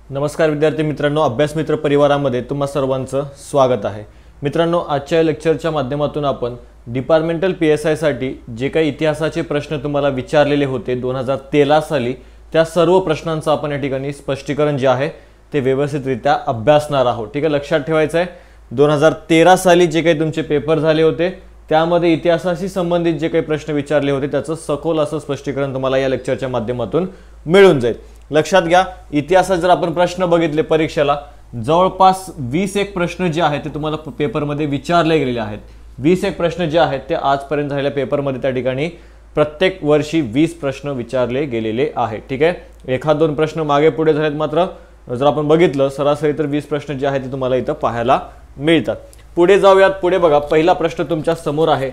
नमस्कार विद्यार्थी मित्रांनो, अभ्यास मित्र परिवारामध्ये तुम्हा सर्वांचं स्वागत आहे। मित्रांनो, आजच्या लेक्चरच्या माध्यमातून आपण डिपार्टमेंटल PSI साठी जे काही इतिहासाचे प्रश्न तुम्हाला विचारलेले होते 2013 साली, त्या सर्व प्रश्नांचं आपण या ठिकाणी स्पष्टीकरण जे आहे ते व्यवस्थितरित्या अभ्यासणार आहोत। ठीक आहे, लक्षात ठेवायचं आहे 2013 साली जे काही तुमचे पेपर झाले होते त्यामध्ये इतिहासाशी संबंधित जे काही प्रश्न विचारले होते त्याचं सखोल असं स्पष्टीकरण तुम्हाला या लेक्चरच्या माध्यमातून मिळून जाईल। लक्षात घ्या, इतिहासात जर आपण प्रश्न बघितले परीक्षेला जवळपास 20 प्रश्न जे आहेत ते तुम्हाला पेपरमध्ये विचारले गेलेले आहेत। 20 प्रश्न जे आहेत ते आजपर्यंत झालेल्या पेपरमध्ये त्या ठिकाणी प्रत्येक वर्षी 20 प्रश्न विचारले गेलेले आहेत। ठीक आहे, एखाद दोन प्रश्न मागे पुढे झालेत, मात्र जर आपण बघितलं सरासरी तर 20 प्रश्न जे आहेत ते तुम्हाला इथं पाहायला मिळतात। पुढे जाऊयात। पुढे बघा, पहिला प्रश्न तुमच्या समोर आहे।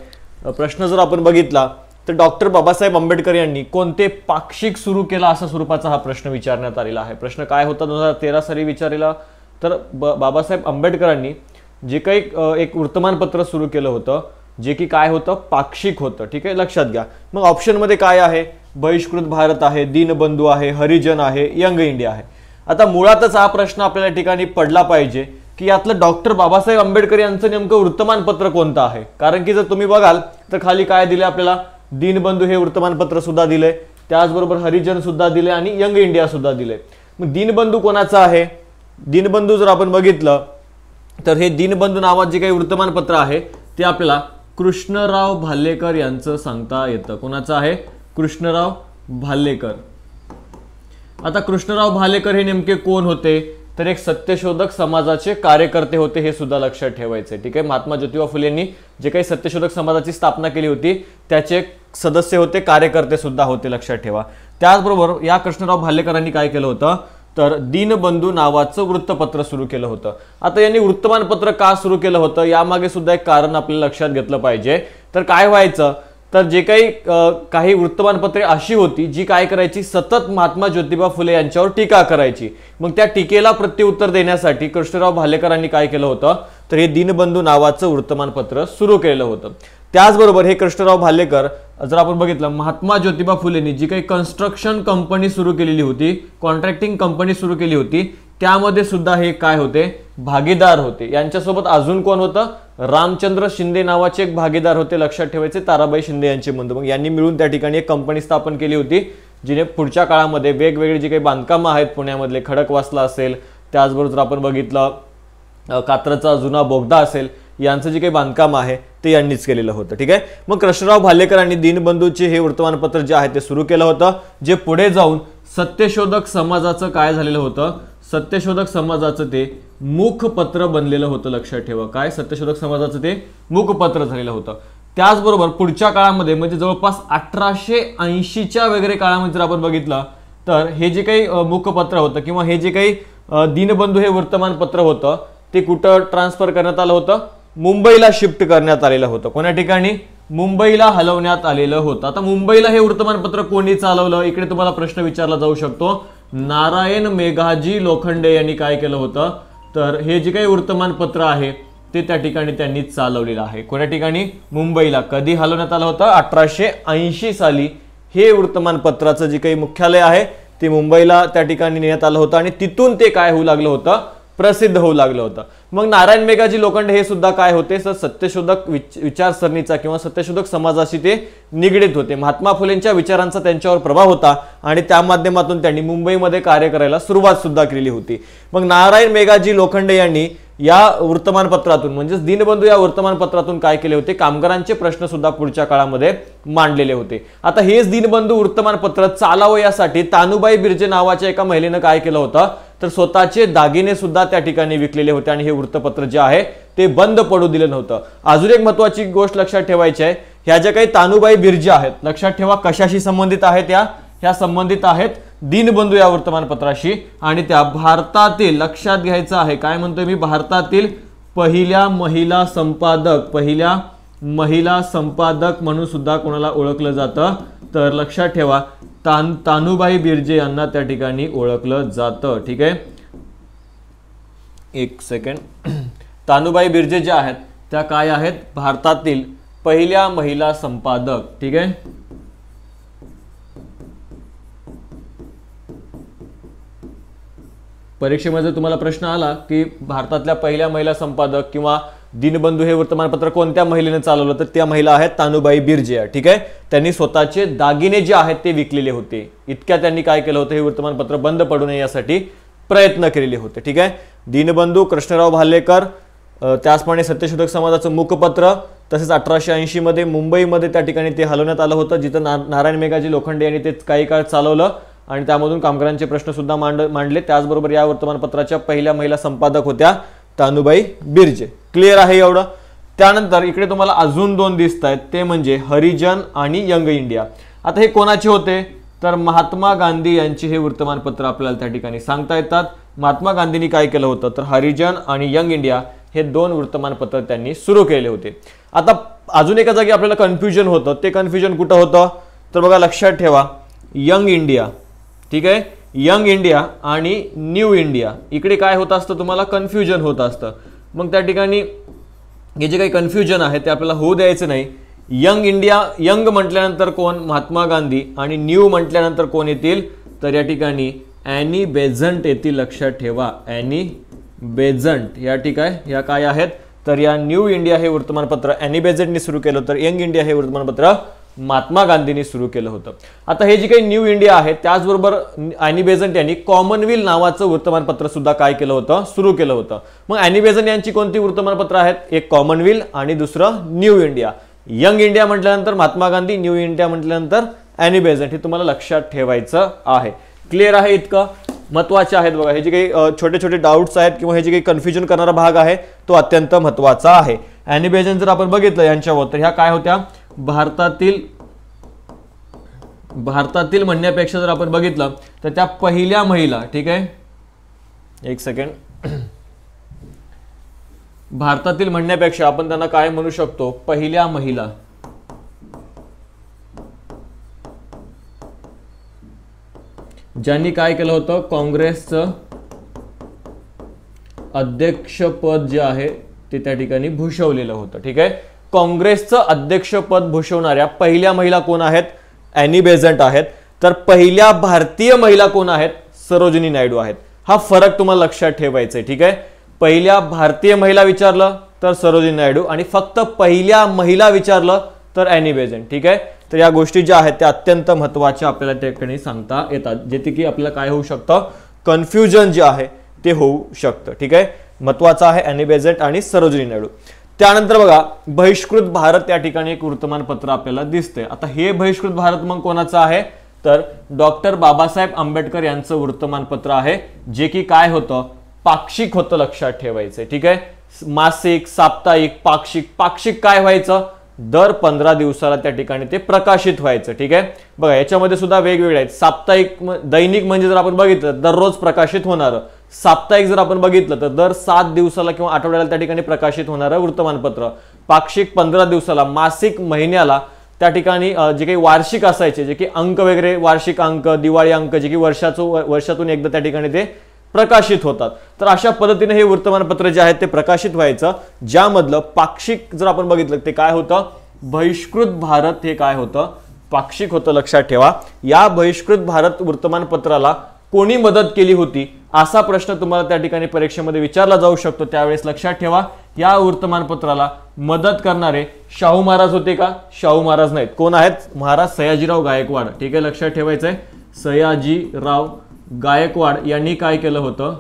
प्रश्न जर आपण बघितला तर डॉक्टर बाबासाहेब आंबेडकर यांनी कोणते पाक्षिक सुरू केला असा स्वरूपाचा हा प्रश्न विचारण्यात आलेला आहे। प्रश्न काय होता 2013 साली विचारलेला, तर बाबासाहेब आंबेडकरांनी जे काही एक वर्तमानपत्र सुरू केलं होतं जे की काय होतं, पाक्षिक होतं। ठीक आहे, लक्षात घ्या। मग ऑप्शन मध्ये काय आहे, बहिष्कृत भारत आहे, दीनबंधू आहे, हरिजन आहे, यंग इंडिया आहे। आता मुळातच हा प्रश्न आपल्याला ठिकाणी पडला पाहिजे की यातलं डॉक्टर बाबासाहेब आंबेडकर यांचं नेमकं वर्तमानपत्र कोणतं आहे। कारण की जर तुम्ही बघाल तर खाली काय दिले आपल्याला, दीनबंधू हे वर्तमानपत्र सुद्धा दिले, त्याचबरोबर हरिजन सुद्धा दिले आणि यंग इंडिया सुद्धा दिले। मग दीनबंधू कोणाचा आहे, दीनबंधू जर आपण बघितलं तर हे दीनबंधू नावात जे काही वर्तमानपत्र आहे ते आपल्याला कृष्णराव भालेकर यांचं सांगता येतं। कोणाचं आहे, कृष्णराव भालेकर। आता कृष्णराव भालेकर हे नेमके कोण होते, तर एक सत्यशोधक समाजाचे कार्यकर्ते होते, हे सुद्धा लक्षात ठेवायचे। ठीक आहे, महात्मा ज्योतिबा फुले यांनी जे काही सत्यशोधक समाजाची स्थापना केली होती त्याचे सदस्य होते, कार्यकर्ते सुद्धा होते, लक्षात ठेवा। त्याचबरोबर या कृष्णराव भालेकरांनी काय केलं होतं, तर दीनबंधू नावाचं वृत्तपत्र सुरू केलं होतं। आता यांनी वृत्तमानपत्र का सुरू केलं होतं यामागे सुद्धा एक कारण आपल्याला लक्षात घेतलं पाहिजे। तर काय व्हायचं, तर जे काही वृत्तमानपत्रे अशी होती जी काय करायची, सतत महात्मा ज्योतिबा फुले यांच्यावर टीका करायची। मग त्या टीकेला प्रत्युत्तर देण्यासाठी कृष्णराव भालेकरांनी काय केलं होतं, तर हे दीनबंधू नावाचं वृत्तमानपत्र सुरू केलं होतं। त्याचबरोबर हे कृष्णराव भालेकर जर आपण बघितलं, महात्मा ज्योतिबा फुलेंनी जी काही कन्स्ट्रक्शन कंपनी सुरू केलेली होती, कॉन्ट्रॅक्टिंग कंपनी सुरू केली होती, त्यामध्ये सुद्धा हे काय होते, भागीदार होते। यांच्यासोबत अजून कोण होतं, रामचंद्र शिंदे नावाचे एक भागीदार होते, लक्षात ठेवायचे, ताराबाई शिंदे यांचे बंधू। मग यांनी मिळून त्या ठिकाणी एक कंपनी स्थापन केली होती जिने पुढच्या काळामध्ये वेगवेगळी जी काही बांधकामं आहेत पुण्यामधले, खडकवासला असेल, त्याचबरोबर जर आपण बघितलं कात्रजचा जुना बोगदा असेल, यांचं जे काही बांधकाम आहे ते यांनीच केलेलं होतं। ठीक आहे, मग कृष्णराव भालेकरांनी दीनबंधूचे हे वर्तमानपत्र जे आहे ते सुरू केलं होतं, जे पुढे जाऊन सत्यशोधक समाजाचं काय झालेलं होतं, सत्यशोधक समाजाचं ते मुखपत्र बनलेलं होतं। लक्षात ठेवा, काय सत्यशोधक समाजाचं ते मुखपत्र झालेलं होतं। त्याचबरोबर पुढच्या काळामध्ये म्हणजे जवळपास 1880च्या वगैरे काळामध्ये जर आपण बघितलं तर हे जे काही मुखपत्र होतं किंवा हे जे काही दीनबंधू हे वर्तमानपत्र होतं ते कुठं ट्रान्सफर करण्यात आलं होतं, मुंबईला शिफ्ट करण्यात आलेलं होतं। कोणा ठिकाणी, मुंबईला हलवण्यात आलेलं होतं। आता मुंबईला हे वर्तमानपत्र कोणी चालवलं, इकडे तुम्हाला प्रश्न विचारला जाऊ शकतो। नारायण मेघाजी लोखंडे यांनी काय केलं होतं, तर हे जे काही वर्तमानपत्र आहे ते त्या ठिकाणी त्यांनी चालवलेलं आहे। कोणा ठिकाणी, मुंबईला। कधी हलवण्यात आलं होतं, 1880 साली हे वर्तमानपत्राचं जे काही मुख्यालय आहे ते मुंबईला त्या ठिकाणी नेण्यात आलं होतं आणि तिथून ते काय होऊ लागलं होतं, प्रसिद्ध होऊ लागलं होतं। मग नारायण मेघाजी लोखंडे हे सुद्धा काय होते, सत्यशोधक विचारसरणीचा किंवा सत्यशोधक समाजाशी ते निगडीत होते। महात्मा फुलेंच्या विचारांचा त्यांच्यावर प्रभाव होता आणि त्या माध्यमातून त्यांनी मुंबईमध्ये कार्य करायला सुरुवात सुद्धा केली होती। मग नारायण मेघाजी लोखंडे यांनी या वर्तमानपत्रातून म्हणजे दीनबंधू या वर्तमानपत्रातून काय केले होते, कामगारांचे प्रश्न सुद्धा पुढच्या काळामध्ये मांडलेले होते। आता हेच दीनबंधू वर्तमानपत्र चालावं यासाठी तानुबाई बिर्जे नावाच्या एका महिलेनं काय केलं होतं, तर स्वतःचे दागिने सुद्धा त्या ठिकाणी विकलेले होते आणि हे वृत्तपत्र जे आहे ते बंद पडू दिलं नव्हतं। अजून एक महत्त्वाची गोष्ट लक्षात ठेवायची आहे, ह्या ज्या काही तानुबाई बिर्जे आहेत, लक्षात ठेवा कशाशी संबंधित आहेत, ह्या संबंधित आहेत दीनबंधू या वर्तमानपत्राशी आणि त्या भारतातील, लक्षात घ्यायचं आहे, काय म्हणतोय मी, भारतातील पहिल्या महिला संपादक म्हणून सुद्धा कोणाला ओळखलं जातं, तर लक्षात ठेवा तानुबाई बिर्जे यांना त्या ठिकाणी ओळखलं जातं। ठीक आहे, एक सेकंड। तानुबाई बिर्जे ज्या आहेत त्या काय आहेत, भारतातील पहिल्या महिला संपादक। ठीक आहे, परीक्षेमध्ये तुम्हाला प्रश्न आला की भारतातल्या पहिल्या महिला संपादक किंवा दिनबंधू हे वर्तमानपत्र कोणत्या महिलेने चालवलं, तर त्या महिला आहेत तानुबाई बिर्जे. ठीक आहे, त्यांनी स्वतःचे दागिने जे आहेत ते विकलेले होते. इतक्या त्यांनी काय केलं होतं, हे वर्तमानपत्र बंद पडू नये यासाठी प्रयत्न केलेले होते. ठीक आहे, दीनबंधू, कृष्णराव भालेकर, त्याचप्रमाणे सत्यशोधक समाजाचं मुखपत्र, तसेच 1880 मध्ये मुंबईमध्ये त्या ठिकाणी ते हलवण्यात आलं होतं, जिथं नारायण मेघाजी लोखंडे यांनी ते काही काळ चालवलं आणि त्यामधून कामगारांचे प्रश्न सुद्धा मांडले. त्याचबरोबर या वर्तमानपत्राच्या पहिल्या महिला संपादक होत्या तानुबाई बिर्जे. क्लिअर आहे एवढं. त्यानंतर इकडे तुम्हाला अजून दोन दिसत आहेत, ते म्हणजे हरिजन आणि यंग इंडिया. आता हे कोणाचे होते, तर महात्मा गांधी यांचे हे वर्तमानपत्र आपल्याला त्या ठिकाणी सांगता येतात. महात्मा गांधींनी काय केलं होतं, तर हरिजन आणि यंग इंडिया हे दोन वर्तमानपत्र त्यांनी सुरू केले होते. आता अजून एका जागी आपल्याला कन्फ्युजन होतं, ते कन्फ्युजन कुठं होतं, तर बघा लक्षात ठेवा, यंग इंडिया, ठीक आहे, यंग इंडिया आणि न्यू इंडिया इकडे काय होत असतं, तुम्हाला कन्फ्युजन होत असतं. मग त्या ठिकाणी हे जे काही कन्फ्युजन आहे ते आपल्याला होऊ द्यायचं नाही. यंग इंडिया, यंग म्हटल्यानंतर कोण, महात्मा गांधी, आणि न्यू म्हटल्यानंतर कोण येतील, तर या ठिकाणी ॲनी बेझंट येतील. लक्षात ठेवा, ॲनी बेझंट या ठिकाणी या काय आहेत, तर या न्यू इंडिया हे वर्तमानपत्र ॲनी बेझंटने सुरू केलं, तर यंग इंडिया हे वर्तमानपत्र महात्मा गांधींनी सुरू केलं होतं. आता हे जे काही न्यू इंडिया आहे त्याचबरोबर ॲनी बेझंट यांनी कॉमनवेल्थ नावाचं वर्तमानपत्र सुद्धा काय केलं होतं, सुरू केलं होतं. मग ॲनी बेझंट यांची कोणती वर्तमानपत्र आहेत, एक कॉमनवेल्थ आणि दुसरं न्यू इंडिया. यंग इंडिया म्हटल्यानंतर महात्मा गांधी, न्यू इंडिया म्हटल्यानंतर ॲनी बेझंट, हे तुम्हाला लक्षात ठेवायचं आहे. क्लिअर आहे, इतकं महत्वाचे आहेत बघा. हे जे काही छोटे छोटे डाऊट्स आहेत किंवा हे जे काही कन्फ्युजन करणारा भाग आहे तो अत्यंत महत्वाचा आहे. ॲनी बेझंट जर आपण बघितलं यांच्यावर, तर ह्या काय होत्या, भारतातील म्हणण्यापेक्षा जर आपण बघितलं तर त्या पहिल्या महिला. ठीक आहे, एक सेकंड, भारतातील म्हणण्यापेक्षा आपण त्यांना काय म्हणू शकतो, पहिल्या महिला. ज्यांनी काय केलं होतं, काँग्रेसचं अध्यक्षपद जे आहे ते त्या ठिकाणी भूषवलेलं होतं. ठीक आहे, काँग्रेसचं अध्यक्षपद भूषवणाऱ्या पहिल्या महिला कोण आहेत, ॲनी बेझंट आहेत. तर पहिल्या भारतीय महिला कोण आहेत, सरोजिनी नायडू आहेत. हा फरक तुम्हाला लक्षात ठेवायचा आहे. ठीक आहे, पहिल्या भारतीय महिला विचारलं तर सरोजिनी नायडू, आणि फक्त पहिल्या महिला विचारलं तर ॲनी बेझंट. ठीक आहे, तर या गोष्टी ज्या आहेत त्या अत्यंत महत्त्वाच्या आपल्याला त्या ठिकाणी सांगता येतात, जेथे की आपल्याला काय होऊ शकतं, कन्फ्युजन जे आहे ते होऊ शकतं. ठीक आहे, महत्त्वाचं आहे ॲनी बेझंट आणि सरोजिनी नायडू. त्यानंतर बघा, बहिष्कृत भारत या ठिकाणी एक वर्तमानपत्र आपल्याला दिसतंय. आता हे बहिष्कृत भारत मग कोणाचं आहे, तर डॉक्टर बाबासाहेब आंबेडकर यांचं वर्तमानपत्र आहे, जे की काय होतं, पाक्षिक होतं. लक्षात ठेवायचंय. ठीक आहे, मासिक, साप्ताहिक, पाक्षिक काय व्हायचं, दर 15 दिवसाला त्या ठिकाणी ते प्रकाशित व्हायचं. ठीक आहे, बघा याच्यामध्ये सुद्धा वेगवेगळे आहेत. साप्ताहिक, दैनिक म्हणजे जर आपण बघितलं दररोज प्रकाशित होणारं. साप्ताहिक जर आपण बघितलं तर दर 7 दिवसाला किंवा आठवड्याला त्या ठिकाणी प्रकाशित होणारं वर्तमानपत्र. पाक्षिक 15 दिवसाला. मासिक महिन्याला. त्या ठिकाणी जे काही वार्षिक असायचे, जे की अंक वगैरे, वार्षिक अंक, दिवाळी अंक, जे की वर्षातून एकदा त्या ठिकाणी ते प्रकाशित होतात. तर अशा पद्धतीने हे वर्तमानपत्र जे आहे ते प्रकाशित व्हायचं, ज्यामधलं पाक्षिक जर आपण बघितलं ते काय होतं, बहिष्कृत भारत हे काय होतं, पाक्षिक होतं. लक्षात ठेवा, या बहिष्कृत भारत वर्तमानपत्राला कोणी मदत केली होती असा प्रश्न तुम्हाला त्या ठिकाणी परीक्षेमध्ये विचारला जाऊ शकतो. त्यावेळेस लक्षात ठेवा, या वर्तमानपत्राला मदत करणारे शाहू महाराज होते का, शाहू महाराज नाहीत. कोण आहेत, महाराज सयाजीराव गायकवाड. ठीक आहे, लक्षात ठेवायचंय, सयाजीराव गायकवाड यांनी काय केलं होतं,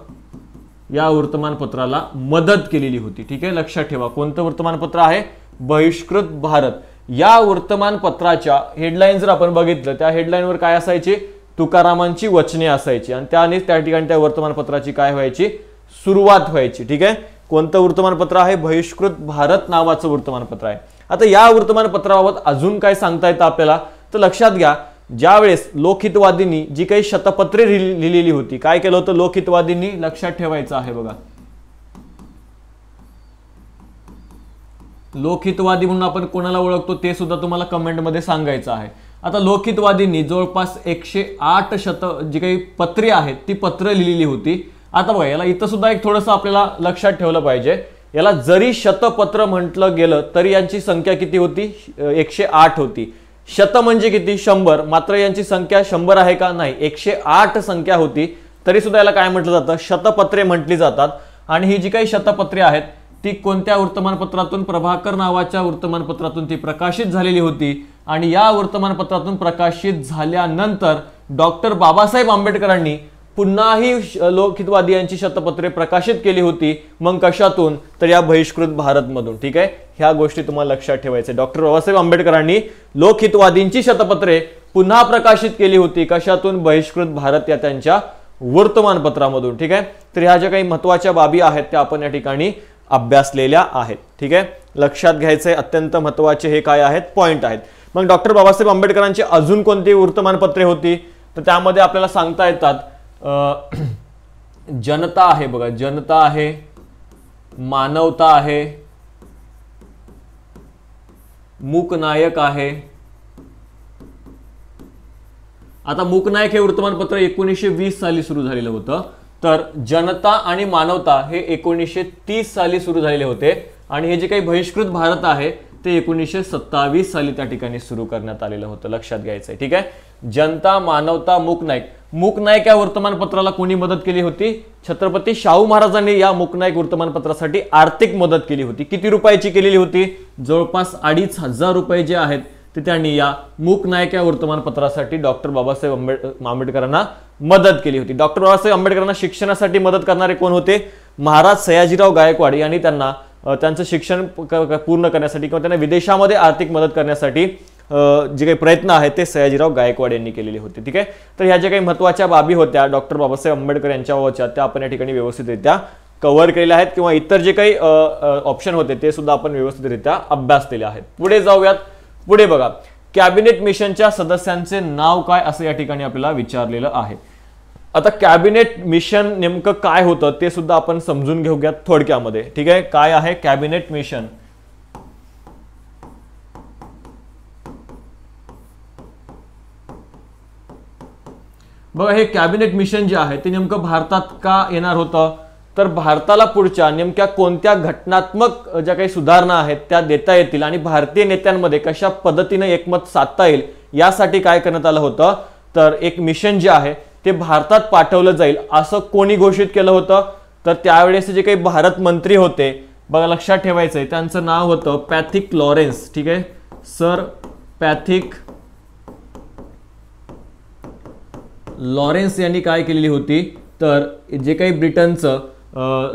या वर्तमानपत्राला मदत केलेली होती. ठीक आहे, लक्षात ठेवा, कोणतं वर्तमानपत्र आहे, बहिष्कृत भारत. या वर्तमानपत्राच्या हेडलाईन जर आपण बघितलं, त्या हेडलाईनवर काय असायची, तुकारामांची वचने असायची, आणि त्याने त्या ठिकाणी त्या वर्तमानपत्राची काय व्हायची, सुरुवात व्हायची. ठीक आहे, कोणतं वर्तमानपत्र आहे, बहिष्कृत भारत नावाचं वर्तमानपत्र आहे. आता या वर्तमानपत्राबाबत अजून काय सांगता येतं आपल्याला, तर लक्षात घ्या, ज्यावेळेस लोकहितवादींनी जी काही शतपत्रे लिहिलेली होती, काय केलं होतं लोकहितवादींनी, लक्षात ठेवायचं आहे बघा. लोकहितवादी म्हणून आपण कोणाला ओळखतो ते सुद्धा तुम्हाला कमेंटमध्ये सांगायचं आहे. आता लोकहितवादींनी जवळपास 108 जी काही पत्रे आहेत ती पत्र लिहिलेली होती. आता बघा, याला इथं सुद्धा एक थोडंसं आपल्याला लक्षात ठेवलं पाहिजे. याला जरी शतपत्र म्हटलं गेलं तरी यांची संख्या किती होती, 108 होती. शत म्हणजे किती, 100. मात्र यांची संख्या 100 आहे का, नाही, 108 संख्या होती. तरी सुद्धा याला काय म्हटलं जातं, शतपत्रे म्हटली जातात. आणि ही जी काही शतपत्रे आहेत ती कोणत्या वर्तमानपत्रातून, प्रभाकर नावाच्या वर्तमानपत्रातून ती प्रकाशित झालेली होती. आणि या वर्तमानपत्रातून प्रकाशित झाल्यानंतर डॉक्टर बाबासाहेब आंबेडकरांनी पुन्हाही लोकहितवादी यांची शतपत्रे प्रकाशित केली होती. मग कशातून, तर या बहिष्कृत भारतमधून. ठीक आहे, ह्या गोष्टी तुम्हाला लक्षात ठेवायचे. डॉक्टर बाबासाहेब आंबेडकरांनी लोकहितवादींची शतपत्रे पुन्हा प्रकाशित केली होती. कशातून, बहिष्कृत भारत या त्यांच्या वर्तमानपत्रामधून. ठीक आहे, तर ह्या ज्या काही महत्त्वाच्या बाबी आहेत त्या आपण या ठिकाणी अभ्यासलेल्या आहेत. ठीक आहे, लक्षात घ्यायचे अत्यंत महत्त्वाचे हे काय आहेत, पॉइंट आहेत. मग डॉक्टर बाबासाहेब आंबेडकरांची अजून कोणती वर्तमानपत्रे होती, तर त्यामध्ये आपल्याला सांगता येतात जनता आहे, बघा जनता आहे, मानवता आहे, मूकनायक आहे. आता मूकनायक हे वर्तमानपत्र 1920 साली सुरू झालेलं होतं. तर जनता आणि मानवता हे 1930 साली सुरू झालेले होते. आणि हे जे काही बहिष्कृत भारत आहे ते 1927 साली त्या ठिकाणी सुरू करण्यात आलेलं होतं. लक्षात घ्यायचंय. ठीक आहे, जनता, मानवता, मूकनायक. मूकनायक या वर्तमानपत्राला कोणी मदत केली होती, छत्रपती शाहू महाराजांनी या मूकनायक वर्तमानपत्रासाठी आर्थिक मदत केली होती. किती रुपयाची केलेली होती, जवळपास 2500 रुपये जे आहेत ते त्यांनी या मूकनायक या वर्तमानपत्रासाठी डॉक्टर बाबासाहेब आंबेडकरांना मदत केली होती. डॉक्टर बाबासाहेब आंबेडकरांना शिक्षणासाठी मदत करणारे कोण होते, महाराज सयाजीराव गायकवाड यांनी त्यांना त्यांचं शिक्षण पूर्ण करण्यासाठी किंवा त्यांना विदेशामध्ये आर्थिक मदत करण्यासाठी जे काही प्रयत्न आहेत ते सयाजीराव गायकवाड यांनी केलेले होते. ठीक आहे, तर ह्या ज्या काही महत्त्वाच्या बाबी होत्या डॉक्टर बाबासाहेब आंबेडकर यांच्याबाबतच्या त्या आपण या ठिकाणी व्यवस्थितरित्या कव्हर केलेल्या आहेत किंवा इतर जे काही ऑप्शन होते ते सुद्धा आपण व्यवस्थितरित्या अभ्यासलेले आहेत. पुढे जाऊयात. पुढे बघा, कॅबिनेट मिशनच्या सदस्यांचे नाव काय असं या ठिकाणी आपल्याला विचारलेलं आहे. आता कॅबिनेट मिशन नेमकं काय होतं ते सुद्धा आपण समजून घेऊयात थोडक्यामध्ये. ठीक आहे, काय आहे कॅबिनेट मिशन. बघा, हे कॅबिनेट मिशन जे आहे ते नेमकं भारतात का येणार होतं, तर भारताला पुढच्या नेमक्या कोणत्या घटनात्मक ज्या काही सुधारणा आहेत त्या देता येतील आणि भारतीय नेत्यांमध्ये कशा पद्धतीने एकमत साधता येईल यासाठी काय करण्यात आलं होतं, तर एक मिशन जे आहे ते भारतात पाठवलं जाईल असं कोणी घोषित केलं होतं, तर त्यावेळेस जे काही भारत मंत्री होते, बघा लक्षात ठेवायचंय त्यांचं नाव होतं पॅथिक लॉरेन्स. ठीक आहे, सर पॅथिक लॉरेन्स यांनी काय केलेली होती, तर जे काही ब्रिटनचं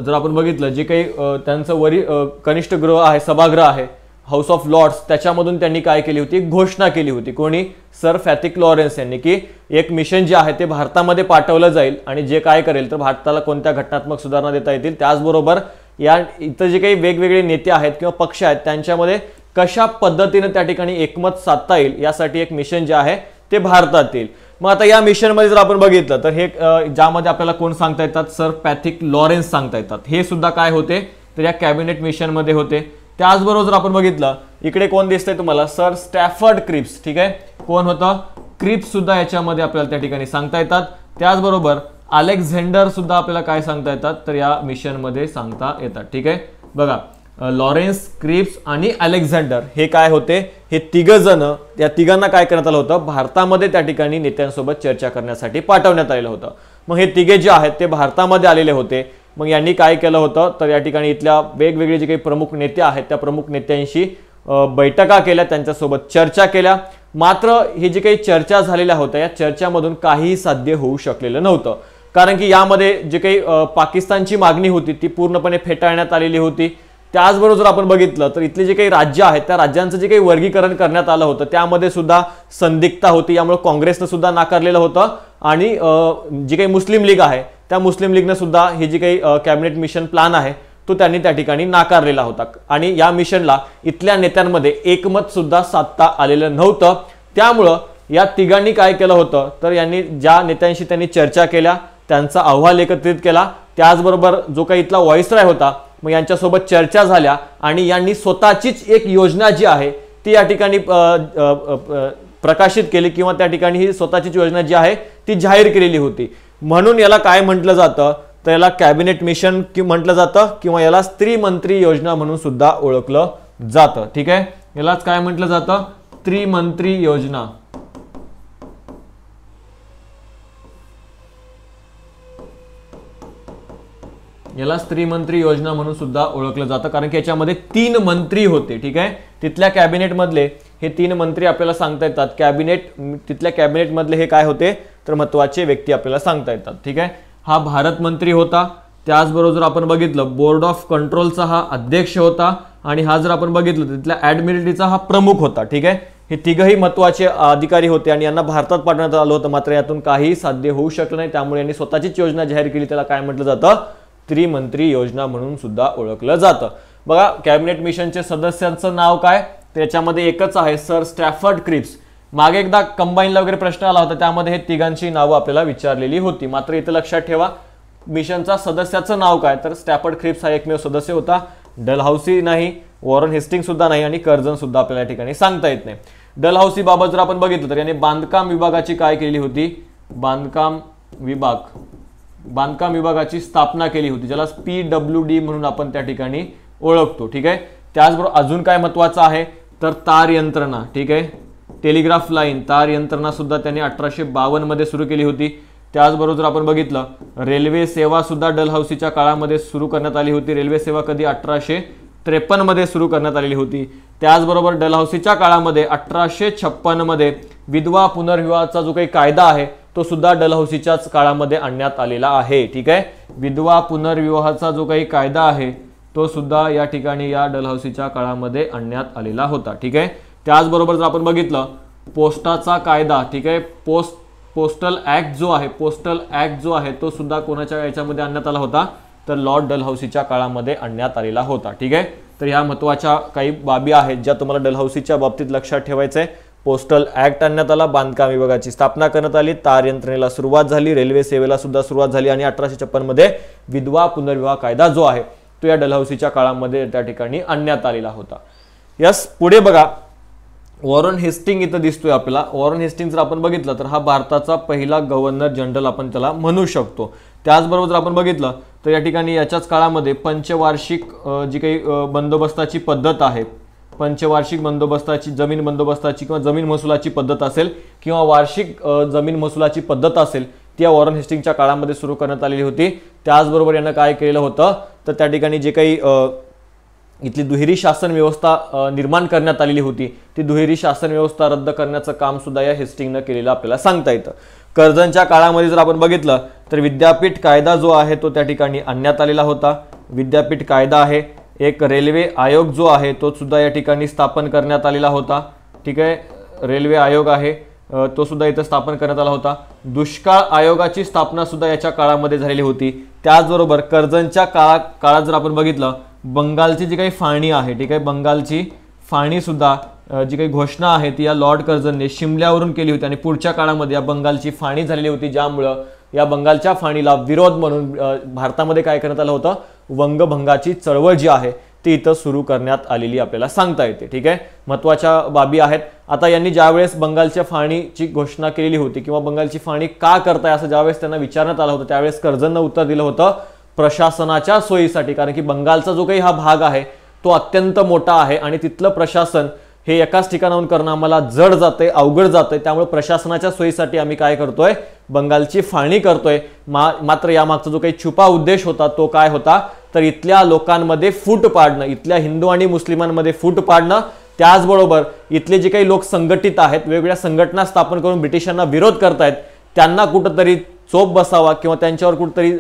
जर आपण बघितलं जे काही त्यांचं कनिष्ठ गृह आहे, सभागृह आहे, हाऊस ऑफ लॉर्ड्स, त्याच्यामधून त्यांनी काय केली होती, घोषणा केली होती. कोणी, सर पॅथिक लॉरेन्स यांनी, की एक मिशन जे आहे ते भारतामध्ये पाठवलं जाईल आणि जे काय करेल तर भारताला कोणत्या घटनात्मक सुधारणा देता येतील, त्याचबरोबर या इतर जे काही वेगवेगळे नेते आहेत किंवा पक्ष आहेत त्यांच्यामध्ये कशा पद्धतीने त्या ठिकाणी एकमत साधता येईल यासाठी एक मिशन जे आहे ते भारतात येईल. मग आता या मिशन मध्ये जर आपण बघितलं तर हे ज्यामध्ये आपल्याला कोण सांगता येतात, सर पॅथिक लॉरेन्स सांगता येतात. हे सुद्धा काय होते, तर या कॅबिनेट मिशन मध्ये होते. त्याचबरोबर जर आपण बघितलं इकडे कोण दिसतंय तुम्हाला, सर स्टॅफर्ड क्रिप्स. ठीक आहे, कोण होतं, क्रिप्स सुद्धा याच्यामध्ये आपल्याला त्या ठिकाणी सांगता येतात. त्याचबरोबर अलेक्झांडर सुद्धा आपल्याला काय सांगता येतात, तर या मिशन मध्ये सांगता येतात. ठीक आहे, बघा लॉरेन्स, क्रिप्स आणि अलेक्झांडर हे काय होते, हे तिघ जण, या तिघांना काय करण्यात आलं होतं, भारतामध्ये त्या ठिकाणी नेत्यांसोबत चर्चा करण्यासाठी पाठवण्यात आलेलं होतं. मग हे तिघे जे आहेत ते भारतामध्ये आलेले होते. मग यांनी काय केलं होतं, तर या ठिकाणी इथल्या वेगवेगळे जे काही प्रमुख नेते आहेत त्या प्रमुख नेत्यांशी बैठका केल्या, त्यांच्यासोबत चर्चा केल्या. मात्र ही जी काही चर्चा झालेल्या होत्या या चर्चामधून काहीही साध्य होऊ शकलेलं नव्हतं, कारण की यामध्ये जे काही पाकिस्तानची मागणी होती ती पूर्णपणे फेटाळण्यात आलेली होती. त्याचबरोबर जर आपण बघितलं तर इथले जे काही राज्य आहेत त्या राज्यांचं जे काही वर्गीकरण करण्यात आलं होतं त्यामध्ये सुद्धा संदिग्धता होती. यामुळे काँग्रेसनं सुद्धा नाकारलेलं होतं आणि जी काही मुस्लिम लीग आहे त्या मुस्लिम लीगनं सुद्धा हे जे काही कॅबिनेट मिशन प्लॅन आहे तो त्यांनी त्या ठिकाणी नाकारलेला होता. आणि या मिशनला इथल्या नेत्यांमध्ये एकमत सुद्धा साधता आलेलं नव्हतं. त्यामुळं या तिघांनी काय केलं होतं, तर यांनी ज्या नेत्यांशी त्यांनी चर्चा केल्या त्यांचा अहवाल एकत्रित केला. त्याचबरोबर जो काही इथला व्हाईसरॉय होता मग यांच्यासोबत चर्चा झाल्या आणि यांनी स्वतःचीच एक योजना जी आहे ती या ठिकाणी प्रकाशित केली किंवा त्या ठिकाणी ही स्वतःचीच योजना जी आहे ती जाहीर केलेली होती. म्हणून याला काय म्हटलं जातं, तर याला कॅबिनेट मिशन म्हटलं जातं किंवा याला स्त्री मंत्री योजना म्हणून सुद्धा ओळखलं जातं. ठीक आहे, यालाच काय म्हटलं जातं, स्त्री मंत्री योजना. याला स्त्री मंत्री योजना म्हणून सुद्धा ओळखलं जातं, कारण की याच्यामध्ये 3 मंत्री होते. ठीक आहे, तिथल्या कॅबिनेट मधले हे 3 मंत्री आपल्याला सांगता येतात. तिथल्या कॅबिनेट मधले हे काय होते तर महत्वाचे व्यक्ती आपल्याला सांगता येतात. ठीक आहे, हा भारत मंत्री होता. त्याचबरोबर जर आपण बघितलं बोर्ड ऑफ कंट्रोलचा हा अध्यक्ष होता, आणि हा जर आपण बघितलं तिथल्या ऍडमिरल्टीचा हा प्रमुख होता. ठीक आहे, हे तिघही महत्वाचे अधिकारी होते आणि यांना भारतात पाठवण्यात आलं होतं, मात्र यातून काही साध्य होऊ शकलं नाही. त्यामुळे यांनी स्वतःचीच योजना जाहीर केली, त्याला काय म्हटलं जातं त्रिमंत्री योजना म्हणून सुद्धा ओळखलं जातं. बघा कॅबिनेट मिशनचे सदस्यांचं नाव काय, त्याच्यामध्ये एकच आहे सर स्टॅफर्ड क्रिप्स. मागे एकदा कंबाईनला वगैरे प्रश्न आला होता, त्यामध्ये हे तिघांची नावं आपल्याला विचारलेली होती. मात्र इथे लक्षात ठेवा मिशनचा सदस्याचं नाव काय तर स्टॅफर्ड क्रिप्स हा एकमेव सदस्य होता. डलहौसी नाही, वॉरन हेस्टिंग सुद्धा नाही आणि कर्जन सुद्धा आपल्याला या ठिकाणी सांगता येत नाही. डलहौसी बाबत जर आपण बघितलं तर याने बांधकाम विभागाची काय केली होती, बांधकाम विभागाची स्थापना केली होती, ज्याला PWD म्हणून आपण त्या ठिकाणी ओळखतो. ठीक आहे, त्याचबरोबर अजून काय महत्वाचं आहे तर तार यंत्रणा. ठीक आहे, टेलिग्राफ लाईन तार यंत्रणा सुद्धा त्याने 1852 मध्ये सुरू केली होती. त्याचबरोबर जर आपण बघितलं रेल्वे सेवा सुद्धा डलहौसीच्या काळामध्ये सुरू करण्यात आली होती. रेल्वे सेवा कधी 1853 मध्ये सुरू करण्यात आलेली होती. त्याचबरोबर डलहौसीच्या काळामध्ये 1856 मध्ये विधवा पुनर्विवाहाचा जो काही कायदा आहे तो सुद्धा डलहौसीच्याच काळामध्ये आणण्यात आलेला आहे. ठीक आहे, विधवा पुनर्विवाहाचा जो काही कायदा आहे तो सुद्धा या ठिकाणी या डलहौसीच्या काळामध्ये आणण्यात आलेला होता. ठीक आहे, त्याचबरोबर जर आपण बघितलं पोस्टाचा कायदा. ठीक आहे, पोस्टल ऍक्ट जो आहे तो सुद्धा कोणाच्या याच्यामध्ये आणण्यात आला होता तर लॉर्ड डलहौसीच्या काळामध्ये आणण्यात आलेला होता. ठीक आहे, तर ह्या महत्वाच्या काही बाबी आहेत ज्या तुम्हाला डलहौसीच्या बाबतीत लक्षात ठेवायचं आहे. पोस्टल ऍक्ट आणण्यात आला, बांधकाम विभागाची स्थापना करण्यात आली, तार यंत्रणेला सुरुवात झाली, रेल्वे सेवेला सुद्धा सुरुवात झाली, आणि 1856 मध्ये विधवा पुनर्विवाह कायदा जो आहे तो या डलहौसीच्या काळामध्ये त्या ठिकाणी आणण्यात आलेला होता. यस, पुढे बघा वॉरन हेस्टिंग इथं दिसतोय आपल्याला. वॉरन हेस्टिंग जर आपण बघितलं तर हा भारताचा पहिला गव्हर्नर जनरल आपण त्याला म्हणू शकतो. त्याचबरोबर जर आपण बघितलं तर या ठिकाणी याच्याच काळामध्ये पंचवार्षिक जी काही बंदोबस्ताची पद्धत आहे, पंचवार्षिक बंदोबस्ताची जमीन बंदोबस्ताची किंवा जमीन महसुलाची पद्धत असेल किंवा वार्षिक जमीन महसुलाची पद्धत असेल ती या वॉरन हेस्टिंगच्या काळामध्ये सुरू करण्यात आलेली होती. त्याचबरोबर यांना काय केलं होतं तर त्या ठिकाणी जे काही इथली दुहेरी शासन व्यवस्था निर्माण करण्यात आलेली होती ती दुहेरी शासन व्यवस्था रद्द करण्याचं काम सुद्धा या हेस्टिंगनं केलेलं आपल्याला सांगता येतं. कर्जनच्या काळामध्ये जर आपण बघितलं तर विद्यापीठ कायदा जो आहे तो त्या ठिकाणी आणण्यात आलेला होता. विद्यापीठ कायदा आहे. एक रेल्वे आयोग जो आहे तो सुद्धा या ठिकाणी स्थापन करण्यात आलेला होता. ठीक आहे, रेल्वे आयोग आहे तो सुद्धा इथं स्थापन करण्यात आला होता. दुष्काळ आयोगाची स्थापना सुद्धा याच्या काळामध्ये झालेली होती. त्याचबरोबर कर्जनच्या काळात जर आपण बघितलं बंगालची जी काही फाळणी आहे, ठीक आहे, बंगालची फाळणी सुद्धा जी काही घोषणा आहे ती या लॉर्ड कर्जनने शिमल्यावरून केली होती आणि पुढच्या काळामध्ये या बंगालची फाळणी झालेली होती, ज्यामुळं या बंगालच्या फाळणीला विरोध म्हणून भारतामध्ये काय करण्यात आलं होतं वंगभंगाची चळवळ जी आहे ती इथं सुरू करण्यात आलेली आपल्याला सांगता येते. ठीक आहे, महत्वाच्या बाबी आहेत. आता यांनी ज्यावेळेस बंगालच्या फाळणीची घोषणा केलेली होती किंवा बंगालची फाळणी का करताय असं ज्यावेळेस त्यांना विचारण्यात आलं होतं त्यावेळेस कर्जननं उत्तर दिलं होतं प्रशासनाच्या सोयीसाठी, कारण की बंगालचा जो काही हा भाग आहे तो अत्यंत मोठा आहे आणि तिथलं प्रशासन हे एकाच ठिकाणाहून करणं आम्हाला जड जातंय, अवघड जातंय, त्यामुळे प्रशासनाच्या सोयीसाठी आम्ही काय करतोय बंगालची फाळणी करतोय. मात्र यामागचा जो काही छुपा उद्देश होता तो काय होता तर इथल्या लोकांमध्ये फूट पाडणं, इथल्या हिंदू आणि मुस्लिमांमध्ये फूट पाडणं. त्याचबरोबर इथले जे काही लोक संघटित आहेत, वेगवेगळ्या संघटना स्थापन करून ब्रिटिशांना विरोध करतायत, त्यांना कुठंतरी चोप बसावा किंवा त्यांच्यावर कुठंतरी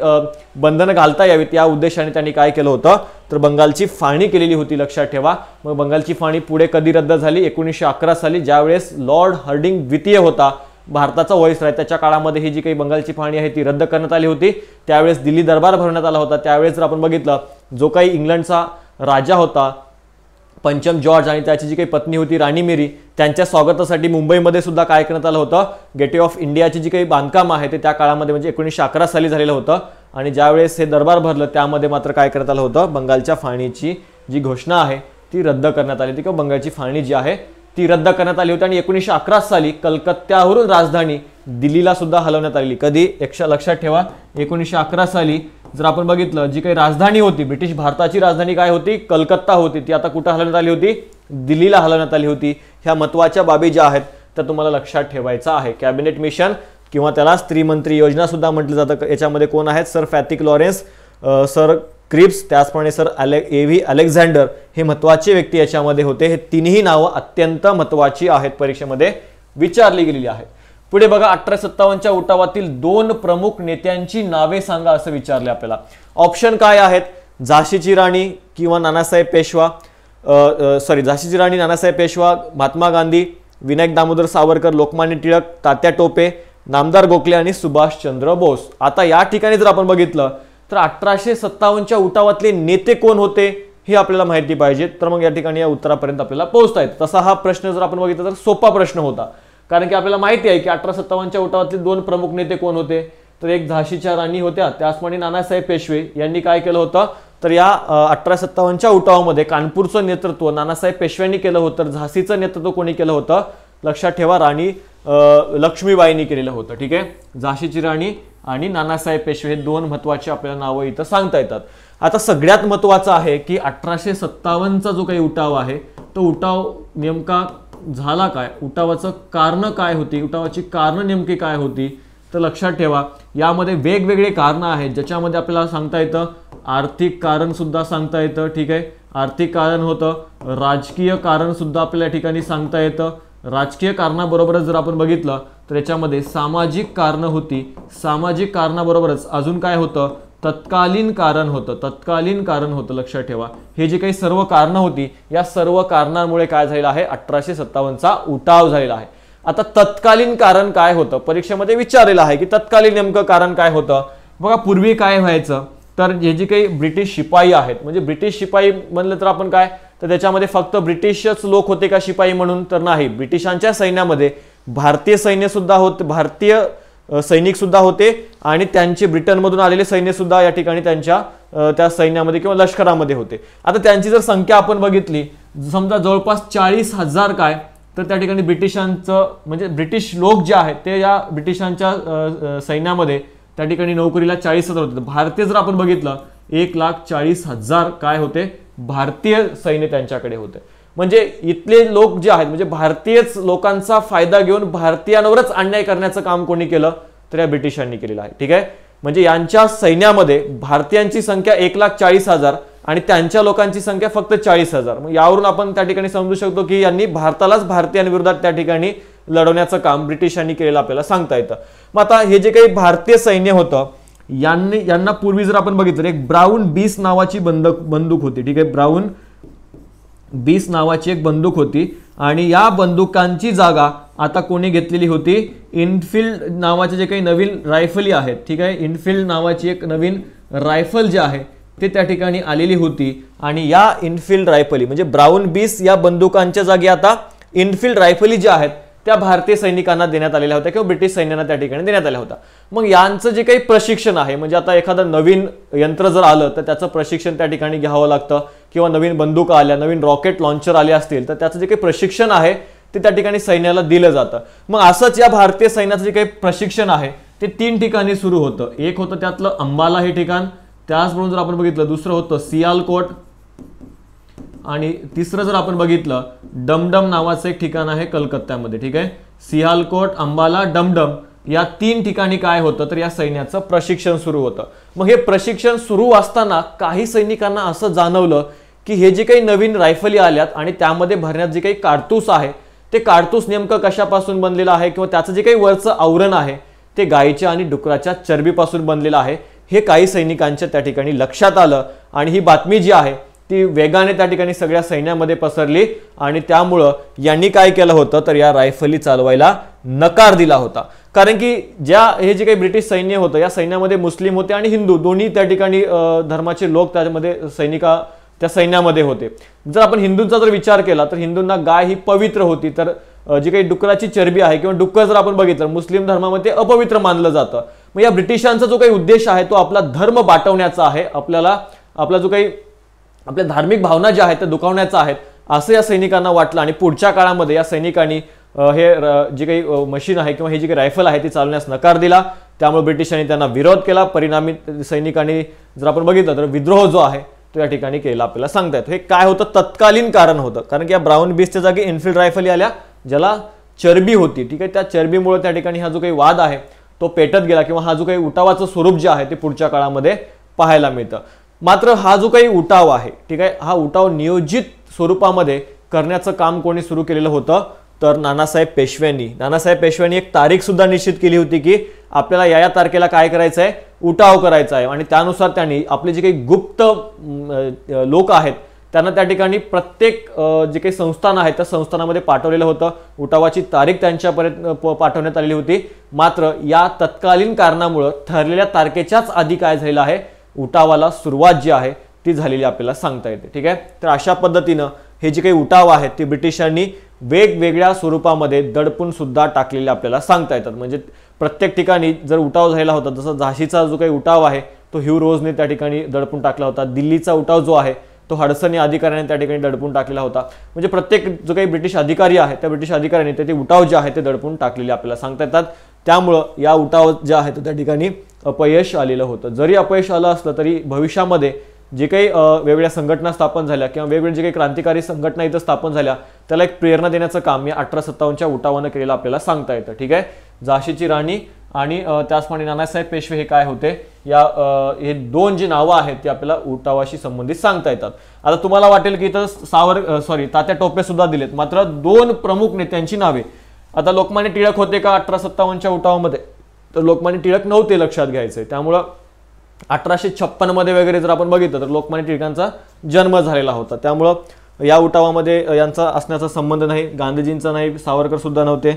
बंधनं घालता यावीत या उद्देशाने त्यांनी काय केलं होतं तर बंगालची फाळणी केलेली होती. लक्षात ठेवा. मग बंगालची फाळणी पुढे कधी रद्द झाली 1911 साली, ज्यावेळेस लॉर्ड हार्डिंग द्वितीय होता भारताचा व्हाईसरॉय, त्याच्या काळामध्ये ही जी काही बंगालची फाळणी आहे ती रद्द करण्यात आली होती. त्यावेळेस दिल्ली दरबार भरवण्यात आला होता. त्यावेळेस जर आपण बघितलं जो काही इंग्लंडचा राजा होता पंचम जॉर्ज आणि त्याची जी काही पत्नी होती राणी मेरी, त्यांच्या स्वागतासाठी मुंबईमध्ये सुद्धा काय करण्यात आलं होतं गेटवे ऑफ इंडियाची जी काही बांधकाम आहे ते त्या काळामध्ये म्हणजे 1911 साली झालेलं होतं. आणि ज्यावेळेस हे दरबार भरलं त्यामध्ये मात्र काय करण्यात आलं होतं बंगालच्या फाळणीची जी घोषणा आहे ती रद्द करण्यात आली होती किंवा बंगालची फाळणी जी आहे ती रद्द करण्यात आली होती. आणि 1911 साली कलकत्त्यावरून राजधानी दिल्लीला सुद्धा हलवण्यात आली. कधी लक्षात ठेवा 1911 साली जर आपण बघितलं जी काही राजधानी होती ब्रिटिश भारताची राजधानी काय होती कलकत्ता होती, ती आता कुठं हलवण्यात आली होती दिल्लीला हलवण्यात आली होती. ह्या महत्वाच्या बाबी ज्या आहेत त्या तुम्हाला लक्षात ठेवायचा आहे. कॅबिनेट मिशन किंवा त्याला स्त्री मंत्री योजना सुद्धा म्हटलं जातं. याच्यामध्ये कोण आहेत सर फॅथिक लॉरेन्स, सर क्रिप्स, त्याचप्रमाणे सर एव्ही अलेक्झांडर हे महत्त्वाचे व्यक्ती याच्यामध्ये होते. हे तिन्ही नावं अत्यंत महत्त्वाची आहेत, परीक्षेमध्ये विचारली गेलेली आहेत. पुढे बघा 1857च्या उठावातील 2 प्रमुख नेत्यांची नावे सांगा असं विचारले आपल्याला. ऑप्शन काय आहेत? झाशीची राणी किंवा नानासाहेब पेशवा, झाशीची राणी, नानासाहेब पेशवा, महात्मा गांधी, विनायक दामोदर सावरकर, लोकमान्य टिळक, तात्या टोपे, नामदार गोखले आणि सुभाषचंद्र बोस. आता या ठिकाणी जर आपण बघितलं तर 1857च्या उठावातले नेते कोण होते हे आपल्याला माहिती पाहिजे. तर मग या ठिकाणी या उत्तरापर्यंत आपल्याला पोहोचता येतं. तसा हा प्रश्न जर आपण बघितला तर सोपा प्रश्न होता, कारण की आपल्याला माहिती आहे की 1857च्या उठावातले 2 प्रमुख नेते कोण होते. तर एक झाशीच्या राणी होत्या, त्याचप्रमाणे नानासाहेब पेशवे यांनी काय केलं होतं तर या 1857च्या उठावामध्ये कानपूरचं नेतृत्व नानासाहेब पेशव्यांनी केलं होतं. तर झाशीचं नेतृत्व कोणी केलं होतं? लक्षात ठेवा, राणी लक्ष्मीबाईंनी केलेलं होतं. ठीक आहे, झाशीची राणी आणि नानासाहेब पेशवे हे 2 महत्त्वाचे आपल्याला नावं इथं सांगता येतात. आता सगळ्यात महत्त्वाचं आहे की 1857चा जो काही उठाव आहे तो उठाव नेमका झाला काय, उठावाचं कारण काय होती, उठावाची कारण नेमकी काय होती. तर लक्षात ठेवा, यामध्ये वेगवेगळे कारणं आहेत ज्याच्यामध्ये आपल्याला सांगता येतं आर्थिक कारण सुद्धा सांगता येतं. ठीक आहे, आर्थिक कारण होतं, राजकीय कारण सुद्धा आपल्या ठिकाणी सांगता येतं. राजकीय कारणाबरोबरच जर आपण बघितलं तर याच्यामध्ये सामाजिक कारणं होती. सामाजिक कारणाबरोबरच अजून काय होतं? तत्कालीन कारण होतं. तत्कालीन कारण होतं. लक्षात ठेवा, हे जे काही सर्व कारणं होती या सर्व कारणांमुळे काय झालेलं आहे? 1857चा उठाव झालेला आहे. आता तत्कालीन कारण काय होतं परीक्षेमध्ये विचारलेलं आहे की तत्कालीन नेमकं कारण काय होतं. बघा, पूर्वी काय व्हायचं तर हे जे काही ब्रिटिश शिपाई आहेत, म्हणजे ब्रिटिश शिपाई म्हणलं तर आपण काय तर त्याच्यामध्ये फक्त ब्रिटिशच लोक होते का शिपाई म्हणून? तर नाही. ब्रिटिशांच्या सैन्यामध्ये भारतीय सैन्य सुद्धा होते, भारतीय सैनिक सुद्धा होते आणि त्यांचे ब्रिटनमधून आलेले सैन्य सुद्धा या ठिकाणी त्यांच्या त्या सैन्यामध्ये किंवा लष्करामध्ये होते. आता त्यांची जर संख्या आपण बघितली, समजा जवळपास 40,000 काय तर त्या ठिकाणी ब्रिटिशांचं म्हणजे ब्रिटिश लोक जे आहेत ते या ब्रिटिशांच्या सैन्यामध्ये त्या ठिकाणी नोकरीला 40,000 होते. भारतीय जर आपण बघितलं 1,40,000 काय होते? भारतीय सैन्य त्यांच्याकडे होते. म्हणजे इथले लोक जे आहेत म्हणजे भारतीयच लोकांचा फायदा घेऊन भारतीयांवरच अन्याय करण्याचं काम कोणी केलं तर या ब्रिटिशांनी केलेलं आहे. ठीक आहे, म्हणजे यांच्या सैन्यामध्ये भारतीयांची संख्या 1,40,000 आणि त्यांच्या लोकांची संख्या फक्त 40,000. मग यावरून आपण त्या ठिकाणी समजू शकतो की यांनी भारतालाच भारतीयांविरोधात त्या ठिकाणी लढवण्याचं काम ब्रिटिशांनी केलेलं आपल्याला सांगता येतं. मग आता हे जे काही भारतीय सैन्य होतं यांना पूर्वी जर आपण बघितलं एक ब्राउन बीस नावाची बंदूक होती. ठीक आहे, ब्राउन बीस नावाची एक बंदूक होती आणि या बंदुकांची जागा आता कोणी घेतलेली होती? इनफिल्ड नावाचे जे काही नवीन रायफली आहेत. ठीक आहे, इनफिल्ड नावाची एक नवीन रायफल जे आहे ते त्या ठिकाणी आलेली होती आणि या इनफिल्ड रायफली म्हणजे ब्राउन बीस या बंदुकांच्या जागी आता इनफिल्ड रायफली ज्या आहेत त्या भारतीय सैनिकांना देण्यात आलेल्या होत्या किंवा ब्रिटिश सैन्यांना त्या ठिकाणी देण्यात आल्या होत्या. मग यांचं जे काही प्रशिक्षण आहे म्हणजे आता एखादं नवीन यंत्र जर आलं तर त्याचं प्रशिक्षण त्या ठिकाणी घ्यावं लागतं किंवा नवीन बंदुका आल्या, नवीन रॉकेट लॉन्चर आले असतील तर त्याचं जे काही प्रशिक्षण आहे ते त्या ठिकाणी सैन्याला दिलं जातं. मग असंच या भारतीय सैन्याचं जे काही प्रशिक्षण आहे ते 3 ठिकाणी सुरू होतं. एक होतं त्यातलं अंबाला हे ठिकाण, त्याचबरोबर जर आपण बघितलं दुसरं होतं सियालकोट आणि तिसरं जर आपण बघितलं डमडम नावाचं एक ठिकाण आहे कलकत्त्यामध्ये. ठीक आहे, सियालकोट, अंबाला, डमडम या 3 ठिकाणी काय होतं तर या सैन्याचं प्रशिक्षण सुरू होतं. मग हे प्रशिक्षण सुरू असताना काही सैनिकांना असं जाणवलं की हे जे काही नवीन रायफली आल्यात आणि त्यामध्ये भरण्यात जे काही कारतूस आहे ते कारतूस नेमकं कशापासून बनलेलं आहे किंवा त्याचं जे काही वरचं आवरण आहे ते गायीच्या आणि डुकराच्या चरबीपासून बनलेलं आहे हे काही सैनिकांच्या त्या ठिकाणी लक्षात आलं आणि ही बातमी जी आहे ती वेगाने त्या ठिकाणी सगळ्या सैन्यामध्ये पसरली आणि त्यामुळं यांनी काय केलं होतं तर या रायफली चालवायला नकार दिला होता. कारण की हे जे काही ब्रिटिश सैन्य होतं या सैन्यामध्ये मुस्लिम होते आणि हिंदू दोन्ही त्या ठिकाणी धर्माचे लोक त्यामध्ये त्या सैन्यामध्ये होते. जर आपण हिंदूंचा जर विचार केला तर हिंदूंना गाय ही पवित्र होती, तर जी काही डुकराची चरबी आहे किंवा डुक्कर जर आपण बघितलं मुस्लिम धर्मामध्ये अपवित्र मानलं जातं. मग या ब्रिटिशांचा जो काही उद्देश आहे तो आपला धर्म बाटवण्याचा आहे, आपला जो काही आपल्या धार्मिक भावना ज्या आहेत त्या दुखावण्याचा आहेत असं या सैनिकांना वाटलं आणि पुढच्या काळामध्ये या सैनिकांनी हे जे काही मशीन आहे किंवा हे जी काही रायफल आहे ती चालवण्यास नकार दिला. त्यामुळे ब्रिटिशांनी त्यांना विरोध केला. परिणामी सैनिकांनी जर आपण बघितलं तर विद्रोह जो आहे तो या ठिकाणी केला आपल्याला सांगता येतो. हे काय होतं तत्कालीन कारण होतं, कारण की या ब्राउन बीसच्या जागी इनफिल्ड रायफली आल्या ज्याला चरबी होती. ठीक आहे, त्या चरबीमुळे त्या ठिकाणी हा जो काही वाद आहे तो पेटत गेला किंवा हा जो काही उठावाचं स्वरूप जे आहे ते पुढच्या काळामध्ये पाहायला मिळतं. मात्र हा जो काही उठाव आहे, ठीक आहे, हा उठाव नियोजित स्वरूपामध्ये करण्याचं काम कोणी सुरू केलेलं होतं, तर नानासाहेब पेशव्यांनी एक तारीख सुद्धा निश्चित केली होती की आपल्याला या तारखेला काय करायचं आहे, उठाव करायचा आहे. आणि त्यानुसार त्यांनी आपले जे काही गुप्त लोक आहेत त्यांना त्या ठिकाणी प्रत्येक जे काही संस्थान आहे त्या संस्थानामध्ये पाठवलेलं होतं. उठावाची तारीख त्यांच्यापर्यंत पाठवण्यात आलेली होती. मात्र या तत्कालीन कारणामुळे ठरलेल्या तारखेच्याच आधी काय झालेलं आहे, उठावाला सुरुवात जी आहे ती झालेली आपल्याला सांगता येते. ठीक आहे, तर अशा पद्धतीनं हे जे काही उठाव आहेत ते ब्रिटिशांनी वेगवेगळ्या स्वरूपामध्ये दडपून सुद्धा टाकलेले आपल्याला सांगता येतात. म्हणजे प्रत्येक ठिकाणी जर उठाव झालेला होता, जसं झाशीचा जो काही उठाव आहे तो ह्यू रोजने त्या ठिकाणी दडपून टाकला होता. दिल्लीचा उठाव जो आहे तो हडसन या अधिकाऱ्याने त्या ठिकाणी दडपून टाकलेला होता. म्हणजे प्रत्येक जो काही ब्रिटिश अधिकारी आहे त्या ब्रिटिश अधिकाऱ्यांनी ते उठाव जे आहे ते दडपून टाकलेले आपल्याला सांगता येतात. त्यामुळं या उठाव जे आहे त्या ठिकाणी अपयश आलेलं होतं. जरी अपयश आलं असलं तरी भविष्यामध्ये जे काही वेगवेगळ्या संघटना स्थापन झाल्या किंवा वेगवेगळे जे काही क्रांतिकारी संघटना इथं स्थापन झाल्या त्याला एक प्रेरणा देण्याचं काम या 1857च्या उठावानं केलेलं आपल्याला सांगता येतं. ठीक आहे, झाशीची राणी आणि त्याचप्रमाणे नानासाहेब पेशवे हे काय होते, या हे दोन जी नावं आहेत ती आपल्याला उठावाशी संबंधित सांगता येतात. आता तुम्हाला वाटेल की इथं तात्या टोपे सुद्धा दिलेत, मात्र दोन प्रमुख नेत्यांची नावे. आता लोकमान्य टिळक होते का 1857च्या उठावामध्ये, तर लोकमान्य टिळक नव्हते, लक्षात घ्यायचंय. त्यामुळं 1856 मध्ये वगैरे जर आपण बघितलं तर लोकमान्य टिळकांचा जन्म झालेला होता. त्यामुळं या उठावामध्ये यांचा असण्याचा संबंध नाही. गांधीजींचा नाही, सावरकर सुद्धा नव्हते,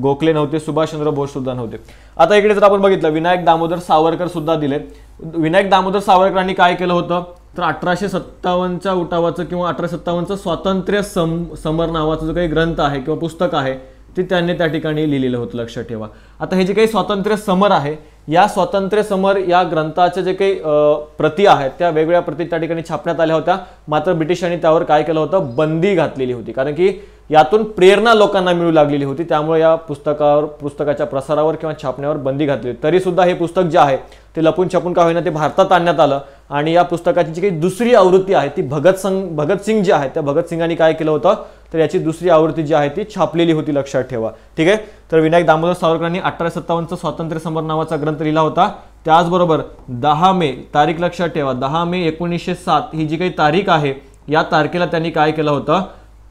गोखले नव्हते, सुभाषचंद्र बोस सुद्धा नव्हते. आता इकडे जर आपण बघितलं विनायक दामोदर सावरकर सुद्धा दिले. विनायक दामोदर सावरकरांनी काय केलं होतं, तर 1857च्या उठावाचं किंवा 1857चं स्वातंत्र्य समर नावाचा जो काही ग्रंथ आहे किंवा पुस्तक आहे ते त्यांनी त्या ठिकाणी लिहिलेलं होतं, लक्षात ठेवा. आता हे जे काही स्वातंत्र्य समर आहे, या स्वातंत्र्य समर या ग्रंथाचे जे काही प्रती आहेत त्या वेगवेगळ्या प्रती त्या ठिकाणी छापण्यात आल्या होत्या. मात्र ब्रिटिशांनी त्यावर काय केलं होतं, बंदी घातलेली होती. कारण की यातून प्रेरणा लोकांना मिळू लागलेली होती. त्यामुळे या पुस्तकाच्या प्रसारावर किंवा छापण्यावर बंदी घातली. तरी सुद्धा हे पुस्तक जे आहे ते लपून छपून का होईना ते भारतात आणण्यात आलं. आणि या पुस्तकाची जी काही दुसरी आवृत्ती आहे ती भगतसिंग जे आहे त्या भगतसिंगांनी काय केलं होतं, तर याची दुसरी आवृत्ती जी आहे ती छापलेली होती, लक्षात ठेवा. ठीक आहे, तर विनायक दामोदर सावरकरांनी 1857चं स्वातंत्र्य समर नावाचा ग्रंथ लिहिला होता. त्याचबरोबर 10 मे तारीख लक्षात ठेवा, 10 मे 1907 ही जी काही तारीख आहे या तारखेला त्यांनी काय केलं होतं,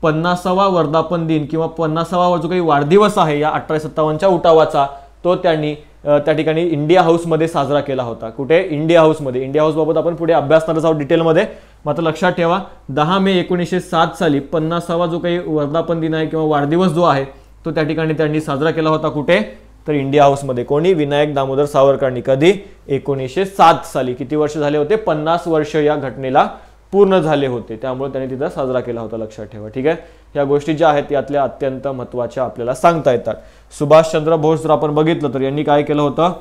50वा वर्धापन दिन किंवा 50वा जो काही वाढदिवस आहे या 1857च्या उठावाचा तो त्यांनी त्या ठिकाणी इंडिया हाऊसमध्ये साजरा केला होता. कुठे, इंडिया हाऊसमध्ये. इंडिया हाऊस बाबत आपण पुढे अभ्यासणारच आहोत डिटेलमध्ये. मात्र लक्षात ठेवा 10 मे 1907 साली 50वा जो काही वर्धापन दिन आहे किंवा वाढदिवस जो आहे तो त्या ठिकाणी त्यांनी साजरा केला होता. कुठे, तर इंडिया हाऊसमध्ये. कोणी, विनायक दामोदर सावरकरांनी. कधी, 1907 साली. किती वर्ष झाले होते, 50 वर्ष या घटनेला पूर्ण झाले होते. त्यामुळे त्यांनी तिथं साजरा केला होता, लक्षात ठेवा. ठीक आहे, ह्या गोष्टी ज्या आहेत यातल्या अत्यंत महत्त्वाच्या आपल्याला सांगता येतात. सुभाषचंद्र बोस जर आपण बघितलं तर यांनी काय केलं होतं,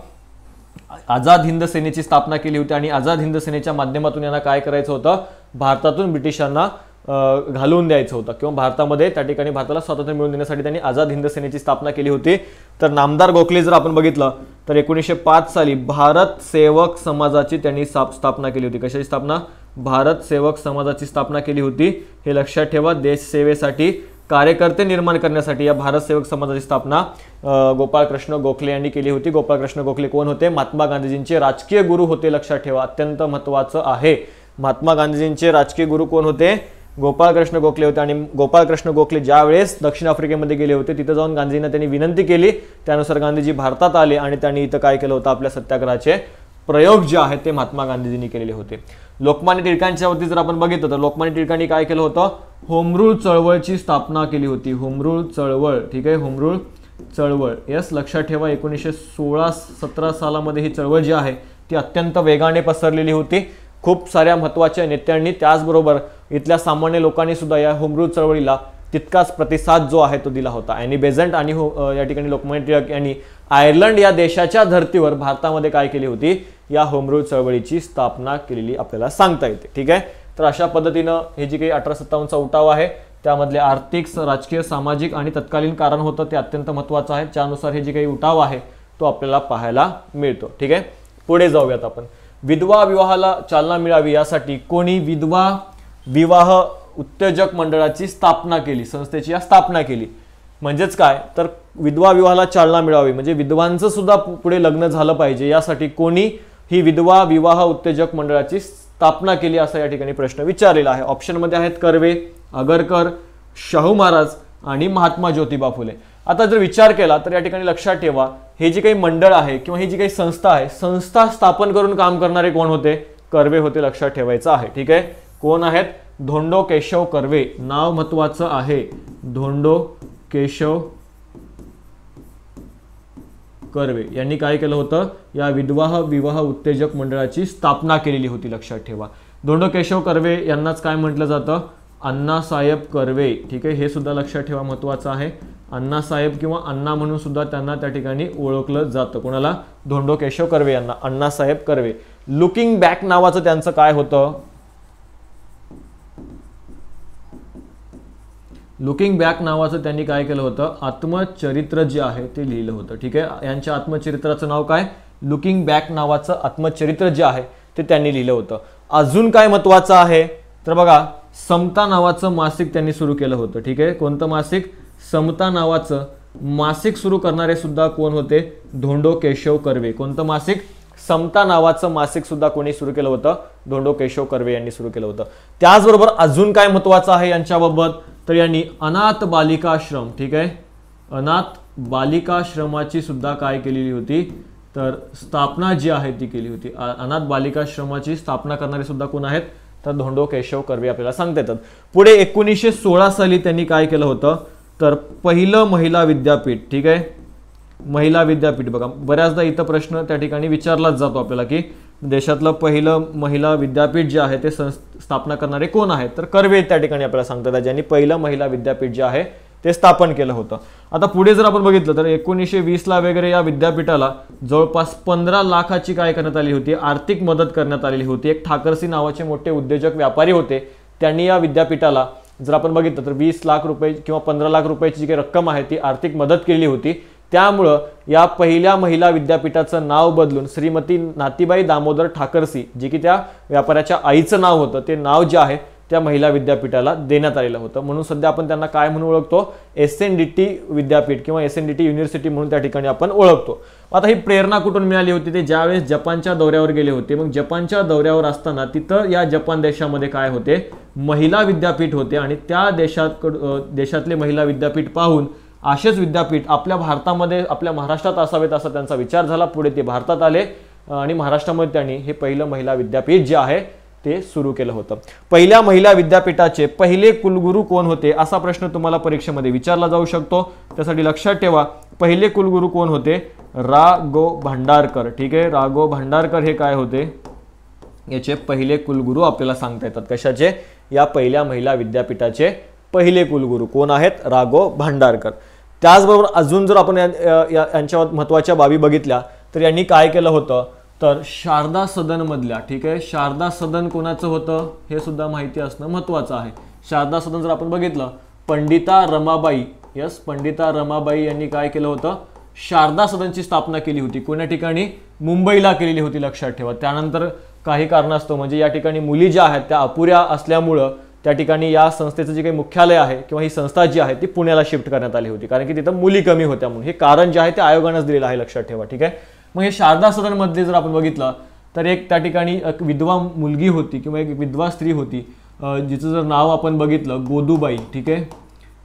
आझाद हिंद सेनेची स्थापना केली होती. आणि आझाद हिंद सेनेच्या माध्यमातून यांना काय करायचं होतं, भारतातून ब्रिटिशांना घालवून द्यायचं होतं किंवा भारतामध्ये त्या ठिकाणी भारताला स्वातंत्र्य मिळवून देण्यासाठी त्यांनी आझाद हिंद सेनेची स्थापना केली होती. तर नामदार गोखले जर आपण बघितलं तर 1905 साली भारत सेवक समाजाची त्यांनी स्थापना केली होती. कशाची स्थापना, भारत सेवक समाजाची स्थापना केली होती. हे लक्षात ठेवा. देश सेवेसाठी कार्यकर्ते निर्माण करण्यासाठी या भारत सेवक समाजाची स्थापना गोपाळकृष्ण गोखले यांनी केली होती. गोपाळकृष्ण गोखले कोण होते, महात्मा गांधीजींचे राजकीय गुरु होते, लक्षात ठेवा. अत्यंत महत्त्वाचं आहे. महात्मा गांधीजींचे राजकीय गुरु कोण होते, गोपाळकृष्ण गोखले होते. आणि गोपाळकृष्ण गोखले ज्या वेळेस दक्षिण आफ्रिकेमध्ये गेले होते तिथे जाऊन गांधीजींना त्यांनी विनंती केली. त्यानुसार गांधीजी भारतात आले आणि त्यांनी इथं काय केलं होतं, आपल्या सत्याग्रहाचे प्रयोग जे आहेत ते महात्मा गांधीजींनी केलेले होते. लोकमान्य टिळकांच्या वरती जर आपण बघितलं तर लोकमान्य टिळकांनी काय केलं होतं, होम रूल चळवळची स्थापना केली होती. होम रूल चळवळ. ठीक आहे, होम रूल चळवळ. यस, लक्षात ठेवा. 1916-17 सालामध्ये ही चळवळ जी आहे ती अत्यंत वेगाने पसरलेली होती. खूप साऱ्या महत्त्वाच्या नेत्यांनी त्याचबरोबर इथल्या सामान्य लोकांनी सुद्धा या होम रूल चळवळीला तितकाच प्रतिसाद जो आहे तो दिला होता. ॲनी बेझंट आणि या ठिकाणी लोकमान्य टिळक यांनी आयर्लंड या देशाच्या धर्तीवर भारतामध्ये काय केली होती, या होम रूल चळवळीची स्थापना केलेली आपल्याला सांगता येते. ठीक आहे, तर अशा पद्धतीनं हे जे काही 1857चा उठाव आहे त्यामधले आर्थिक, राजकीय, सामाजिक आणि तत्कालीन कारण होतं ते अत्यंत महत्त्वाचं आहे. त्यानुसार हे जे काही उठाव आहे तो आपल्याला पाहायला मिळतो. ठीक आहे, पुढे जाऊयात आपण. विधवा विवाहाला चालना मिळावी यासाठी कोणी विधवा विवाह उत्तेजक मंडळाची स्थापना केली, संस्थेची स्थापना केली. म्हणजेच काय, तर विधवा विवाहाला चालना मिळावी म्हणजे विधवांचं सुद्धा पुढे लग्न झालं पाहिजे यासाठी कोणी ही विधवा विवाह उत्तेजक मंडळाची स्थापना केली असा या ठिकाणी प्रश्न विचारलेला आहे। ऑप्शनमध्ये आहेत कर्वे, आगरकर, शाहू महाराज आणि महात्मा ज्योतिबा फुले। आता जर विचार केला तर या ठिकाणी लक्षात ठेवा, हे जे काही मंडळ आहे किंवा ही जी काही संस्था आहे, संस्था स्थापन करून काम करणारे कोण होते? कर्वे होते, लक्षात ठेवायचं आहे। ठीक आहे, कोण आहेत? धोंडो केशव कर्वे, नाव महत्वाचं आहे, धोंडो केशव कर्वे यांनी काय केलं होतं? या विवाह उत्तेजक मंडळाची स्थापना केलेली होती, लक्षात ठेवा। धोंडो केशव कर्वे यांनाच काय म्हटलं जातं? अण्णासाहेब कर्वे। ठीक आहे, हे सुद्धा लक्षात ठेवा, महत्वाचं आहे। अण्णासाहेब किंवा अण्णा म्हणून सुद्धा त्यांना त्या ठिकाणी ओळखलं जातं। कोणाला? धोंडो केशव कर्वे यांना अण्णासाहेब कर्वे। लुकिंग बॅक नावाचं त्यांचं काय होतं? लुकिंग बॅक नावाचं त्यांनी काय केलं होतं? आत्मचरित्र जे आहे ते लिहिलं होतं। ठीक आहे, यांच्या आत्मचरित्राचं नाव काय? लुकिंग बॅक नावाचं आत्मचरित्र जे आहे ते त्यांनी लिहिलं होतं। अजून काय महत्वाचं आहे तर बघा, समता नावाचं मासिक त्यांनी सुरू केलं होतं। ठीक आहे, कोणतं मासिक? समता नावाचं मासिक सुरू करणारे सुद्धा कोण होते? धोंडो केशव कर्वे। कोणतं मासिक? समता नावाचं मासिक सुद्धा कोणी सुरू केलं होतं? धोंडो केशव कर्वे यांनी सुरू केलं होतं। त्याचबरोबर अजून काय महत्वाचं आहे यांच्याबाबत तर यांनी अनाथ बालिकाश्रम, ठीक आहे, अनाथ बालिकाश्रमाची सुद्धा काय केलेली होती? तर स्थापना जी आहे ती केली होती। अनाथ बालिकाश्रमाची स्थापना करणारे सुद्धा कोण आहेत? तर धोंडो केशव कर्वे आपल्याला सांगता येतात। पुढे 1916 साली त्यांनी काय केलं होतं? तर पहिलं महिला विद्यापीठ, ठीक आहे, महिला विद्यापीठ। बघा, बऱ्याचदा इथं प्रश्न त्या ठिकाणी विचारलाच जातो आपल्याला की देशातलं पहिलं महिला विद्यापीठ जे आहे ते स्थापना करणारे कोण आहेत? तर कर्वे त्या ठिकाणी आपल्याला सांगतात, ज्यांनी पहिलं महिला विद्यापीठ जे आहे ते स्थापन केलं होतं। आता पुढे जर आपण बघितलं तर 1920 ला वगैरे या विद्यापीठाला जवळपास 15 लाखाची काय करण्यात आली होती? आर्थिक मदत करण्यात आलेली होती। एक ठाकरसी नावाचे मोठे उद्योजक व्यापारी होते, त्यांनी या विद्यापीठाला जर आपण बघितलं तर 20 लाख रुपये किंवा 15 लाख रुपयाची जी काही रक्कम आहे ती आर्थिक मदत केली होती। त्यामुळं या पहिल्या महिला विद्यापीठाचं नाव बदलून श्रीमती नातीबाई दामोदर ठाकरसी, जी की त्या व्यापाऱ्याच्या आईचं नाव होतं, ते नाव जे आहे त्या महिला विद्यापीठाला देण्यात आलेलं होतं। म्हणून सध्या आपण त्यांना काय म्हणून ओळखतो? SNDT विद्यापीठ किंवा SNDT युनिव्हर्सिटी म्हणून त्या ठिकाणी आपण ओळखतो। आता ही प्रेरणा कुठून मिळाली होती? ते ज्यावेळेस जपानच्या दौऱ्यावर गेले होते, मग जपानच्या दौऱ्यावर असताना तिथं या जपान देशामध्ये काय होते? महिला विद्यापीठ होते आणि त्या देशातले महिला विद्यापीठ पाहून असेच विद्यापीठ आपल्या भारतामध्ये, आपल्या महाराष्ट्रात असावेत असा त्यांचा विचार झाला। पुढे ते भारतात आले आणि महाराष्ट्रामध्ये त्यांनी हे पहिलं महिला विद्यापीठ जे आहे ते सुरू केलं होतं। पहिल्या महिला विद्यापीठाचे पहिले कुलगुरू कोण होते असा प्रश्न तुम्हाला परीक्षेमध्ये विचारला जाऊ शकतो। त्यासाठी लक्षात ठेवा, पहिले कुलगुरू कोण होते? रा गो भांडारकर। ठीक आहे, रा गो भांडारकर हे काय होते? याचे पहिले कुलगुरू आपल्याला सांगता येतात। कशाचे? या पहिल्या महिला विद्यापीठाचे पहिले कुलगुरू कोण आहेत? रा गो भांडारकर। त्याचबरोबर अजून जर आपण यांच्या महत्त्वाच्या बाबी बघितल्या तर यांनी काय केलं होतं? तर शारदा सदन मधल्या, ठीक आहे, शारदा सदन कोणाचं होतं हे सुद्धा माहिती असणं महत्त्वाचं आहे। शारदा सदन जर आपण बघितलं, पंडिता रमाबाई, यस, पंडिता रमाबाई यांनी काय केलं होतं? शारदा सदनची स्थापना केली होती। कोण्या ठिकाणी? मुंबईला केलेली होती, लक्षात ठेवा। त्यानंतर काही कारणास्तव म्हणजे या ठिकाणी मुली ज्या आहेत त्या अपुऱ्या असल्यामुळं त्या ठिकाणी या संस्थेचं जे काही मुख्यालय आहे किंवा ही संस्था जी आहे ती पुण्याला शिफ्ट करण्यात आली होती, कारण की तिथं मुली कमी होत्या म्हणून। हे कारण जे आहे ते आयोगानंच दिलेलं आहे, लक्षात ठेवा। ठीक आहे, मग हे शारदा सदन मध्ये जर आपण बघितलं तर एक त्या ठिकाणी एक विधवा मुलगी होती किंवा एक विधवा स्त्री होती, जिचं जर नाव आपण बघितलं गोदूबाई। ठीक आहे,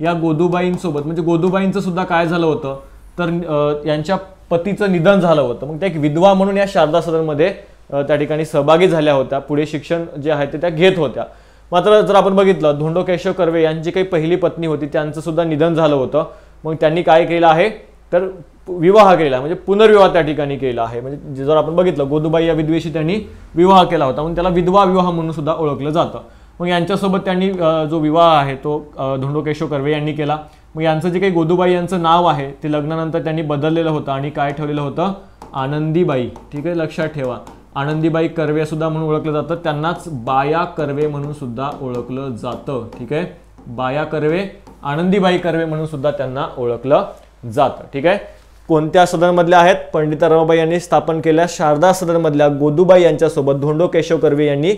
या गोदूबाईंसोबत म्हणजे गोदूबाईंचं सुद्धा काय झालं होतं? तर यांच्या पतीचं निधन झालं होतं। मग त्या एक विधवा म्हणून या शारदा सदनमध्ये त्या ठिकाणी सहभागी झाल्या होत्या, पुढे शिक्षण जे आहे ते त्या घेत होत्या। मात्र जर आपण बघितलं, धोंडो केशव कर्वे यांची काही पहिली पत्नी होती, त्यांचं सुद्धा निधन झालं होतं। मग त्यांनी काय केलं आहे? तर विवाह केला, म्हणजे पुनर्विवाह त्या ठिकाणी केला आहे। म्हणजे जर आपण बघितलं, गोदूबाई या विधवेशी त्यांनी विवाह केला होता, म्हणून त्याला विधवा विवाह म्हणून सुद्धा ओळखलं जातं। मग यांच्यासोबत त्यांनी जो विवाह आहे तो धोंडो केशव कर्वे यांनी केला। मग यांचं जे काही गोदूबाई यांचं नाव आहे ते लग्नानंतर त्यांनी बदललेलं होतं आणि काय ठेवलेलं होतं? आनंदीबाई। ठीक आहे, लक्षात ठेवा, आनंदीबाई कर्वे सुद्धा म्हणून ओळखलं जातं, त्यांनाच बाया कर्वे म्हणून सुद्धा ओळखलं जातं। ठीक आहे, बाया कर्वे, आनंदीबाई कर्वे म्हणून सुद्धा त्यांना ओळखलं जातं। ठीक आहे, कोणत्या सदनमधल्या आहेत? पंडिता रमाबाई यांनी स्थापन केल्या शारदा सदनमधल्या गोदूबाई यांच्यासोबत धोंडो केशव कर्वे यांनी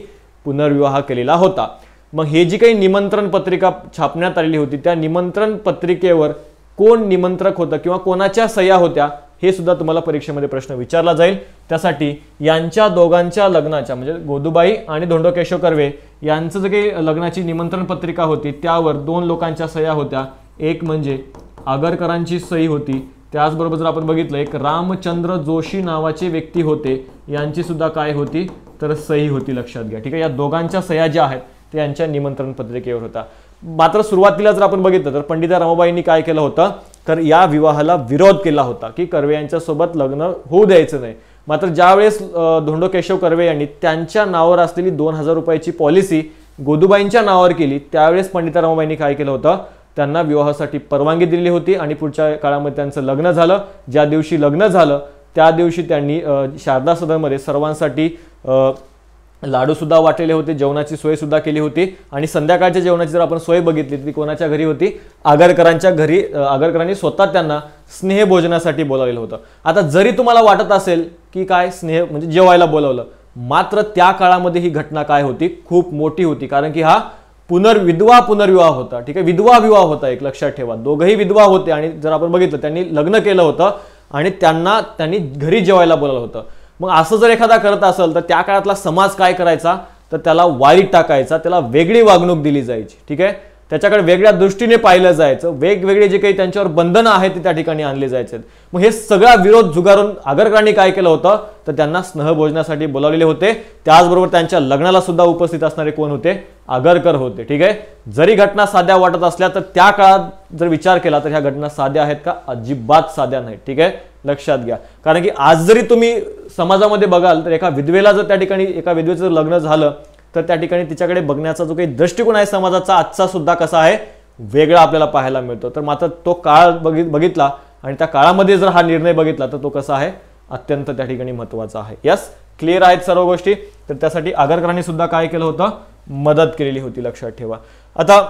पुनर्विवाह केलेला होता। मग हे जी काही निमंत्रण पत्रिका छापण्यात आलेली होती त्या निमंत्रण पत्रिकेवर कोण निमंत्रक होतं किंवा कोणाच्या सह्या होत्या हे सुद्धा तुम्हाला परीक्षेमध्ये प्रश्न विचारला जाईल। त्यासाठी यांच्या दोघांच्या लग्नाच्या म्हणजे गोदूबाई आणि धोंडो केशव कर्वे यांचं जे काही लग्नाची निमंत्रण पत्रिका होती त्यावर 2 लोकांच्या सह्या होत्या। एक म्हणजे आगरकरांची सही होती, त्याचबरोबर जर आपण बघितलं एक रामचंद्र जोशी नावाचे व्यक्ती होते, यांची सुद्धा काय होती तर सही होती, लक्षात घ्या। ठीक आहे, या दोघांच्या सह्या ज्या आहेत ते यांच्या निमंत्रण पत्रिकेवर होता। मात्र सुरुवातीला जर आपण बघितलं तर पंडिता रमाबाईंनी काय केलं होतं तर या विवाहाला विरोध केला होता की कर्वे यांच्यासोबत लग्न होऊ द्यायचं नाही। मात्र ज्यावेळेस धोंडो केशव कर्वे यांनी त्यांच्या नावावर असलेली 2000 रुपयाची पॉलिसी गोदूबाईंच्या नावावर केली, त्यावेळेस पंडिता रमाबाईंनी काय केलं होतं त्यांना विवाहासाठी परवानगी दिली होती आणि पुढच्या काळामध्ये त्यांचं लग्न झालं। ज्या दिवशी लग्न झालं त्या दिवशी त्यांनी शारदा सदनमध्ये सर्वांसाठी लाडू सुद्धा वाटलेले होते, जेवणाची सोय सुद्धा केली होती आणि संध्याकाळच्या जेवणाची जर आपण सोय बघितली ती कोणाच्या घरी होती आगरकरांच्या घरी। आगरकरांनी स्वतः त्यांना स्नेह भोजनासाठी बोलावलेलं होतं। आता जरी तुम्हाला वाटत असेल की काय स्नेह म्हणजे जेवायला बोलावलं, मात्र त्या काळामध्ये ही घटना काय होती खूप मोठी होती, कारण की हा पुनर्विवाह होता। ठीक आहे, विधवा विवाह होता, एक लक्षात ठेवा, दोघंही विधवा होते आणि जर आपण बघितलं त्यांनी लग्न केलं होतं आणि त्यांनी घरी जेवायला बोलावलं होतं। मग असं जर एखादा करत असेल तर त्या काळातला समाज काय करायचा तर त्याला वारीत टाकायचा, त्याला वेगळी वागणूक दिली जायची। ठीक आहे, त्याच्याकडे वेगळ्या दृष्टीने पाहिलं जायचं, वेगवेगळे जे काही त्यांच्यावर बंधनं आहेत ते त्या ठिकाणी आणले जायचे। मग हे सगळा विरोध झुगारून आगरकरांनी काय केलं होतं तर त्यांना स्नेहभोजनासाठी बोलावलेले होते। त्याचबरोबर त्यांच्या लग्नाला सुद्धा उपस्थित असणारे कोण होते आगरकर होते। ठीक आहे, जरी घटना साध्या वाटत असल्या तर त्या काळात जर विचार केला तर ह्या घटना साध्या आहेत का, अजिबात साध्या नाहीत। ठीक आहे, लक्षात घ्या, कारण की आज जरी तुम्ही समाजामध्ये बघाल तर एका विधवेला जर त्या ठिकाणी एका विधवेचं जर लग्न झालं तर त्या ठिकाणी तिच्याकडे बघण्याचा जो काही दृष्टिकोन आहे समाजाचा आजचा सुद्धा कसा आहे वेगळा आपल्याला पाहायला मिळतो। तर मात्र तो काळ बघितला आणि त्या काळामध्ये जर हा निर्णय बघितला तर तो कसा आहे अत्यंत त्या ठिकाणी महत्त्वाचा आहे। यस, क्लिअर आहेत सर्व गोष्टी। तर त्यासाठी आगरकरांनी सुद्धा काय केलं होतं मदत केलेली होती, लक्षात ठेवा। आता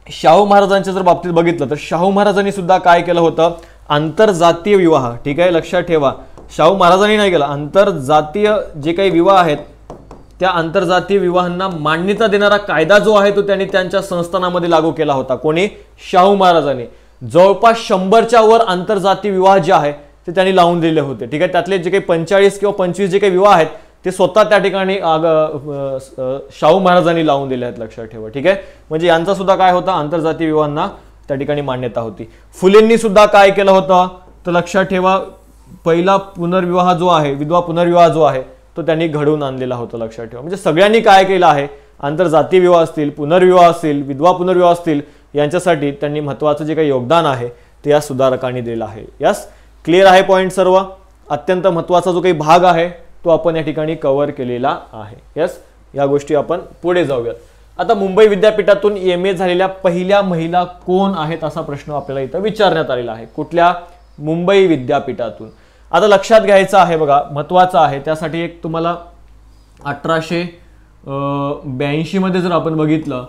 शाहू महाराजांच्या जर बाबतीत बघितलं तर शाहू महाराजांनी सुद्धा काय केलं होतं आंतरजातीय विवाह। ठीक आहे, लक्षात ठेवा, शाहू महाराजांनी नाही केला, आंतरजातीय जे काही विवाह आहेत त्या आंतरजातीय विवाहांना मान्यता देणारा कायदा जो आहे तो त्यांनी त्यांच्या संस्थानामध्ये लागू केला होता। कोणी शाहू महाराजांनी जवळपास 100च्या वर आंतरजातीय विवाह जे आहे ते त्यांनी लावून दिले होते। ठीक आहे, त्यातले जे काही 45 किंवा 25 जे काही विवाह आहेत ते स्वतः त्या ठिकाणी शाहू महाराजांनी लावून दिले आहेत, लक्षात ठेवा। ठीक आहे, म्हणजे यांचा सुद्धा काय होता आंतरजातीय विवाहांना त्या ठिकाणी मान्यता होती। फुलेंनी सुद्धा काय केलं होतं तर लक्षात ठेवा पहिला पुनर्विवाह जो आहे विधवा पुनर्विवाह जो आहे तो त्यांनी घडवून आणलेला होता, लक्षात ठेवा। म्हणजे सगळ्यांनी काय केलं आहे आंतरजातीय विवाह असतील, पुनर्विवाह असतील, विधवा पुनर्विवाह असतील, यांच्यासाठी त्यांनी महत्त्वाचं जे काही योगदान आहे ते या सुधारकांनी दिलं आहे। यस, क्लिअर आहे पॉईंट सर्व। अत्यंत महत्त्वाचा जो काही भाग आहे तो आपण या ठिकाणी कव्हर केलेला आहे। यस, या गोष्टी आपण पुढे जाऊयात। आता मुंबई विद्यापीठातून MA झालेल्या पहिल्या महिला कोण आहेत असा प्रश्न आपल्याला इथं विचारण्यात आलेला आहे। कुठल्या मुंबई विद्यापीठातून। आता लक्षात घ्यायचं आहे बघा, महत्त्वाचं आहे, त्यासाठी एक तुम्हाला 1882 मध्ये जर आपण बघितलं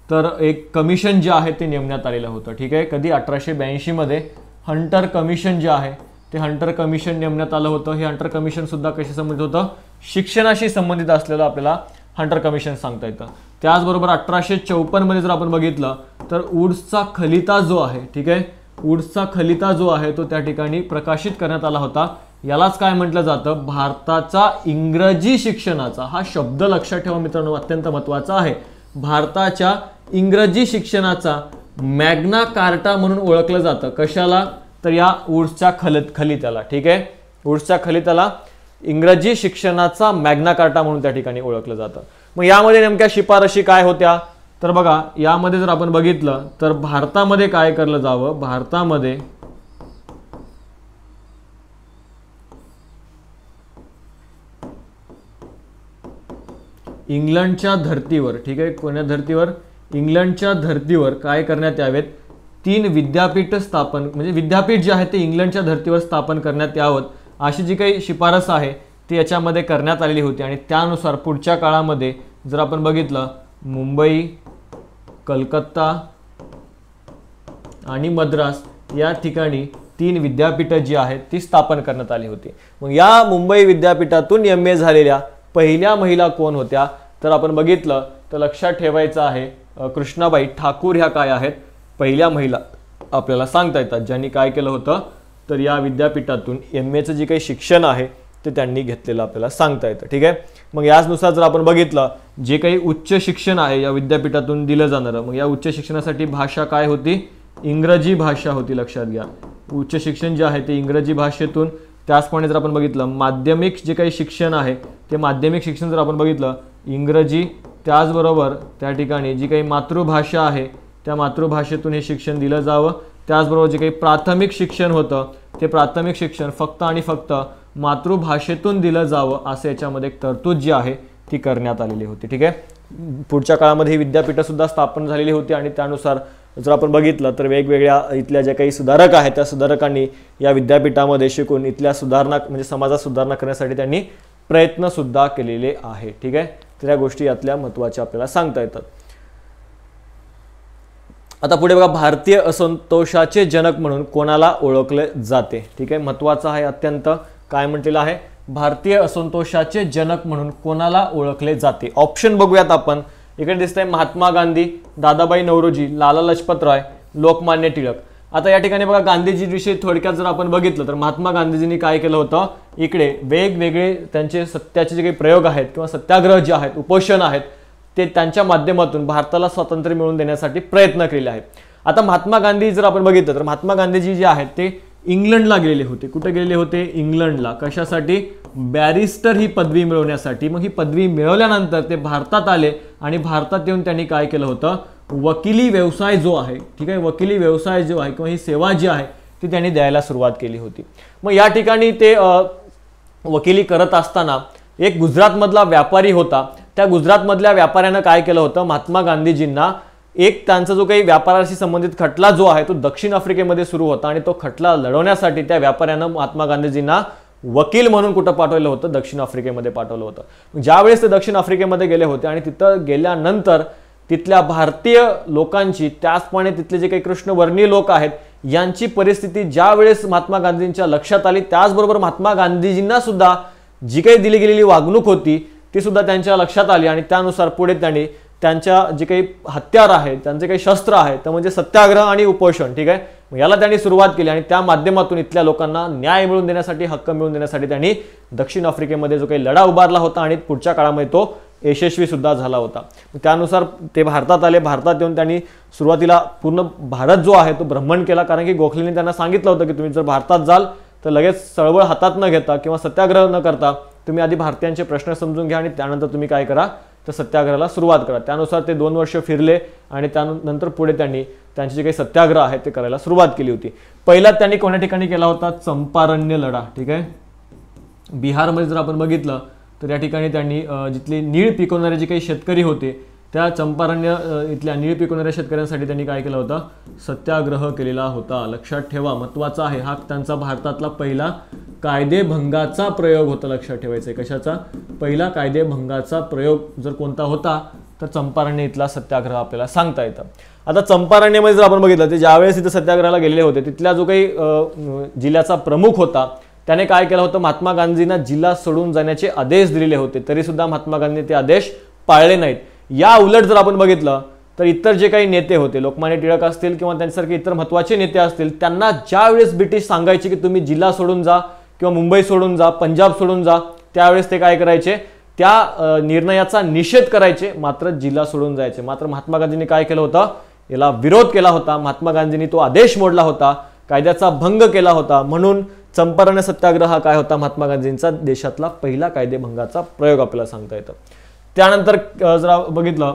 तर एक कमिशन जे आहे ते नेमण्यात आलेलं होतं। ठीक आहे, कधी 1882 मध्ये हंटर कमिशन जे आहे ते हंटर कमिशन नेमण्यात आलं होतं। हे हंटर कमिशन सुद्धा कशी संबंधित होतं शिक्षणाशी संबंधित असलेलं आपल्याला हंटर कमिशन सांगता येतं। त्याचबरोबर 1854 मध्ये जर आपण बघितलं तर वुड्सचा खलिता जो आहे, ठीक आहे, वुड्सचा खलिता जो आहे तो त्या ठिकाणी प्रकाशित करण्यात आला होता। यालाच काय म्हटलं जातं भारताचा इंग्रजी शिक्षणाचा, हा शब्द लक्षात ठेवा मित्रांनो, अत्यंत महत्त्वाचा आहे। भारताच्या इंग्रजी शिक्षणाचा मॅग्ना कार्टा म्हणून ओळखलं जातं। कशाला तर या वुड्सच्या खलित्याला। ठीक आहे, वुड्सच्या खलित्याला इंग्रजी शिक्षणाचा मॅग्ना कार्टा म्हणून त्या ठिकाणी ओळखलं जातं। मग यामध्ये नेमक्या शिफारशी काय होत्या तर बघा, यामध्ये जर आपण बघितलं तर भारतामध्ये काय करलं जावं, भारतामध्ये इंग्लंडच्या धर्तीवर, ठीक आहे, कोणत्या धर्तीवर इंग्लंडच्या धर्तीवर काय करण्यात यावेत 3 विद्यापीठ स्थापन, म्हणजे विद्यापीठ जे आहे ते इंग्लंडच्या धर्तीवर स्थापन करण्यात यावं अशी जी काही शिफारस आहे ती याच्यामध्ये करण्यात आलेली होती। आणि त्यानुसार पुढच्या काळामध्ये जर आपण बघितलं मुंबई, कलकत्ता आणि मद्रास या ठिकाणी 3 विद्यापीठ जी आहेत ती स्थापन करण्यात आली होती। मग या मुंबई विद्यापीठातून MA झालेल्या पहिल्या महिला कोण होत्या तर आपण बघितलं तर लक्षात ठेवायचं आहे कृष्णाबाई ठाकूर ह्या काय आहेत पहिल्या महिला आपल्याला सांगता येतात, ज्यांनी काय केलं होतं तर या विद्यापीठातून MA जे काही शिक्षण आहे ते त्यांनी घेतलेलं आपल्याला सांगता येतं. ठीक आहे. मग याचनुसार जर आपण बघितलं जे काही उच्च शिक्षण आहे या विद्यापीठातून दिलं जाणारं, मग या उच्च शिक्षणासाठी भाषा काय होती? इंग्रजी भाषा होती. लक्षात घ्या, उच्च शिक्षण जे आहे ते इंग्रजी भाषेतून. त्याचप्रमाणे जर आपण बघितलं माध्यमिक जे काही शिक्षण आहे ते माध्यमिक शिक्षण जर आपण बघितलं इंग्रजी, त्याचबरोबर त्या ठिकाणी जी काही मातृभाषा आहे त्या मातृभाषेतून हे शिक्षण दिलं जावं. त्याचबरोबर जे काही प्राथमिक शिक्षण होतं ते प्राथमिक शिक्षण फक्त आणि फक्त मातृभाषेतून दिलं जावं असं याच्यामध्ये एक तरतूद जी आहे ती करण्यात आलेली होती. ठीक आहे. पुढच्या काळामध्ये ही विद्यापीठं सुद्धा स्थापन झालेली होती आणि त्यानुसार जर आपण बघितलं तर वेगवेगळ्या इथल्या ज्या काही सुधारक आहेत त्या सुधारकांनी या विद्यापीठामध्ये शिकून इथल्या सुधारणा म्हणजे समाजात सुधारणा करण्यासाठी त्यांनी प्रयत्न सुद्धा केलेले आहे. ठीक आहे. तर या गोष्टी यातल्या महत्त्वाच्या आपल्याला सांगता येतात. आता पुढे बघा, भारतीय असंतोषाचे जनक म्हणून कोणाला ओळखले जाते? ठीक आहे, महत्त्वाचं आहे अत्यंत. काय म्हटलेलं आहे? भारतीय असंतोषाचे जनक म्हणून कोणाला ओळखले जाते? ऑप्शन बघूयात आपण. इकडे दिसतंय महात्मा गांधी, दादाबाई नौरोजी, लाला लजपत राय, लोकमान्य टिळक. आता या ठिकाणी बघा गांधीजीविषयी थोडक्यात जर आपण बघितलं तर महात्मा गांधीजींनी काय केलं होतं, इकडे वेगवेगळे त्यांचे सत्याचे जे काही प्रयोग आहेत किंवा सत्याग्रह जे आहेत, उपोषण आहेत, ते त्यांच्या माध्यमातून भारताला स्वातंत्र्य मिळवून देण्यासाठी प्रयत्न केले आहेत. आता महात्मा गांधी जर आपण बघितलं तर महात्मा गांधीजी जे आहेत ते इंग्लंडला गेलेले होते. कुठे गेलेले होते? इंग्लंडला. कशासाठी? बॅरिस्टर ही पदवी मिळवण्यासाठी. मग ही पदवी मिळवल्यानंतर ते भारतात आले आणि भारतात येऊन त्यांनी काय केलं होतं, वकिली व्यवसाय जो आहे, ठीक आहे, वकिली व्यवसाय जो आहे किंवा ही सेवा जी आहे ती त्यांनी द्यायला सुरुवात केली होती. मग या ठिकाणी ते वकिली करत असताना एक गुजरातमधला व्यापारी होता. त्या गुजरातमधल्या व्यापाऱ्यानं काय केलं होतं, महात्मा गांधीजींना एक त्यांचा जो काही व्यापाराशी संबंधित खटला जो आहे तो दक्षिण आफ्रिकेमध्ये सुरू होता आणि तो खटला लढवण्यासाठी त्या व्यापाऱ्यानं महात्मा गांधीजींना वकील म्हणून कुठं पाठवलं होतं? दक्षिण आफ्रिकेमध्ये पाठवलं होतं. ज्यावेळेस ते दक्षिण आफ्रिकेमध्ये गेले होते आणि तिथं गेल्यानंतर तिथल्या भारतीय लोकांची, त्याचप्रमाणे तिथले जे काही कृष्णवर्णीय लोक आहेत यांची परिस्थिती ज्यावेळेस महात्मा गांधींच्या लक्षात आली, त्याचबरोबर महात्मा गांधीजींना सुद्धा जी काही दिली गेलेली वागणूक होती ती सुद्धा त्यांच्या लक्षात आली आणि त्यानुसार पुढे त्यांनी त्यांच्या जे काही हत्यार आहेत, त्यांचे काही शस्त्र आहेत, तर म्हणजे सत्याग्रह आणि उपोषण, ठीक आहे, याला त्यांनी सुरुवात केली आणि त्या माध्यमातून इथल्या लोकांना न्याय मिळवून देण्यासाठी, हक्क मिळवून देण्यासाठी त्यांनी दक्षिण आफ्रिकेमध्ये जो काही लढा उभारला होता आणि पुढच्या काळामध्ये तो यशस्वी सुद्धा झाला होता. त्यानुसार ते भारतात आले. भारतात येऊन त्यांनी सुरुवातीला पूर्ण भारत जो आहे तो भ्रमण केला, कारण की गोखलेंनी त्यांना सांगितलं होतं की तुम्ही जर भारतात जाल तर लगेच चळवळ हातात न घेता किंवा सत्याग्रह न करता तुम्ही आधी भारतीयांचे प्रश्न समजून घ्या आणि त्यानंतर तुम्ही काय करा, तर सत्याग्रहाला सुरुवात करा. त्यानुसार ते 2 वर्ष फिरले आणि त्यानंतर पुढे त्यांनी त्यांचे जे काही सत्याग्रह आहेत ते करायला सुरुवात केली होती. पहिला त्यांनी कोणत्या ठिकाणी केला होता? चंपारण्य लढा. ठीक आहे, बिहारमध्ये जर आपण बघितलं तर या ठिकाणी त्यांनी जिथले नीळ पिकवणारे जे काही शेतकरी होते त्या चंपारण्य इथल्या नीळ पिकवणाऱ्या शेतकऱ्यांसाठी त्यांनी काय केलं होतं? सत्याग्रह केलेला होता. लक्षात ठेवा, महत्त्वाचा आहे हा. त्यांचा भारतातला पहिला कायदेभंगाचा प्रयोग होता. लक्षात ठेवायचं आहे. कशाचा? पहिला कायदेभंगाचा प्रयोग जर कोणता होता तर चंपारण्य इथला सत्याग्रह आपल्याला सांगता येतं. आता चंपारण्यमध्ये जर आपण बघितलं तर ज्यावेळेस इथं सत्याग्रहाला गेलेले होते तिथल्या जो काही जिल्ह्याचा प्रमुख होता त्याने काय केलं होतं, महात्मा गांधींना जिल्हा सोडून जाण्याचे आदेश दिलेले होते. तरी सुद्धा महात्मा गांधींनी ते आदेश पाळले नाहीत. या उलट जर आपण बघितलं तर इतर जे काही नेते होते, लोकमान्य टिळक असतील किंवा त्यांच्यासारखे इतर महत्त्वाचे नेते असतील, त्यांना ज्यावेळेस ब्रिटिश सांगायचे की तुम्ही जिल्हा सोडून जा किंवा मुंबई सोडून जा, पंजाब सोडून जा, त्यावेळेस ते काय करायचे, त्या निर्णयाचा निषेध करायचे, मात्र जिल्हा सोडून जायचे. मात्र महात्मा गांधींनी काय केलं होतं, याला विरोध केला होता. महात्मा गांधींनी तो आदेश मोडला होता, कायद्याचा भंग केला होता. म्हणून चंपारण्य सत्याग्रह हा काय होता, महात्मा गांधींचा देशातला पहिला कायदेभंगाचा प्रयोग आपल्याला सांगता येतं. त्यानंतर जर बघितलं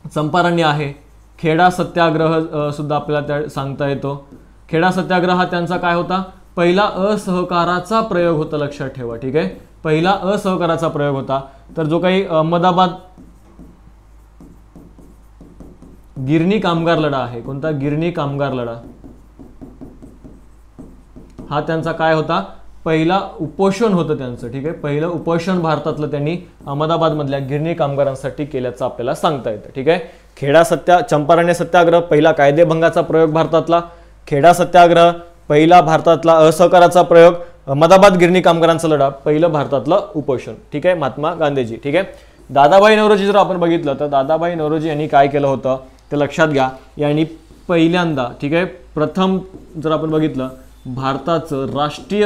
चंपारण्य आहे, खेडा सत्याग्रह सुद्धा आपल्याला त्या सांगता येतो. खेडा सत्याग्रह हा त्यांचा काय होता, पहिला असहकाराचा प्रयोग होता. लक्षात ठेवा. ठीक आहे, पहिला असहकाराचा प्रयोग होता. तर जो काही अहमदाबाद गिरणी कामगार लढा आहे, कोणता? गिरणी कामगार लढा, हा त्यांचा काय होता, पहिला उपोषण होतं त्यांचं. ठीक आहे, पहिलं उपोषण भारतातलं त्यांनी अहमदाबाद मधल्या गिरणी कामगारांसाठी केल्याचं आपल्याला सांगता येतं. ठीक आहे, चंपारण्य सत्याग्रह पहिला कायदेभंगाचा प्रयोग भारतातला, खेडा सत्याग्रह पहिला भारतातला असहकाराचा प्रयोग, अहमदाबाद गिरणी कामगारांचा लढा पहिलं भारतातलं उपोषण. ठीक आहे, महात्मा गांधीजी. ठीक आहे, दादाभाई नौरोजी जर आपण बघितलं तर दादाभाई नौरोजी यांनी काय केलं होतं ते लक्षात घ्या. यांनी पहिल्यांदा, ठीक आहे, प्रथम जर आपण बघितलं भारताचं राष्ट्रीय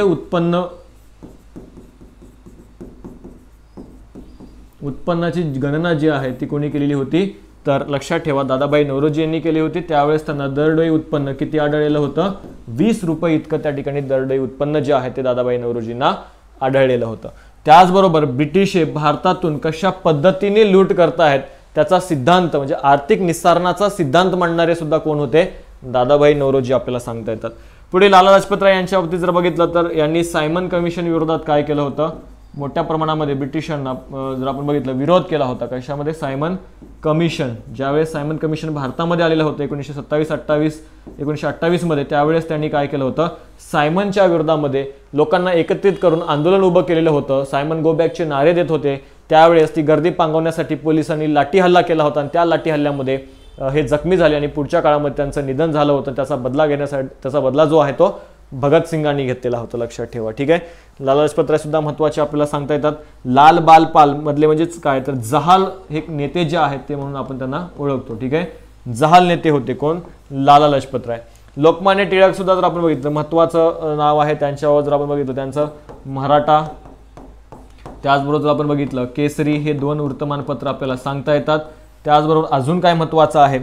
उत्पन्नाची गणना जी आहे ती कोणी केलेली होती, तर लक्षात ठेवा दादाभाई नौरोजी यांनी केली होती। त्यावेळेस त्यांना दरडोई उत्पन्न किती आढळलेलं होतं, 20 रुपये इतकं त्या ठिकाणी दरडोई उत्पन्न जे आहे ते दादाभाई नौरोजींना आढळलेलं होतं। त्याचबरोबर ब्रिटिश भारतातून कशा पद्धतीने लूट करतायत त्याचा सिद्धांत म्हणजे आर्थिक निस्सारणाचा सिद्धांत मांडणारे सुद्धा कोण होते, दादाभाई नौरोजी आपल्याला सांगता येतात। पुढे लाला लाजपत राय यांच्या बाबतीत जर बघितलं तर यांनी सायमन कमिशन विरोधात काय केलं होतं, मोठ्या प्रमाणामध्ये ब्रिटिशांना जर आपण बघितलं विरोध केला होता। कशामध्ये, सायमन कमिशन। ज्यावेळेस सायमन कमिशन भारतामध्ये आलेलं होतं 1928 मध्ये, त्यावेळेस त्यांनी काय केलं होतं, सायमनच्या विरोधामध्ये लोकांना एकत्रित करून आंदोलन उभं केलेलं होतं। सायमन गो बॅकचे नारे देत होते। त्यावेळेस ती गर्दी पांगवण्यासाठी पोलिसांनी लाठी हल्ला केला होता आणि त्या लाठी हल्ल्यामध्ये हे जखमी झाले आणि पुढच्या काळामध्ये त्यांचं निधन झालं होतं। त्याचा बदला घेण्यासाठी, त्याचा बदला जो आहे तो भगतसिंगांनी घेतलेला होता, लक्षात ठेवा। ठीक आहे, लाला लाजपत राय सुद्धा महत्त्वाचे आपल्याला सांगता येतात। लाल बाल पाल मधले म्हणजेच काय, तर जहाल हे नेते जे आहेत ते म्हणून आपण त्यांना ओळखतो। ठीक आहे, जहाल नेते होते कोण, लाला लाजपत राय। लोकमान्य टिळक सुद्धा जर आपण बघितलं महत्त्वाचं नाव आहे त्यांच्यावर, जर आपण बघितलं त्यांचं मराठा, त्याचबरोबर जर आपण बघितलं केसरी, हे 2 वर्तमानपत्र आपल्याला सांगता येतात। त्याचबरोबर अजून काय महत्त्वाचं आहे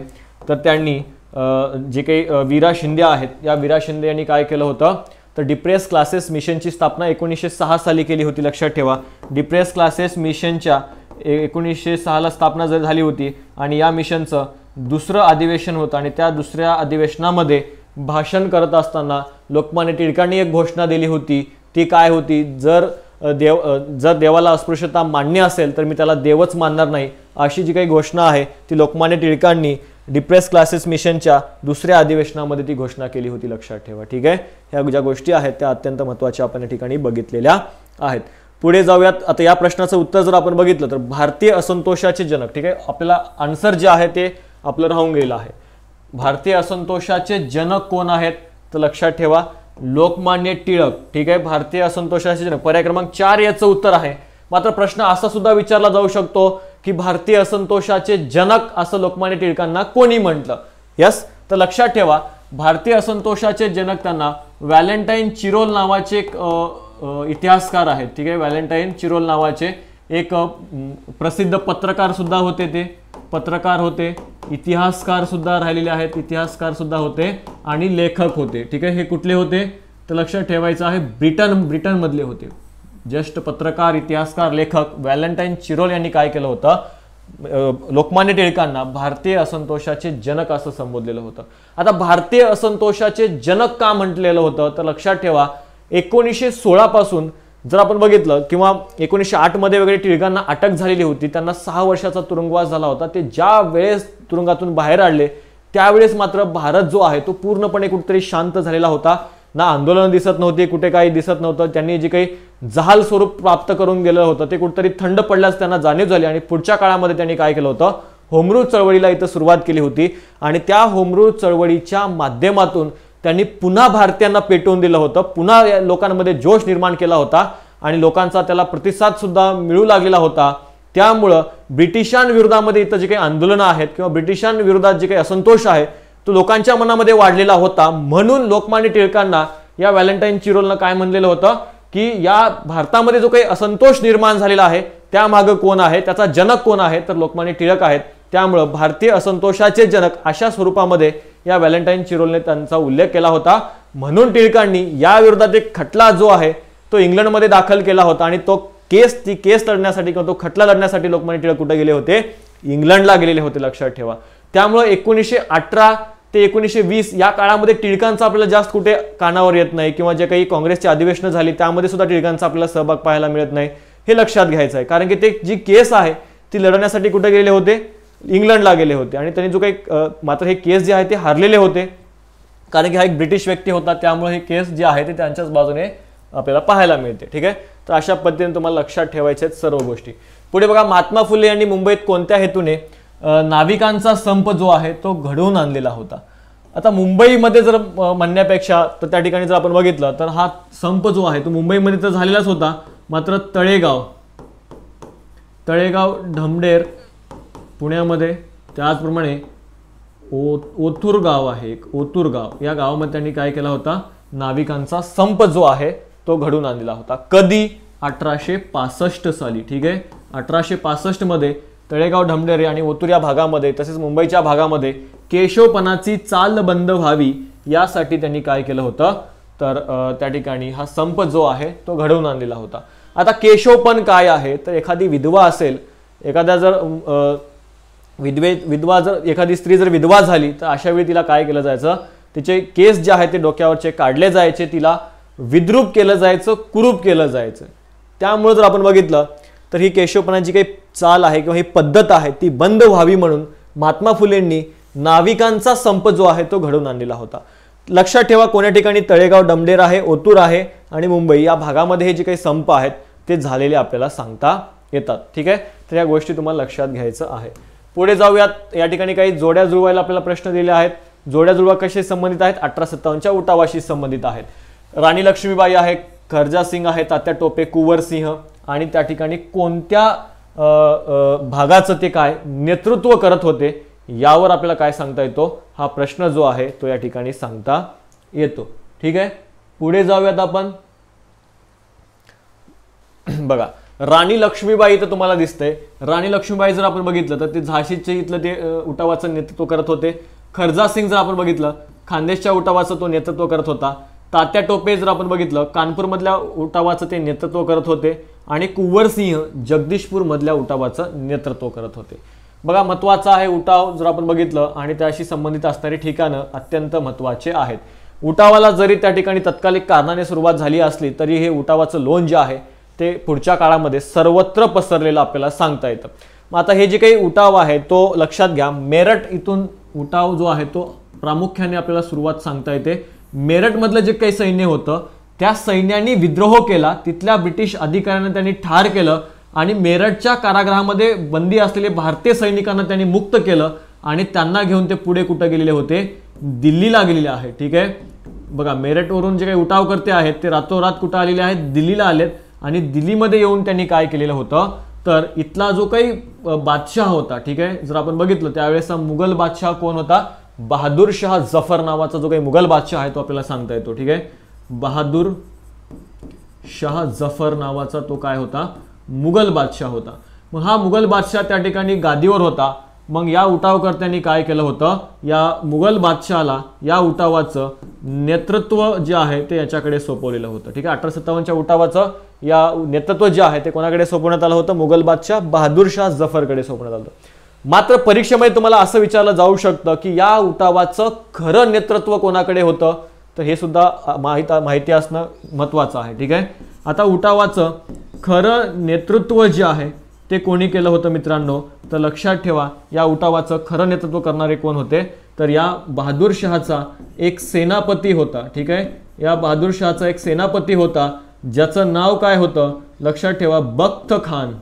तर त्यांनी जे काही वीरा शिंदे आहेत, या वीरा शिंदे यांनी काय केलं होतं, तर डिप्रेस क्लासेस मिशनची स्थापना 1906 साली केली होती, लक्षात ठेवा। डिप्रेस क्लासेस मिशनच्या 1906 ला स्थापना झाली होती आणि या मिशनचं दुसरं अधिवेशन होतं आणि त्या दुसऱ्या अधिवेशनामध्ये भाषण करत असताना लोकमान्य टिळकांनी एक घोषणा दिली होती। ती काय होती, जर देवाला अस्पृश्यता मान्य असेल तर मी त्याला देवच मानणार नाही, अशी जी काही घोषणा आहे ती लोकमान्य टिळकांनी डिप्रेस क्लासेस मिशनच्या दुसऱ्या अधिवेशनामध्ये ती घोषणा केली होती, लक्षात ठेवा। ठीक आहे, ह्या ज्या गोष्टी आहेत त्या अत्यंत महत्त्वाच्या आपण या ठिकाणी बघितलेल्या आहेत। पुढे जाऊयात। आता या प्रश्नाचं उत्तर जर आपण बघितलं तर भारतीय असंतोषाचे जनक, ठीक आहे, आपल्याला आन्सर जे आहे ते आपलं राहून गेलं आहे। भारतीय असंतोषाचे जनक कोण आहेत, तर लक्षात ठेवा लोकमान्य टिळक। ठीक आहे, भारतीय असंतोषाचे जनक पर्याय क्रमांक 4 याचं उत्तर आहे। मात्र प्रश्न असा सुद्धा विचारला जाऊ शकतो की भारतीय असंतोषाचे जनक असं लोकमान्य टिळकांना कोणी म्हटलं, यस, तर लक्षात ठेवा भारतीय असंतोषाचे जनक त्यांना व्हॅलेंटाईन चिरोल नावाचे एक इतिहासकार आहेत। ठीक आहे, व्हॅलेंटाईन चिरोल नावाचे एक प्रसिद्ध पत्रकार सुद्धा होते, ते पत्रकार होते, इतिहासकार सुद्धा राहिलेले आहेत, इतिहासकार सुद्धा होते आणि लेखक होते। ठीक आहे, हे कुठले होते तर लक्षात ठेवायचं आहे ब्रिटन मधले होते। जस्ट पत्रकार, इतिहासकार, लेखक व्हॅलेंटाईन चिरोल यांनी काय केलं होतं, लोकमान्य टिळकांना भारतीय असंतोषाचे जनक असं संबोधलेलं होतं। आता भारतीय असंतोषाचे जनक का म्हटलेलं होतं तर लक्षात ठेवा 1916 पासून जर आपण बघितलं किंवा 1908 मध्ये वगैरे टिळकांना अटक झालेली होती, त्यांना 6 वर्षाचा तुरुंगवास झाला होता। ते ज्या वेळेस तुरुंगातून बाहेर आले त्यावेळेस मात्र भारत जो आहे तो पूर्णपणे कुठेतरी शांत झालेला होता, ना आंदोलन दिसत नव्हती, कुठे काही दिसत नव्हतं। त्यांनी जे काही जहाल स्वरूप प्राप्त करून गेलं होतं ते कुठेतरी थंड पडल्यास त्यांना जाणीव झाली आणि पुढच्या काळामध्ये त्यांनी काय केलं होतं, होमरूल चळवळीला इथं सुरुवात केली होती आणि त्या होमरूल चळवळीच्या माध्यमातून त्यांनी पुन्हा भारतीयांना पेटवून दिलं होतं, पुन्हा लोकांमध्ये जोश निर्माण केला होता आणि लोकांचा त्याला प्रतिसाद सुद्धा मिळू लागलेला होता। त्यामुळं ब्रिटिशांविरोधामध्ये इथं जे काही आंदोलनं आहेत किंवा ब्रिटिशांविरोधात जे काही असंतोष आहे तो लोकांच्या मनामध्ये वाढलेला होता। म्हणून लोकमान्य टिळकांना या व्हॅलेंटाईन चिरोलनं काय म्हणलेलं होतं की या भारतामध्ये जो काही असंतोष निर्माण झालेला आहे त्यामागे कोण आहे, त्याचा जनक कोण आहे, तर लोकमान्य टिळक आहेत। त्यामुळे भारतीय असंतोषाचे जनक अशा स्वरूपामध्ये या व्हॅलेंटाईन चिरोलने त्यांचा उल्लेख केला होता। म्हणून टिळकांनी या विरोधात एक खटला जो आहे तो इंग्लंडमध्ये दाखल केला होता आणि ती केस लढण्यासाठी किंवा तो खटला लढण्यासाठी लोकमान्य टिळक कुठे गेले होते, इंग्लंडला गेलेले होते, लक्षात ठेवा। त्यामुळे 1918 ते 1920 या काळामध्ये टिळकांचा आपल्याला जास्त कुठे कानावर येत नाही किंवा जे काही काँग्रेसची अधिवेशनं झाली त्यामध्ये सुद्धा टिळकांचा आपल्याला सहभाग पाहायला मिळत नाही, हे लक्षात घ्यायचं आहे। कारण की ते जी केस आहे ती लढण्यासाठी कुठे गेले होते, इंग्लंडला गेले होते आणि त्यांनी जो काही मात्र हे केस जे आहे ते हारलेले होते कारण की हा एक ब्रिटिश व्यक्ती होता, त्यामुळे हे केस जे आहे ते त्यांच्याच बाजूने आपल्याला पाहायला मिळते। ठीक आहे, तर अशा पद्धतीने तुम्हाला लक्षात ठेवायच्या आहेत सर्व गोष्टी। पुढे बघा, महात्मा फुले यांनी मुंबईत कोणत्या हेतूने नाविकांचा संप जो आहे तो घडवून आणलेला होता। आता मुंबईमध्ये जर म्हणण्यापेक्षा तर त्या ठिकाणी जर आपण बघितलं तर हा संप जो आहे तो मुंबईमध्ये तर झालेलाच होता, मात्र तळेगाव ढमढेर पुण्यामध्ये, त्याचप्रमाणे ओतूर गाव आहे, ओतूर गाव, या गावामध्ये त्यांनी काय केला होता, नाविकांचा संप जो आहे तो घडून आणलेला होता. कधी? 1865 साली. ठीक आहे, 1865 मध्ये तळेगाव ढमढेरे आणि ओतूर या भागामध्ये तसेच मुंबईच्या भागामध्ये केशवपणाची चाल बंद व्हावी यासाठी त्यांनी काय केलं होतं, तर त्या ठिकाणी हा संप जो आहे तो घडवून आणलेला होता. आता केशवपण काय आहे, तर एखादी विधवा असेल, एखाद्या जर विधवा जर एखादी स्त्री जर विधवा झाली तर अशा वेळी तिला काय केलं जायचं, तिचे केस जे आहे ते डोक्यावरचे काढले जायचे, तिला विद्रूप केलं जायचं, कुरूप केलं जायचं. त्यामुळे जर आपण बघितलं तर ही केशवपणाची काही चाल आहे किंवा ही पद्धत आहे ती बंद व्हावी म्हणून महात्मा फुलेंनी नाविकांचा संप जो आहे तो घडवून आणलेला होता. लक्षात ठेवा, कोण्या ठिकाणी तळेगाव ढमढेर आहे, ओतूर आहे आणि मुंबई या भागामध्ये हे जे काही संप आहेत ते झालेले आपल्याला सांगता येतात. ठीक आहे, तर या गोष्टी तुम्हाला लक्षात घ्यायचं आहे. पुढे जाऊयात. या ठिकाणी काही जोड्या जुळवायला आपल्याला प्रश्न दिले आहेत. जोड्या जुळवा कशी संबंधित आहेत? 1857च्या उठावाशी संबंधित आहेत. राणी लक्ष्मीबाई आहे, खर्जा सिंग आहे, तात्या टोपे, कुंवर सिंह आणि त्या ठिकाणी कोणत्या भागाचं ते काय नेतृत्व करत होते यावर आपल्याला काय सांगता येतो, हा प्रश्न जो आहे तो या ठिकाणी सांगता येतो. ठीक आहे, पुढे जाऊयात आपण. बघा, राणी लक्ष्मीबाई तर तुम्हाला दिसतंय. राणी लक्ष्मीबाई जर आपण बघितलं तर ते झाशीचे इथलं ते उठावाचं नेतृत्व करत होते. खर्जा सिंग जर आपण बघितलं खानदेशच्या उठावाचं तो नेतृत्व करत होता. तात्या टोपे जर आपण बघितलं कानपूर मधल्या उठावाचं ते नेतृत्व करत होते आणि कुंवर सिंह जगदीशपूर मधल्या उठावाचं नेतृत्व करत होते. बघा, महत्वाचा आहे उठाव जर आपण बघितलं आणि त्याशी संबंधित असणारी ठिकाणं अत्यंत महत्वाचे आहेत. उठावाला जरी त्या ठिकाणी तत्कालिक कारणाने सुरुवात झाली असली तरी हे उठावाचं लोण जे आहे ते पुढच्या काळामध्ये सर्वत्र पसरलेलं आपल्याला सांगता येतं. मग आता हे जे काही उठाव आहे तो लक्षात घ्या. मेरठ इथून उठाव जो आहे तो प्रामुख्याने आपल्याला सुरुवात सांगता येते. मेरठ मधलं जे काही सैन्य होतं त्या सैन्याने विद्रोह केला, तिथल्या ब्रिटिश अधिकाऱ्यांना त्यांनी ठार केलं आणि मेरठच्या कारागृहामध्ये बंदी असलेले भारतीय सैनिकांना त्यांनी मुक्त केलं आणि त्यांना घेऊन ते पुढे कुठे गेलेले होते, दिल्लीला गेलेले आहे. ठीक आहे, बघा, मेरठवरून जे काही उठावकर्ते आहेत ते रातोरात कुठे आलेले आहेत, दिल्लीला आलेत आणि दिल्लीमध्ये येऊन त्यांनी काय केलेलं होतं, तर इथला जो काही बादशाह होता, ठीक आहे, जर आपण बघितलं त्यावेळेसचा मुघल बादशाह कोण होता, बहादूर शाह जफर नावाचा जो काही मुघल बादशाह आहे तो आपल्याला सांगता येतो. ठीक आहे, बहादूर शाह जफर नावाचा तो काय होता, मुघल बादशाह होता. मग हा मुघल बादशाह त्या ठिकाणी गादीवर होता. मग या उठावकर्त्यांनी काय केलं होतं, या मुघल बादशाहाला या उठावाचं नेतृत्व जे आहे ते याच्याकडे सोपवलेलं होतं. ठीक आहे, 1857च्या उठावाचं या नेतृत्व जे आहे ते कोणाकडे सोपवण्यात आलं होतं, मुघल बादशाह बहादूर शाह जफरकडे सोपवण्यात आलं होतं. मात्र परीक्षेमध्ये तुम्हाला असं विचारलं जाऊ शकतं की या उठावाचं खरं नेतृत्व कोणाकडे होतं, तर हे सुद्धा माहिती असणं महत्वाचं आहे. ठीक आहे, आता उठावाचं खरं नेतृत्व जे आहे ते कोणी केलं होतं मित्रांनो, तर लक्षात ठेवा, या उठावाचं खरं नेतृत्व करणारे कोण होते, तर या बहादूर शहाचा एक सेनापती होता. ठीक आहे, या बहादूर शहाचा एक सेनापती होता ज्याचं नाव काय होतं, लक्षात ठेवा, बख्त खान.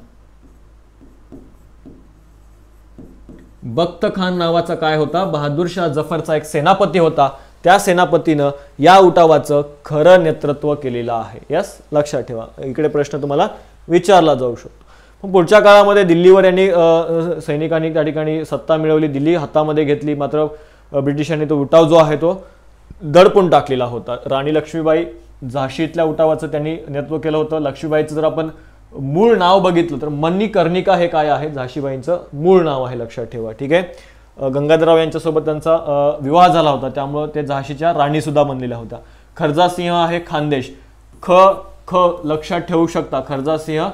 बख्त खान नावाचा काय होता, बहादूर शाह जफरचा एक सेनापती होता. त्या सेनापतीनं या उठावाचं खरं नेतृत्व केलेलं आहे. यस, लक्षात ठेवा, इकडे प्रश्न तुम्हाला विचारला जाऊ शकतो. पुढच्या काळामध्ये दिल्लीवर यांनी सैनिकांनी त्या ठिकाणी सत्ता मिळवली, दिल्ली हातामध्ये घेतली. मात्र ब्रिटिशांनी तो उठाव जो आहे तो दडपून टाकलेला होता. राणी लक्ष्मीबाई झाशीतल्या उठावाचं त्यांनी नेतृत्व केलं होतं. लक्ष्मीबाईचं जर आपण मूळ नाव बघितलं तर मणिकर्णिका हे काय आहे, झाशीबाईंचं मूळ नाव आहे, लक्षात ठेवा. ठीक आहे, गंगाधरराव यांच्यासोबत त्यांचा विवाह झाला होता, त्यामुळे ते झाशीच्या राणी सुद्धा बनलेल्या होत्या. खर्जा सिंह आहे खानदेश, ख लक्षात ठेवू शकता, खर्जा सिंह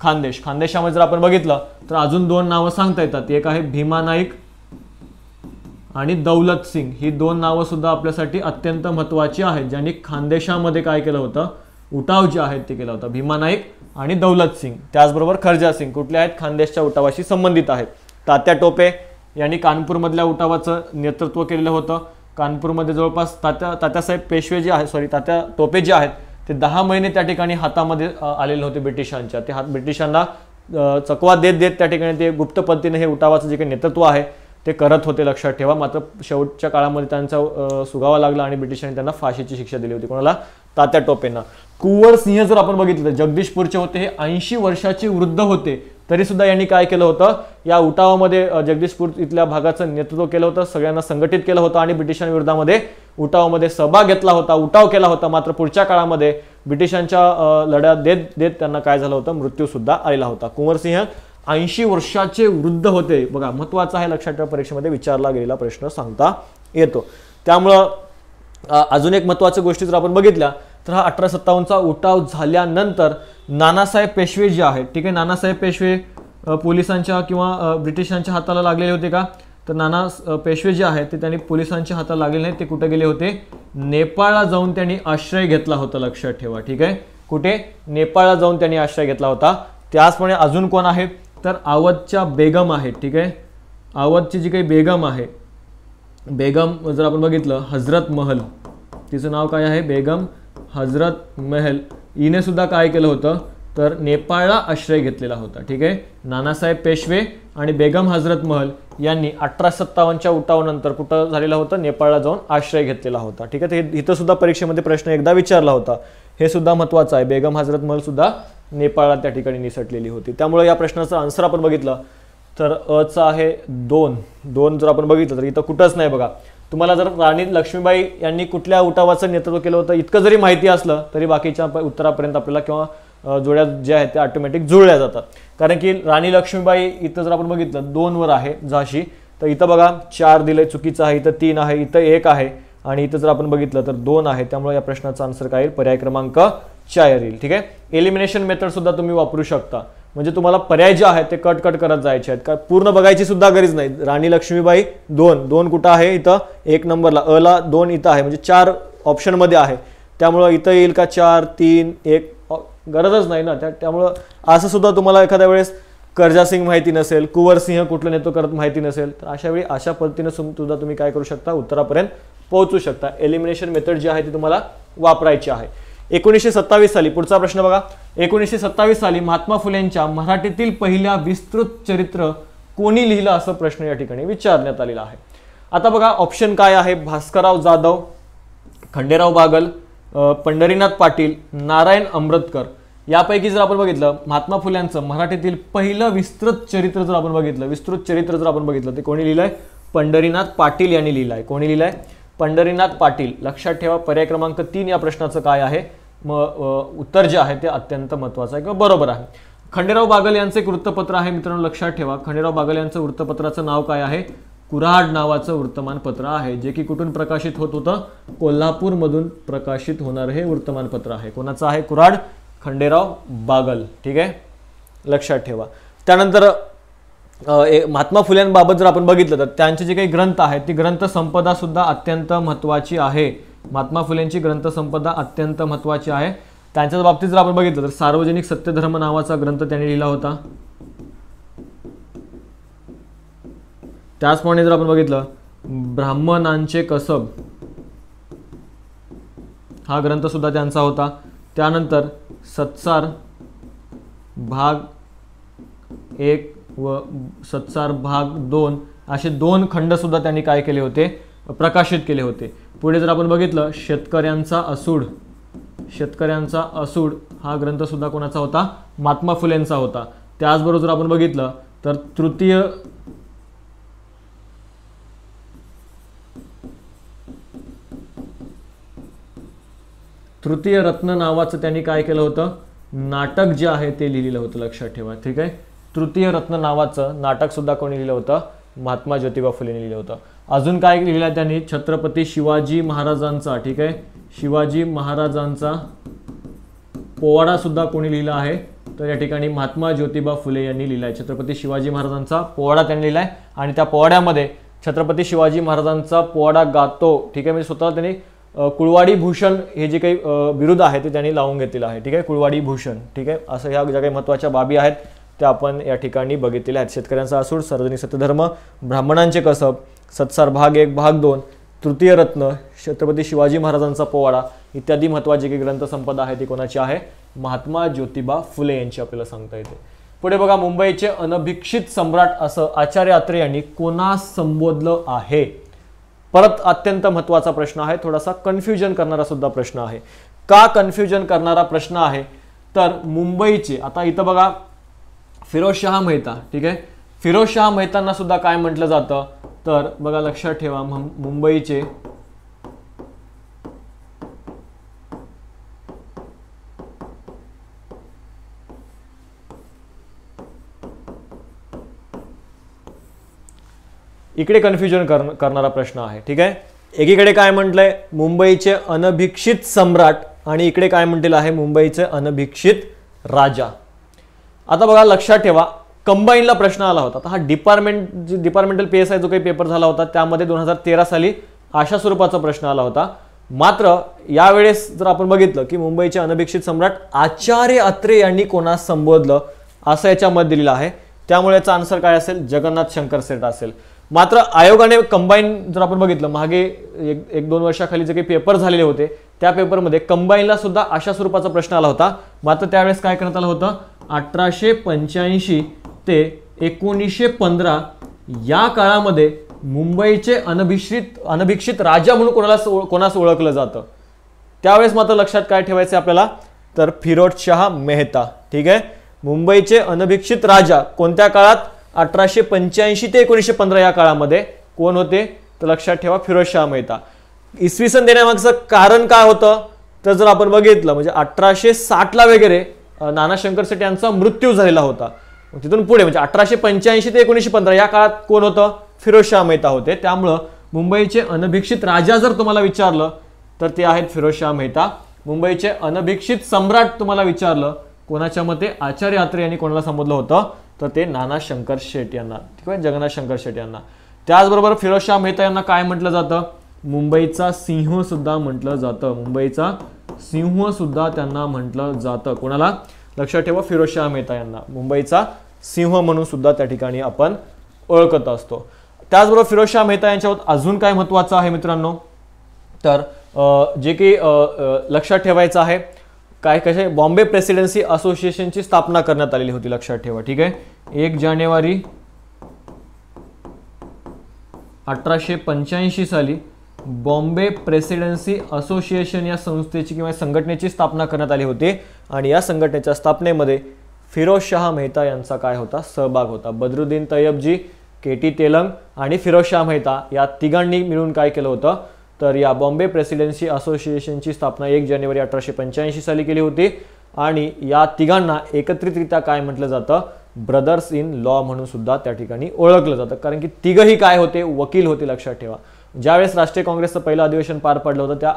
खानदेश. खानदेशामध्ये जर आपण बघितलं तर अजून दोन नावं सांगता येतात, एक आहे भीमा नाईक आणि दौलत सिंग. ही दोन नावं सुद्धा आपल्यासाठी अत्यंत महत्वाची आहेत, ज्यांनी खानदेशामध्ये काय केलं होतं, उठाव जे आहेत ते केला होता, भीमा नाईक आणि दौलत सिंग. त्याचबरोबर खर्जा सिंग कुठले आहेत, खानदेशच्या उठावाशी संबंधित आहेत. तात्या टोपे यांनी कानपूरमधल्या उठावाचं नेतृत्व केलेलं होतं. कानपूरमध्ये जवळपास तात्यासाहेब पेशवे जे आहेत, तात्या टोपे जे आहेत ते 10 महिने त्या ठिकाणी हातामध्ये आलेले होते ब्रिटिशांच्या. ते ब्रिटिशांना चकवा देत देत त्या ठिकाणी ते गुप्त पद्धतीने हे उठावाचं जे काही नेतृत्व आहे ते करत होते, लक्षात ठेवा. मात्र शेवटच्या काळामध्ये त्यांचा सुगावा लागला आणि ब्रिटिशांनी त्यांना फाशीची शिक्षा दिली होती. कोणाला, तात्या टोपेंना. कुंवर सिंह जर आपण बघितलं जगदीशपूरचे होते, हे 80 वर्षाचे वृद्ध होते. तरी सुद्धा यांनी काय केलं होतं, या उठावामध्ये जगदीशपूर इथल्या भागाचं नेतृत्व केलं होतं, सगळ्यांना संघटित केलं होतं आणि ब्रिटिशांविरोधामध्ये उठावामध्ये सहभाग घेतला होता, उठाव केला होता. मात्र पुढच्या काळामध्ये ब्रिटिशांच्या लढ्यात देत देत त्यांना काय झालं होतं, मृत्यू सुद्धा आलेला होता. कुंवरसिंह 80 वर्षाचे वृद्ध होते. बघा महत्वाचा आहे, लक्षात ठेवा, परीक्षेमध्ये विचारला गेलेला प्रश्न सांगता येतो. त्यामुळं अजून एक महत्त्वाच्या गोष्टी जर आपण बघितल्या तर हा 1857चा उठाव झाल्यानंतर नानासाहेब पेशवे जे आहेत, ठीक आहे, नानासाहेब पेशवे पोलिसांच्या किंवा ब्रिटिशांच्या हाताला लागलेले होते का, तर नाना पेशवे जे आहेत ते त्यांनी पोलिसांच्या हाताला लागलेले नाहीत. ते कुठे गेले होते, नेपाळला जाऊन त्यांनी आश्रय घेतला होता. लक्षात ठेवा, ठीक आहे, कुठे, नेपाळला जाऊन त्यांनी आश्रय घेतला होता. त्याचप्रमाणे अजून कोण आहे, तर अवधच्या बेगम आहेत, ठीक आहे, अवधची जी काही बेगम आहे, बेगम जर आपण बघितलं, हजरत महल, तिचं नाव काय आहे, बेगम हजरत महल, हिने सुद्धा काय केलं होतं, तर नेपाळला आश्रय घेतलेला होता. ठीक आहे, नानासाहेब पेशवे आणि बेगम हजरत महल यांनी 1857च्या उठावानंतर कुठं झालेला होता, नेपाळला जाऊन आश्रय घेतलेला होता. ठीक आहे, इथं सुद्धा परीक्षेमध्ये प्रश्न एकदा विचारला होता, हे सुद्धा महत्त्वाचं आहे. बेगम हजरत महल सुद्धा नेपाळला त्या ठिकाणी निसटलेली होती. त्यामुळे या प्रश्नाचं आन्सर आपण बघितलं तर अचा आहे 2 जर आपण बघितलं तर इथं कुठंच नाही. बघा, तुम्हाला जर राणी लक्ष्मीबाई यांनी कुठल्या उठावाचं नेतृत्व केलं होतं इतकं जरी माहिती असलं तरी बाकीच्या उत्तरापर्यंत आपल्याला किंवा जोड्या ज्या आहेत त्या ऑटोमॅटिक जुळल्या जातात. कारण की राणी लक्ष्मीबाई इथं जर आपण बघितलं 2 वर आहे झाशी, तर इथं बघा 4 दिलंय, चुकीचं आहे, इथं 3 आहे, इथं 1 आहे आणि इथं जर आपण बघितलं तर 2 आहे. त्यामुळे या प्रश्नाचा आन्सर काय येईल, पर्याय क्रमांक 4 येईल. ठीक आहे, एलिमिनेशन मेथड सुद्धा तुम्ही वापरू शकता, म्हणजे तुम्हाला पर्याय जे आहेत ते कट करत जायचे आहेत, का पूर्ण बघायची सुद्धा गरज नाही. राणी लक्ष्मीबाई 2 कुठं आहे, इथं 1 नंबरला, अ ला 2 इथं आहे, म्हणजे 4 ऑप्शन मध्ये आहे. त्यामुळे इथं येईल का 4, 3, 1, गरजच नाही ना. त्यामुळं असं सुद्धा तुम्हाला एखाद्या वेळेस कर्जासिंग माहिती नसेल, कुंवरसिंह कुठलं नेतृत्व करत माहिती नसेल, तर अशा वेळी अशा पद्धतीने सुद्धा तुम्ही काय करू शकता, उत्तरापर्यंत पोहोचू शकता. एलिमिनेशन मेथड जी आहे ती तुम्हाला वापरायची आहे. 1927 साली पुढचा प्रश्न बघा, 1927 साली महात्मा फुलेंच्या मराठीतील पहिल्या विस्तृत चरित्र कोणी लिहिलं, असं प्रश्न या ठिकाणी विचारण्यात आलेला आहे. आता बघा ऑप्शन काय आहे, भास्करराव जाधव, खंडेराव बागल, पंढरीनाथ पाटील, नारायण अमृतकर. यापैकी जर आपण बघितलं महात्मा फुल्यांचं मराठीतील पहिलं विस्तृत चरित्र जर आपण बघितलं ते कोणी लिहिलंय, पंढरीनाथ पाटील यांनी लिहिलंय. कोणी लिहिलंय, पंढरीनाथ पाटील. लक्षात ठेवा, पर्याय क्रमांक 3 या प्रश्नाचं काय आहे, उत्तर जे आहे ते अत्यंत महत्त्वाचं आहे किंवा बरोबर आहे. खंडेराव बागल यांचं एक वृत्तपत्र आहे मित्रांनो, लक्षात ठेवा, खंडेराव बागल यांचं वृत्तपत्राचं नाव काय आहे, कुऱ्हाड नावाचं वर्तमानपत्र आहे, जे की कुठून प्रकाशित होत होतं, कोल्हापूरमधून प्रकाशित होणारं हे वर्तमानपत्र आहे. कोणाचं आहे, कुऱ्हाड, खंडेराव बागल. ठीक आहे, लक्षात ठेवा. त्यानंतर महात्मा फुल्यांबाबत जर आपण बघितलं तर त्यांचे जे काही ग्रंथ आहेत ती ग्रंथ संपदा सुद्धा अत्यंत महत्त्वाची आहे. महात्मा फुलेंची ग्रंथ संपदा अत्यंत महत्त्वाची आहे. त्यांच्या बाबतीत जर आपण बघितलं तर सार्वजनिक सत्यधर्म नावाचा ग्रंथ त्यांनी लिहिला होता. त्याचप्रमाणे जर आपण बघितलं ब्राह्मणांचे कसब हा ग्रंथ सुद्धा त्यांचा होता. त्यानंतर सत्सार भाग 1 व सत्सार भाग 2 असे 2 खंड सुद्धा त्यांनी काय केले होते, प्रकाशित केले होते. पुढे जर आपण बघितलं शेतकऱ्यांचा असूड हा ग्रंथ सुद्धा कोणाचा होता, महात्मा फुलेंचा होता. त्याचबरोबर जर आपण बघितलं तर तृतीय रत्न नावाचं त्यांनी काय केलं होतं, नाटक जे आहे ते लिहिलेलं होतं. लक्षात ठेवा. ठीक आहे, तृतीय रत्न नावाचं नाटक सुद्धा कोणी लिहिलं होतं, महात्मा ज्योतिबा फुलेंनी लिहिलं होतं. अजून काय लिहिलं त्यांनी, छत्रपती शिवाजी महाराजांचा, ठीक आहे, शिवाजी महाराजांचा पोवाडा सुद्धा कोणी लिहिला आहे, तर या ठिकाणी महात्मा ज्योतिबा फुले यांनी लिहिलाय. छत्रपती शिवाजी महाराजांचा पोवाडा त्यांनी लिहिलाय आणि त्या पोवाड्यामध्ये छत्रपती शिवाजी महाराजांचा पोवाडा गातो, ठीक आहे, म्हणजे स्वतः त्यांनी कुळवाडी भूषण हे जे काही बिरुद आहे ते त्यांनी लावून घेतलेलं आहे. ठीक आहे, कुळवाडी भूषण. ठीक आहे, असं ह्या ज्या काही महत्त्वाच्या बाबी आहेत त्या आपण या ठिकाणी बघितलेल्या आहेत. शेतकऱ्यांचा असूड, सार्वजनिक सत्यधर्म, ब्राह्मणांचे कसब, सत्सार भाग 1 भाग 2, तृतीय रत्न, छत्रपती शिवाजी महाराजांचा पोवाडा इत्यादी महत्त्वाची काही ग्रंथसंपदा आहे ती कोणाची आहे, महात्मा ज्योतिबा फुले यांची आपल्याला सांगता येते. पुढे बघा, मुंबईचे अनभिक्षित सम्राट असं आचार्य अत्रे यांनी कोणास संबोधलं आहे. परत अत्यंत महत्त्वाचा प्रश्न आहे, थोडासा कन्फ्युजन करणारा सुद्धा प्रश्न आहे. का कन्फ्युजन करणारा प्रश्न आहे, तर मुंबईचे, आता इथं बघा फिरोजशाह मेहता, ठीक आहे. फिरोजशाह मेहतांना सुद्धा काय म्हटलं जातं, तर बघा लक्षात ठेवा, मुंबईचे इकडे कन्फ्युजन करणारा प्रश्न आहे, ठीक आहे. एकीकडे काय म्हटलंय, मुंबईचे अनभिक्षित सम्राट, आणि इकडे काय म्हटलेलं आहे, मुंबईचे अनभिक्षित राजा. आता बघा लक्षात ठेवा, कंबाईनला प्रश्न आला होता. हा डिपार्टमेंटल PSI जो काही पेपर झाला होता त्यामध्ये 2013 साली अशा स्वरूपाचा प्रश्न आला होता. मात्र यावेळेस जर आपण बघितलं की मुंबईचे अनभिक्षित सम्राट आचार्य अत्रे यांनी कोणास संबोधलं असं याच्यामध्ये दिलेलं आहे. त्यामुळे याचा आन्सर काय असेल, जगन्नाथ शंकर शेट असेल. मात्र आयोगाने कंबाईन जर आपण बघितलं, मागे 1-2 वर्षाखाली जे काही पेपर झालेले होते त्या पेपरमध्ये कंबाईनला सुद्धा अशा स्वरूपाचा प्रश्न आला होता. मात्र त्यावेळेस काय करण्यात आलं होतं, 1885 ते 1915 या काळामध्ये मुंबईचे अनभिक्षित राजा म्हणून कोणास ओळखलं जातं. त्यावेळेस मात्र लक्षात काय ठेवायचं आपल्याला, तर फिरोजशाह मेहता, ठीक आहे. मुंबईचे अनभिक्षित राजा कोणत्या काळात, 1885 ते 1915 या काळामध्ये कोण होते, तर लक्षात ठेवा फिरोजशाह मेहता. इसवी सन देण्यामागचं कारण काय होतं, तर जर आपण बघितलं म्हणजे 1860 वगैरे नाना शंकर शेट यांचा मृत्यू झालेला होता. तिथून पुढे म्हणजे 1885 ते 1915 या काळात कोण होतं, फिरोजशाह मेहता होते. त्यामुळं मुंबईचे अनभिक्षित राजा जर तुम्हाला विचारलं तर ते आहेत फिरोजशाह मेहता. मुंबईचे अनभिक्षित सम्राट तुम्हाला विचारलं कोणाच्या मते, आचार्य अत्रे यांनी कोणाला संबोधलं होतं, तर ते नाना शंकर शेट यांना, ठीक आहे, जगन्नाथ शंकर शेट यांना. त्याचबरोबर फिरोजशाह मेहता यांना काय म्हटलं जातं, मुंबईचा सिंह सुद्धा म्हटलं जातं. मुंबईचा सिंह सुद्धा त्यांना म्हटलं जातं. कोणाला, लक्षात ठेवा, फिरोजशाह मेहता यांना मुंबईचा सिंह म्हणून सुद्धा त्या ठिकाणी आपण ओळखत असतो. त्याचबरोबर फिरोजशाह मेहता यांच्यावर अजून काय महत्त्वाचं आहे मित्रांनो, तर जे की लक्षात ठेवायचं आहे, काय कसे बॉम्बे प्रेसिडेन्सी असोसिएशनची स्थापना करण्यात आलेली होती, लक्षात ठेवा, ठीक आहे. 1 जानेवारी 1885 साली बॉम्बे प्रेसिडेन्सी असोसिएशन या संस्थेची किंवा संघटनेची स्थापना करण्यात आली होती. आणि या संघटनेच्या स्थापनेमध्ये फिरोजशाह मेहता यांचा काय होता, सहभाग होता. बद्रुद्दीन तय्यबजी, KT तेलंग आणि फिरोजशाह मेहता या तिघांनी मिळून काय केलं होतं, तर या बॉम्बे प्रेसिडेन्सी असोसिएशनची स्थापना 1 जानेवारी 1885 साली केली होती. आणि या तिघांना एकत्रितरित्या काय म्हटलं जातं, ब्रदर्स इन लॉ म्हणून सुद्धा त्या ठिकाणी ओळखलं जातं. कारण की तिघही काय होते, वकील होते, लक्षात ठेवा. ज्यावेळेस राष्ट्रीय काँग्रेसचं पहिलं अधिवेशन पार पडलं होतं त्या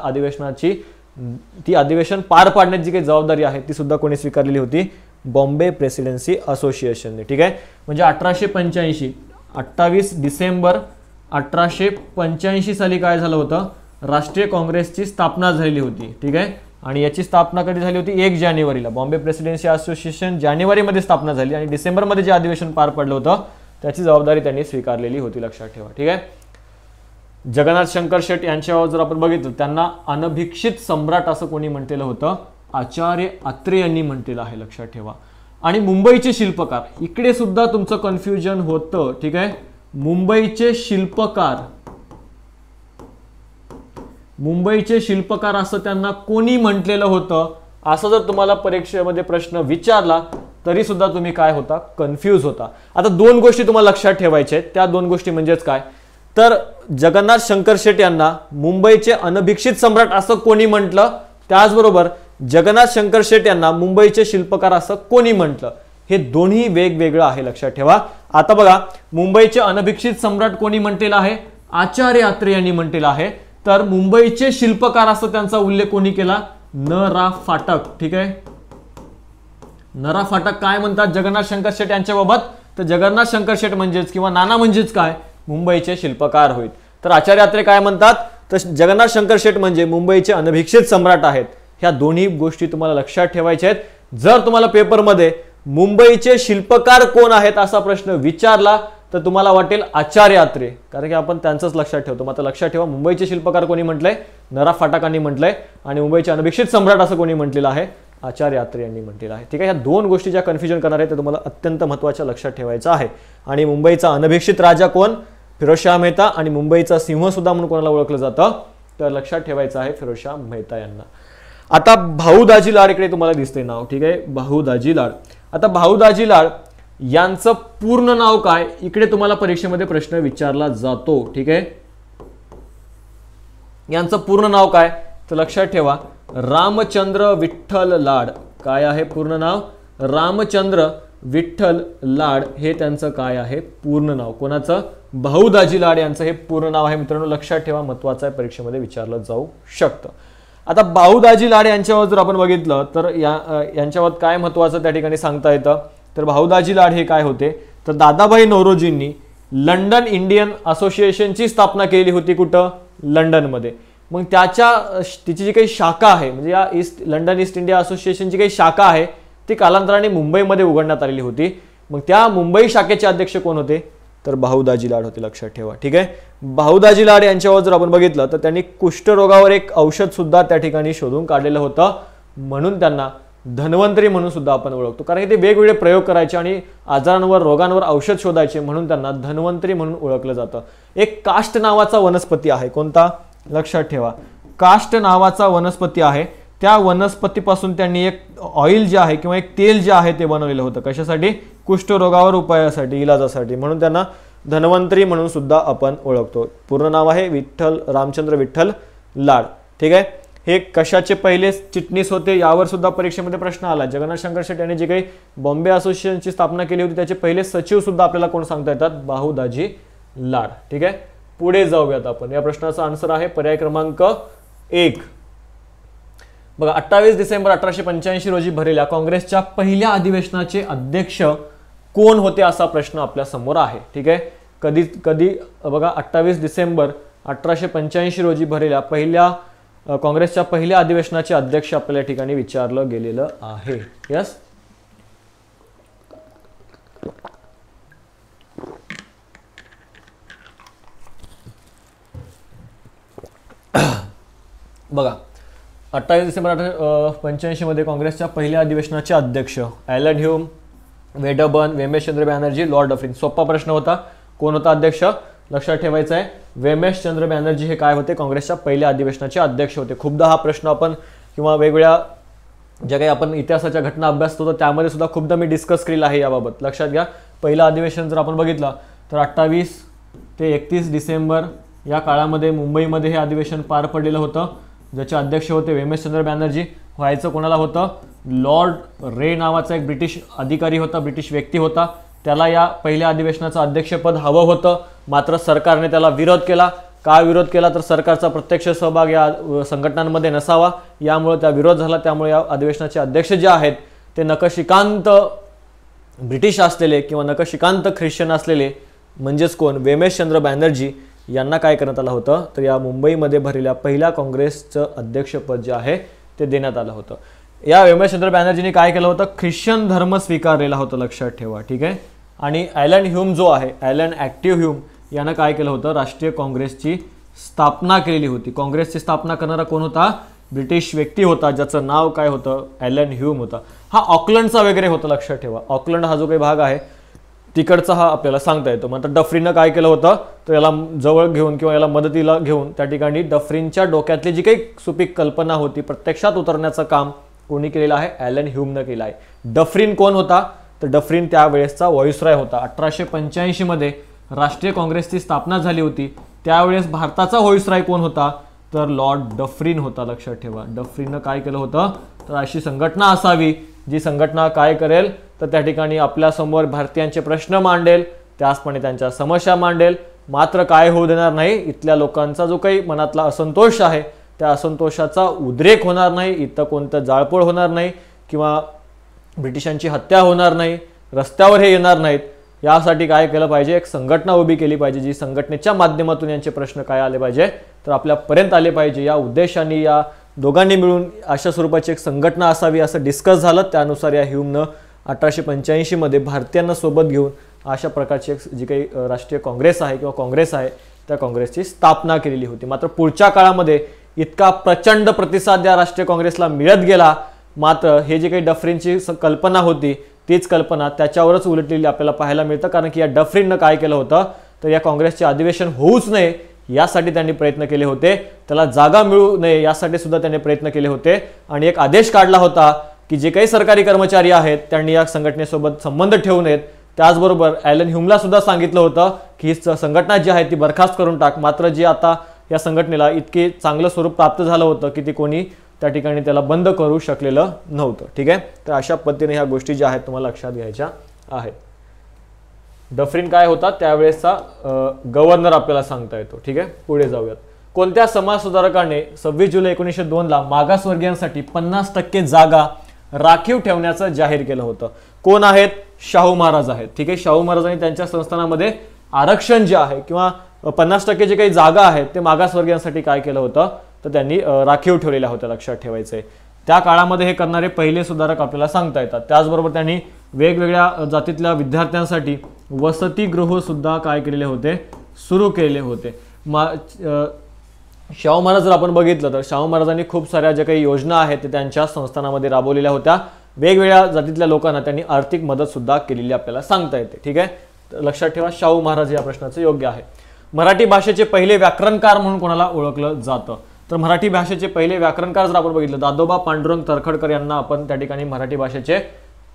अधिवेशन पार पाडण्याची जी काही जबाबदारी आहे ती सुद्धा कोणी स्वीकारलेली होती, बॉम्बे प्रेसिडेन्सी असोसिएशनने, ठीक आहे. म्हणजे 1885 28 डिसेंबर 1885 साली काय झालं होतं, राष्ट्रीय काँग्रेसची स्थापना झालेली होती, ठीक आहे. आणि याची स्थापना कधी झाली होती, 1 जानेवारीला. बॉम्बे प्रेसिडेन्सी असोसिएशन जानेवारीमध्ये स्थापना झाली आणि डिसेंबरमध्ये जे अधिवेशन पार पडलं होतं त्याची जबाबदारी त्यांनी स्वीकारलेली होती, लक्षात ठेवा, ठीक आहे. जगन्नाथ शंकर शेट यांच्यावर जर आपण बघितलं, त्यांना अनभिक्षित सम्राट असं कोणी म्हटलेलं होतं, आचार्य अत्रे यांनी म्हटलेलं आहे, लक्षात ठेवा. आणि मुंबईचे शिल्पकार, इकडे सुद्धा तुमचं कन्फ्युजन होतं, ठीक आहे. मुंबईचे शिल्पकार असं त्यांना कोणी म्हटलेलं होतं, असं जर तुम्हाला परीक्षेमध्ये प्रश्न विचारला तरी सुद्धा तुम्ही काय होता, कन्फ्यूज होता. आता 2 गोष्टी तुम्हाला लक्षात ठेवायच्या आहेत. त्या 2 गोष्टी म्हणजेच काय, तर जगन्नाथ शंकर शेट यांना मुंबईचे अनभिक्षित सम्राट असं कोणी म्हटलं, त्याचबरोबर जगन्नाथ शंकर शेट यांना मुंबईचे शिल्पकार असं कोणी म्हटलं, हे दोन्ही वेगवेगळं आहे, लक्षात ठेवा. आता बघा, मुंबईचे अनभिक्षित सम्राट कोणी म्हटलेलं आहे, आचार्य अत्रे यांनी म्हटलेलं आहे. तर मुंबईचे शिल्पकार असं त्यांचा उल्लेख कोणी केला, न रा फाटक, ठीक आहे. न रा फाटक काय म्हणतात जगन्नाथ शंकर शेट यांच्याबाबत, तर जगन्नाथ शंकर शेट म्हणजेच किंवा नाना म्हणजेच काय, मुंबईचे शिल्पकार होईल. तर आचार्य अत्रे काय म्हणतात, तर जगन्नाथ शंकर शेट म्हणजे मुंबईचे अनभिक्षित सम्राट आहेत. ह्या दोन्ही गोष्टी तुम्हाला लक्षात ठेवायच्या आहेत. जर तुम्हाला पेपरमध्ये मुंबईचे शिल्पकार कोण आहेत असा प्रश्न विचारला तर तुम्हाला वाटेल आचार्य अत्रे, कारण की आपण त्यांचंच लक्षात ठेवतो. मात्र लक्षात ठेवा, मुंबईचे शिल्पकार कोणी म्हटलंय, नरा फाटकांनी म्हटलंय. आणि मुंबईचे अनभिक्षित सम्राट असं कोणी म्हटलेलं आहे, आचार्य अत्रे यांनी म्हटलेलं आहे, ठीक आहे. ह्या 2 गोष्टी ज्या कन्फ्युजन करणार आहेत ते तुम्हाला अत्यंत महत्त्वाच्या लक्षात ठेवायचं आहे. आणि मुंबईचा अनभिक्षित राजा कोण, फिरोजशाह मेहता. आणि मुंबईचा सिंह सुद्धा म्हणून कोणाला ओळखलं जातं, तर लक्षात ठेवायचं आहे फिरोजशाह मेहता यांना. आता भाऊ दाजी लाड इकडे तुम्हाला दिसते नाव, ठीक आहे, भाऊ दाजी लाड. आता भाऊ दाजी लाड यांचं पूर्ण नाव काय, इकडे तुम्हाला परीक्षेमध्ये प्रश्न विचारला जातो. ठीक आहे, यांचं पूर्ण नाव काय, तर लक्षात ठेवा रामचंद्र विठ्ठल लाड. काय आहे पूर्ण नाव, रामचंद्र विठ्ठल लाड हे त्यांचं काय आहे पूर्ण नाव. कोणाचं, भाऊ दाजी लाड यांचं हे पूर्ण नाव आहे. मित्रांनो लक्षात ठेवा, महत्वाचं आहे, परीक्षेमध्ये विचारलं जाऊ शकतं. आता भाऊ दाजी लाड यांच्यावर जर आपण बघितलं तर यांच्यावर काय महत्वाचं त्या ठिकाणी सांगता येतं, तर भाऊ दाजी लाड हे काय होते, तर दादाभाई नौरोजींनी लंडन इंडियन असोसिएशनची स्थापना केली होती. कुठं, लंडनमध्ये. मग तिची जी काही शाखा आहे, म्हणजे या लंडन ईस्ट इंडिया असोसिएशनची काही शाखा आहे ती कालांतराने मुंबईमध्ये उघडण्यात आलेली होती. मग त्या मुंबई शाखेचे अध्यक्ष कोण होते, तर भाऊ दाजी लाड होते. लक्षात ठेवा. ठीक आहे, भाऊ दाजी लाड यांच्यावर जर आपण बघितलं तर त्यांनी कुष्ठरोगावर एक औषध सुद्धा त्या ठिकाणी शोधून काढलेलं होतं, म्हणून त्यांना धन्वंतरी म्हणून सुद्धा आपण ओळखतो. कारण ते वेगवेगळे प्रयोग करायचे आणि आजारांवर रोगांवर औषध शोधायचे, म्हणून त्यांना धन्वंतरी म्हणून ओळखलं जातं. एक काष्ट नावाचा वनस्पती आहे. कोणता, लक्षात ठेवा काष्ट नावाचा वनस्पती आहे. त्या वनस्पतीपासून त्यांनी एक ऑइल जे आहे किंवा एक तेल जे आहे ते बनवलेलं होतं. कशासाठी, कुष्ठरोगावर उपायासाठी, इलाजासाठी, म्हणून त्यांना धन्वंतरी म्हणून सुद्धा आपण ओळखतो. पूर्ण नाव आहे विठ्ठल रामचंद्र विठ्ठल लाड. ठीक आहे, हे कशाचे पहिले चिटणीस होते यावर सुद्धा परीक्षेमध्ये प्रश्न आला. जगन्नाथ शंकर शेट यांनी जे काही बॉम्बे असोसिएशनची स्थापना केली होती त्याचे पहिले सचिव सुद्धा आपल्याला कोण सांगता येतात, भाऊ दाजी लाड. ठीक आहे, पुढे जाऊयात आपण. या प्रश्नाचा आन्सर आहे पर्याय क्रमांक 1. बघा 28 डिसेंबर 1885 रोजी भरलेल्या काँग्रेसच्या पहिल्या अधिवेशनाचे अध्यक्ष कोण होते असा प्रश्न आपल्या समोर आहे. ठीक आहे, कधी बघा 28 डिसेंबर 1885 रोजी भरलेल्या काँग्रेसच्या पहिल्या अधिवेशनाचे अध्यक्ष आपल्याला या ठिकाणी विचारलं गेलेलं आहे. यस, बघा 28 डिसेंबर 1885 मध्ये काँग्रेसच्या पहिल्या अधिवेशनाचे अध्यक्ष Allan Hume, Wedderburn, Womesh Chandra Banerjee, Lord Dufferin. सोपा प्रश्न होता. कोण होता अध्यक्ष, लक्षात ठेवायचं आहे वेमेशचंद्र बॅनर्जी हे काय होते, काँग्रेसच्या पहिल्या अधिवेशनाचे अध्यक्ष होते. खूपदा हा प्रश्न आपण किंवा वेगवेगळ्या ज्या काही आपण इतिहासाच्या घटना अभ्यासतो तर त्यामध्ये सुद्धा खूपदा मी डिस्कस केलेला आहे याबाबत. लक्षात घ्या, पहिलं अधिवेशन जर आपण बघितलं तर 28 ते 31 डिसेंबर या काळामध्ये मुंबईमध्ये हे अधिवेशन पार पडलेलं होतं, ज्याचे अध्यक्ष होते वेमेशचंद्र बॅनर्जी. व्हायचं कोणाला होतं, लॉर्ड रे नावाचा एक ब्रिटिश अधिकारी होता, ब्रिटिश व्यक्ती होता. त्याला या पहिल्या अधिवेशनाचं अध्यक्षपद हवं होतं, मात्र सरकारने त्याला विरोध केला. का विरोध केला, तर सरकारचा प्रत्यक्ष सहभाग या संघटनांमध्ये नसावा, यामुळे त्या विरोध झाला. त्यामुळे या अधिवेशनाचे अध्यक्ष जे आहेत ते नखशिकांत ब्रिटिश असलेले किंवा नखशिकांत ख्रिश्चन असलेले, म्हणजेच कोण, वेमेशचंद्र बॅनर्जी यांना काय करण्यात आलं होतं, तर या मुंबईमध्ये भरलेल्या पहिल्या काँग्रेसचं अध्यक्षपद जे आहे ते देण्यात आलं होतं. या वेमेशचंद्र बॅनर्जीने काय केलं होतं, ख्रिश्चन धर्म स्वीकारलेला होता. लक्षात ठेवा. ठीक आहे, आणि ॲलन ह्यूम जो आहे, ॲलन ॲक्टिव्ह ह्यूम यानं काय केलं होतं, राष्ट्रीय काँग्रेसची स्थापना केलेली होती. काँग्रेसची स्थापना करणारा कोण होता, ब्रिटिश व्यक्ती होता, ज्याचं नाव काय होतं, ॲलन ह्यूम होता. हा ऑकलंडचा वगैरे होता. लक्षात ठेवा, ऑकलंड हा जो काही भाग आहे तिकडचा हा आपल्याला सांगता येतो. मात्र डफरीनं काय केलं होतं, तर याला जवळ घेऊन किंवा याला मदतीला घेऊन त्या ठिकाणी डफरीनच्या डोक्यातली जी काही सुपीक कल्पना होती प्रत्यक्षात उतरण्याचं काम कोणी केलेलं आहे, ॲलन ह्यूमनं केलं आहे. डफरीन कोण होता, तर डफरीन त्यावेळेसचा व्हाईसरॉय होता. 1885 मध्ये राष्ट्रीय काँग्रेसची स्थापना झाली होती, त्यावेळेस भारताचा व्हाईसरॉय कोण होता, तर लॉर्ड डफरीन होता. लक्षात ठेवा, डफरीननं काय केलं होतं, तर अशी संघटना असावी जी संघटना काय करेल, तर त्या ठिकाणी आपल्यासमोर भारतीयांचे प्रश्न मांडेल, त्याचपणे त्यांच्या समस्या मांडेल, मात्र काय होऊ देणार नाही, इथल्या लोकांचा जो काही मनातला असंतोष आहे त्या असंतोषाचा उद्रेक होणार नाही, इथं कोणतं जाळपोळ होणार नाही किंवा ब्रिटिशांची हत्या होणार नाही, रस्त्यावर हे येणार नाहीत. यासाठी काय केलं पाहिजे, एक संघटना उभी केली पाहिजे, जी संघटनेच्या माध्यमातून यांचे प्रश्न काय आले पाहिजे, तर आपल्यापर्यंत आले पाहिजे. या उद्देशाने या दोघांनी मिळून अशा स्वरूपाची एक संघटना असावी असं डिस्कस झालं. त्यानुसार या ह्यूमनं 1885 मध्ये भारतीयांना सोबत घेऊन अशा प्रकारची एक जी काही राष्ट्रीय काँग्रेस आहे किंवा काँग्रेस आहे त्या काँग्रेसची स्थापना केलेली होती. मात्र पुढच्या काळामध्ये इतका प्रचंड प्रतिसाद या राष्ट्रीय काँग्रेसला मिळत गेला, मात्र हे जे काही डफरीनची कल्पना होती तीच कल्पना त्याच्यावरच उलटलेली आपल्याला पाहायला मिळतं. कारण की या डफरीननं काय केलं होतं, तर या काँग्रेसचे अधिवेशन होऊच नये यासाठी त्यांनी प्रयत्न केले होते, त्याला जागा मिळू नये यासाठी सुद्धा त्यांनी प्रयत्न केले होते आणि एक आदेश काढला होता की जे काही सरकारी कर्मचारी आहेत त्यांनी या संघटनेसोबत संबंध ठेवू नयेत. त्याचबरोबर ॲलन ह्युमला सुद्धा सांगितलं होतं की ही संघटना जी आहे ती बरखास्त करून टाक, मात्र जी आता या संघटनेला इतके चांगलं स्वरूप प्राप्त झालं होतं की ती कोणी त्या ठिकाणी त्याला बंद करू शकलेलं नव्हतं. ठीक आहे, तर अशा पद्धतीने ह्या गोष्टी ज्या आहेत तुम्हाला लक्षात घ्यायच्या आहेत. डफरीन काय होता त्यावेळेसचा गव्हर्नर आपल्याला सांगता येतो. ठीक आहे, पुढे जाऊयात. कोणत्या समाज सुधारकाने 26 जुलै 1902ला मागासवर्गीयांसाठी 50% जागा राखीव ठेवण्याचं जाहीर केलं होतं? कोण आहेत? शाहू महाराज आहेत. ठीक आहे, शाहू महाराजांनी त्यांच्या संस्थानामध्ये आरक्षण जे आहे किंवा 50% जे काही जागा आहेत ते मागासवर्गीयांसाठी काय केलं होतं तर त्यांनी राखीव ठेवलेल्या होत्या. लक्षात ठेवायचंय, त्या काळामध्ये हे करणारे पहिले सुधारक आपल्याला सांगता येतात. त्याचबरोबर त्यांनी वेगवेगळ्या जातीतल्या विद्यार्थ्यांसाठी वसतिगृह सुद्धा काय केलेले होते, सुरू केलेले होते. शाहू महाराज जर आपण बघितलं तर शाहू महाराजांनी खूप साऱ्या ज्या काही योजना आहेत ते त्यांच्या संस्थानामध्ये राबवलेल्या होत्या. वेगवेगळ्या जातीतल्या लोकांना त्यांनी आर्थिक मदत सुद्धा केलेली आपल्याला सांगता येते. ठीक आहे, तर लक्षात ठेवा शाहू महाराज या प्रश्नाचं योग्य आहे. मराठी भाषेचे पहिले व्याकरणकार म्हणून कोणाला ओळखलं जातं? तर मराठी भाषेचे पहिले व्याकरणकार जर आपण बघितलं दादोबा पांडुरंग तरखडकर यांना आपण त्या ठिकाणी मराठी भाषेचे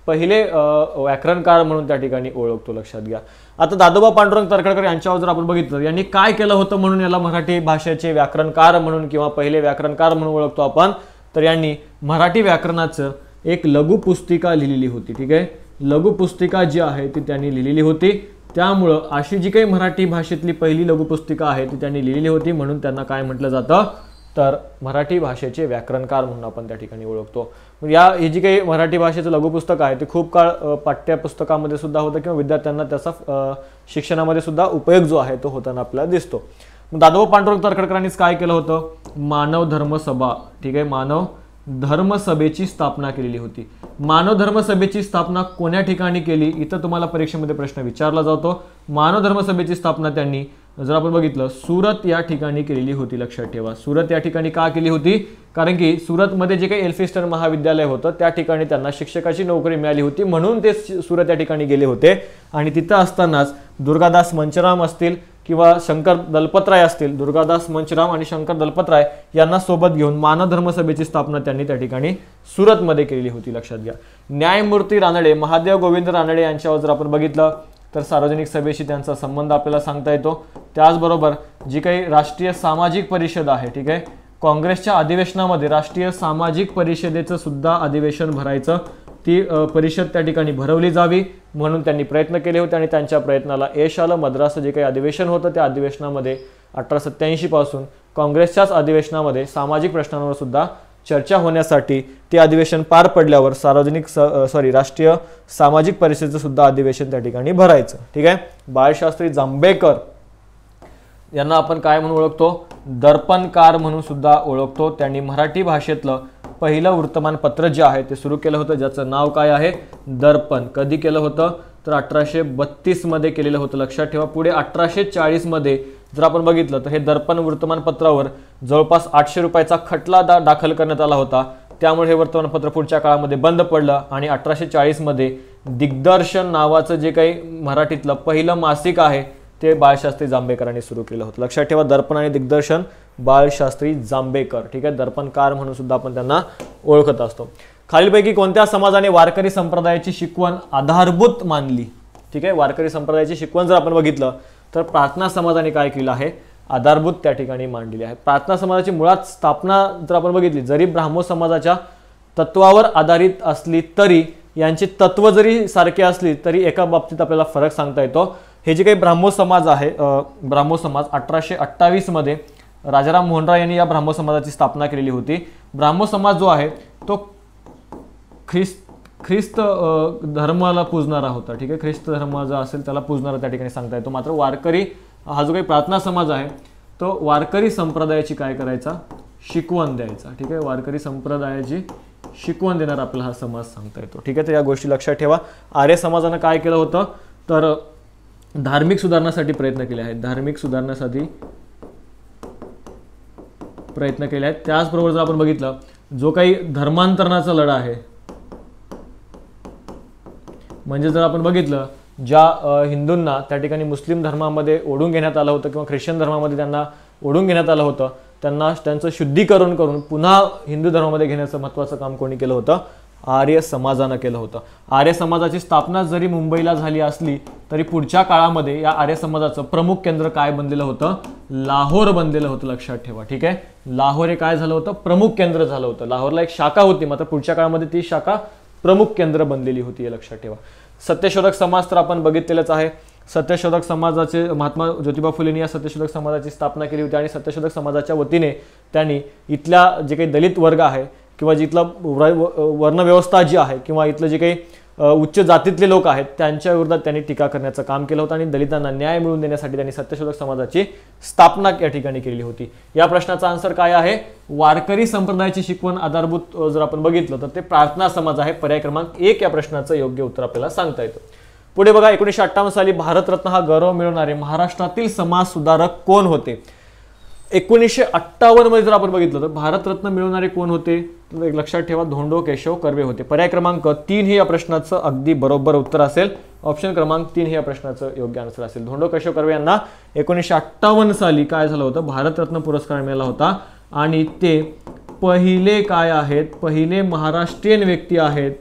पहिले व्याकरणकार म्हणून त्या ठिकाणी ओळखतो. लक्षात घ्या. आता दादोबा पांडुरंग तरखडकर यांच्यावर जर आपण बघितलं यांनी काय केलं होतं म्हणून याला मराठी भाषेचे व्याकरणकार म्हणून किंवा पहिले व्याकरणकार म्हणून ओळखतो आपण, तर यांनी मराठी व्याकरणाचं एक लघु पुस्तिका लिहिलेली होती. ठीक आहे, लघु पुस्तिका जी आहे ती त्यांनी लिहिलेली होती. त्यामुळं अशी जी काही मराठी भाषेतली पहिली लघु पुस्तिका आहे ती त्यांनी लिहिलेली होती म्हणून त्यांना काय म्हटलं जातं तर मराठी भाषेचे व्याकरणकार म्हणून आपण त्या ठिकाणी ओळखतो. ही जी काही मराठी भाषेचं लघुपुस्तक आहे ते खूप काळ पाठ्यपुस्तकामध्ये सुद्धा होतं किंवा विद्यार्थ्यांना त्याचा शिक्षणामध्ये सुद्धा उपयोग जो आहे तो होताना आपल्याला दिसतो. दादोबा पांडुरंग तरखडकरांनीच काय केलं होतं, मानव धर्म सभा. ठीक आहे, मानव धर्मसभेची स्थापना केलेली होती. मानव धर्मसभेची स्थापना कोण्या ठिकाणी केली, इथं तुम्हाला परीक्षेमध्ये प्रश्न विचारला जातो. मानव धर्मसभेची स्थापना त्यांनी जर आपण बघितलं सुरत या ठिकाणी केलेली होती. लक्षात ठेवा, सुरत या ठिकाणी का केली होती, कारण की सुरतमध्ये जे काही एल्फिस्टन महाविद्यालय होतं त्या ठिकाणी त्यांना शिक्षकाची नोकरी मिळाली होती म्हणून ते सुरत या ठिकाणी गेले होते. आणि तिथं असतानाच दुर्गादास मंचराम असतील किंवा शंकर दलपतराय असतील, दुर्गादास मंचराम आणि शंकर दलपतराय यांना सोबत घेऊन मानव धर्मसभेची स्थापना त्यांनी त्या ठिकाणी सुरतमध्ये केलेली होती. लक्षात घ्या. न्यायमूर्ती रानडे, महादेव गोविंद रानडे यांच्यावर जर आपण बघितलं तर सार्वजनिक सभेशी त्यांचा संबंध आपल्याला सांगता येतो. त्याचबरोबर जी काही राष्ट्रीय सामाजिक परिषद आहे, ठीक आहे, काँग्रेसच्या अधिवेशनामध्ये राष्ट्रीय सामाजिक परिषदेचं सुद्धा अधिवेशन भरायचं, ती परिषद त्या ठिकाणी भरवली जावी म्हणून त्यांनी प्रयत्न केले होते आणि त्यांच्या प्रयत्नाला यश आलं. मद्रास जे काही अधिवेशन होतं त्या अधिवेशनामध्ये 1887 पासून काँग्रेसच्याच अधिवेशनामध्ये सामाजिक प्रश्नांवर सुद्धा चर्चा होण्यासाठी ते अधिवेशन पार पडल्यावर राष्ट्रीय सामाजिक परिषदेचं सुद्धा अधिवेशन त्या ठिकाणी भरायचं. ठीक आहे. बाळशास्त्री जांभेकर यांना आपण काय म्हणून ओळखतो, दर्पणकार म्हणून सुद्धा ओळखतो. त्यांनी मराठी भाषेतलं पहिलं वर्तमानपत्र जे आहे ते सुरू केलं होतं, ज्याचं नाव काय आहे, दर्पण. कधी केलं होतं तर 1832 मध्ये केलेलं होतं. लक्षात ठेवा. पुढे 1840 मध्ये जर आपण बघितलं तर हे दर्पण वर्तमानपत्रावर जवळपास 800 रुपयाचा खटला दाखल करण्यात आला होता. त्यामुळे हे वर्तमानपत्र पुढच्या काळामध्ये बंद पडलं आणि 1840 मध्ये दिग्दर्शन नावाचं जे काही मराठीतलं पहिलं मासिक आहे ते बाळशास्त्री जांभेकरांनी सुरू केलं होतं. लक्षात ठेवा, दर्पण आणि दिग्दर्शन बाळशास्त्री जांभेकर. ठीक आहे. दर्पणकार म्हणून सुद्धा आपण त्यांना ओळखत असतो. खालीलपैकी कोणत्या समाजाने वारकरी संप्रदायाची शिकवण आधारभूत मानली? ठीक आहे. वारकरी संप्रदायाची शिकवण जर आपण बघितलं तर प्रार्थना समाजाने काय केलं आहे, आधारभूत त्या ठिकाणी मांडलेली आहे. प्रार्थना समाजाची मुळात स्थापना जर आपण बघितली, जरी ब्राह्मो समाजाच्या तत्वावर आधारित असली तरी यांची तत्व जरी सारखी असली तरी एका बाबतीत आपल्याला फरक सांगता येतो. हे जे काही ब्राह्मो समाज आहे, ब्राह्मो समाज 1828 मध्ये राजाराम मोहन राय यांनी या ब्राह्मो समाजाची स्थापना केलेली होती. ब्राह्मो समाज जो आहे तो ख्रिस्त धर्माला पूजणारा होता. ठीक आहे. ख्रिस्त धर्म जो असेल त्याला पूजणारा त्या ठिकाणी सांगता येतो. मात्र वारकरी हा जो काही प्रार्थना समाज आहे तो वारकरी संप्रदायाची काय करायचा, शिकवण द्यायचा. ठीक आहे. वारकरी संप्रदायाची शिकवण देणारा आपला हा समाज सांगता येतो. ठीक आहे. तर या गोष्टी लक्षात ठेवा. आर्य समाजानं काय केलं होतं तर धार्मिक सुधारणासाठी प्रयत्न केले आहेत. धार्मिक सुधारणासाठी प्रयत्न केले आहेत. त्याचबरोबर जर आपण बघितलं जो काही धर्मांतरणाचा लढा आहे, म्हणजे जर आपण बघितलं ज्या हिंदूंना त्या ठिकाणी मुस्लिम धर्मामध्ये ओढून घेण्यात आलं होतं किंवा ख्रिश्चन धर्मामध्ये त्यांना ओढून घेण्यात आलं होतं, त्यांना त्यांचं शुद्धीकरण करून पुन्हा हिंदू धर्मामध्ये घेण्याचं महत्त्वाचं काम कोणी केलं होतं, आर्य समाजानं केलं होतं. आर्य समाजाची स्थापना जरी मुंबईला झाली असली तरी पुढच्या काळामध्ये या आर्य समाजाचं प्रमुख केंद्र काय बनलेलं होतं? लाहोर बनलेलं होतं, लक्षात ठेवा. ठीक आहे, लाहोर हे काय झालं होतं? प्रमुख केंद्र झालं होतं. लाहोरला एक शाखा होती, मात्र पुढच्या काळामध्ये ती शाखा प्रमुख केंद्र बनलेली होती, हे लक्षात ठेवा. सत्यशोधक समाज तर आपण बघितलेलंच आहे. सत्यशोधक समाजाचे महात्मा ज्योतिबा फुलेंनी या सत्यशोधक समाजाची स्थापना केली होती आणि सत्यशोधक समाजाच्या वतीने त्यांनी इथल्या जे काही दलित वर्ग आहे किंवा जिथला वर्णव्यवस्था जी आहे किंवा इथलं जे काही उच्च जातीतले लोक आहेत त्यांच्या विरोधात त्यांनी टीका करण्याचं काम केलं होतं आणि दलितांना न्याय मिळवून देण्यासाठी त्यांनी सत्यशोधक समाजाची स्थापना या ठिकाणी केलेली होती. या प्रश्नाचा आन्सर काय आहे? वारकरी संप्रदायाची शिकवण आधारभूत जर आपण बघितलं तर ते प्रार्थना समाज आहे. पर्याय क्रमांक 1 या प्रश्नाचं योग्य उत्तर आपल्याला सांगता येतं. पुढे बघा, 1958 साली भारतरत्न हा गौरव मिळवणारे महाराष्ट्रातील समाज सुधारक कोण होते? 1958 मध्ये जर आपण बघितलं तर भारतरत्न मिळवणारे कोण होते? तर एक लक्षात ठेवा, धोंडो केशव कर्वे होते. पर्याय क्रमांक 3 हे या प्रश्नाचं अगदी बरोबर उत्तर असेल. ऑप्शन क्रमांक 3 हे या प्रश्नाचं योग्य आन्सर असेल. धोंडो केशव कर्वे यांना 1958 साली काय झालं होतं? भारतरत्न पुरस्कार मिळाला होता आणि ते पहिले काय आहेत? पहिले महाराष्ट्रीयन व्यक्ती आहेत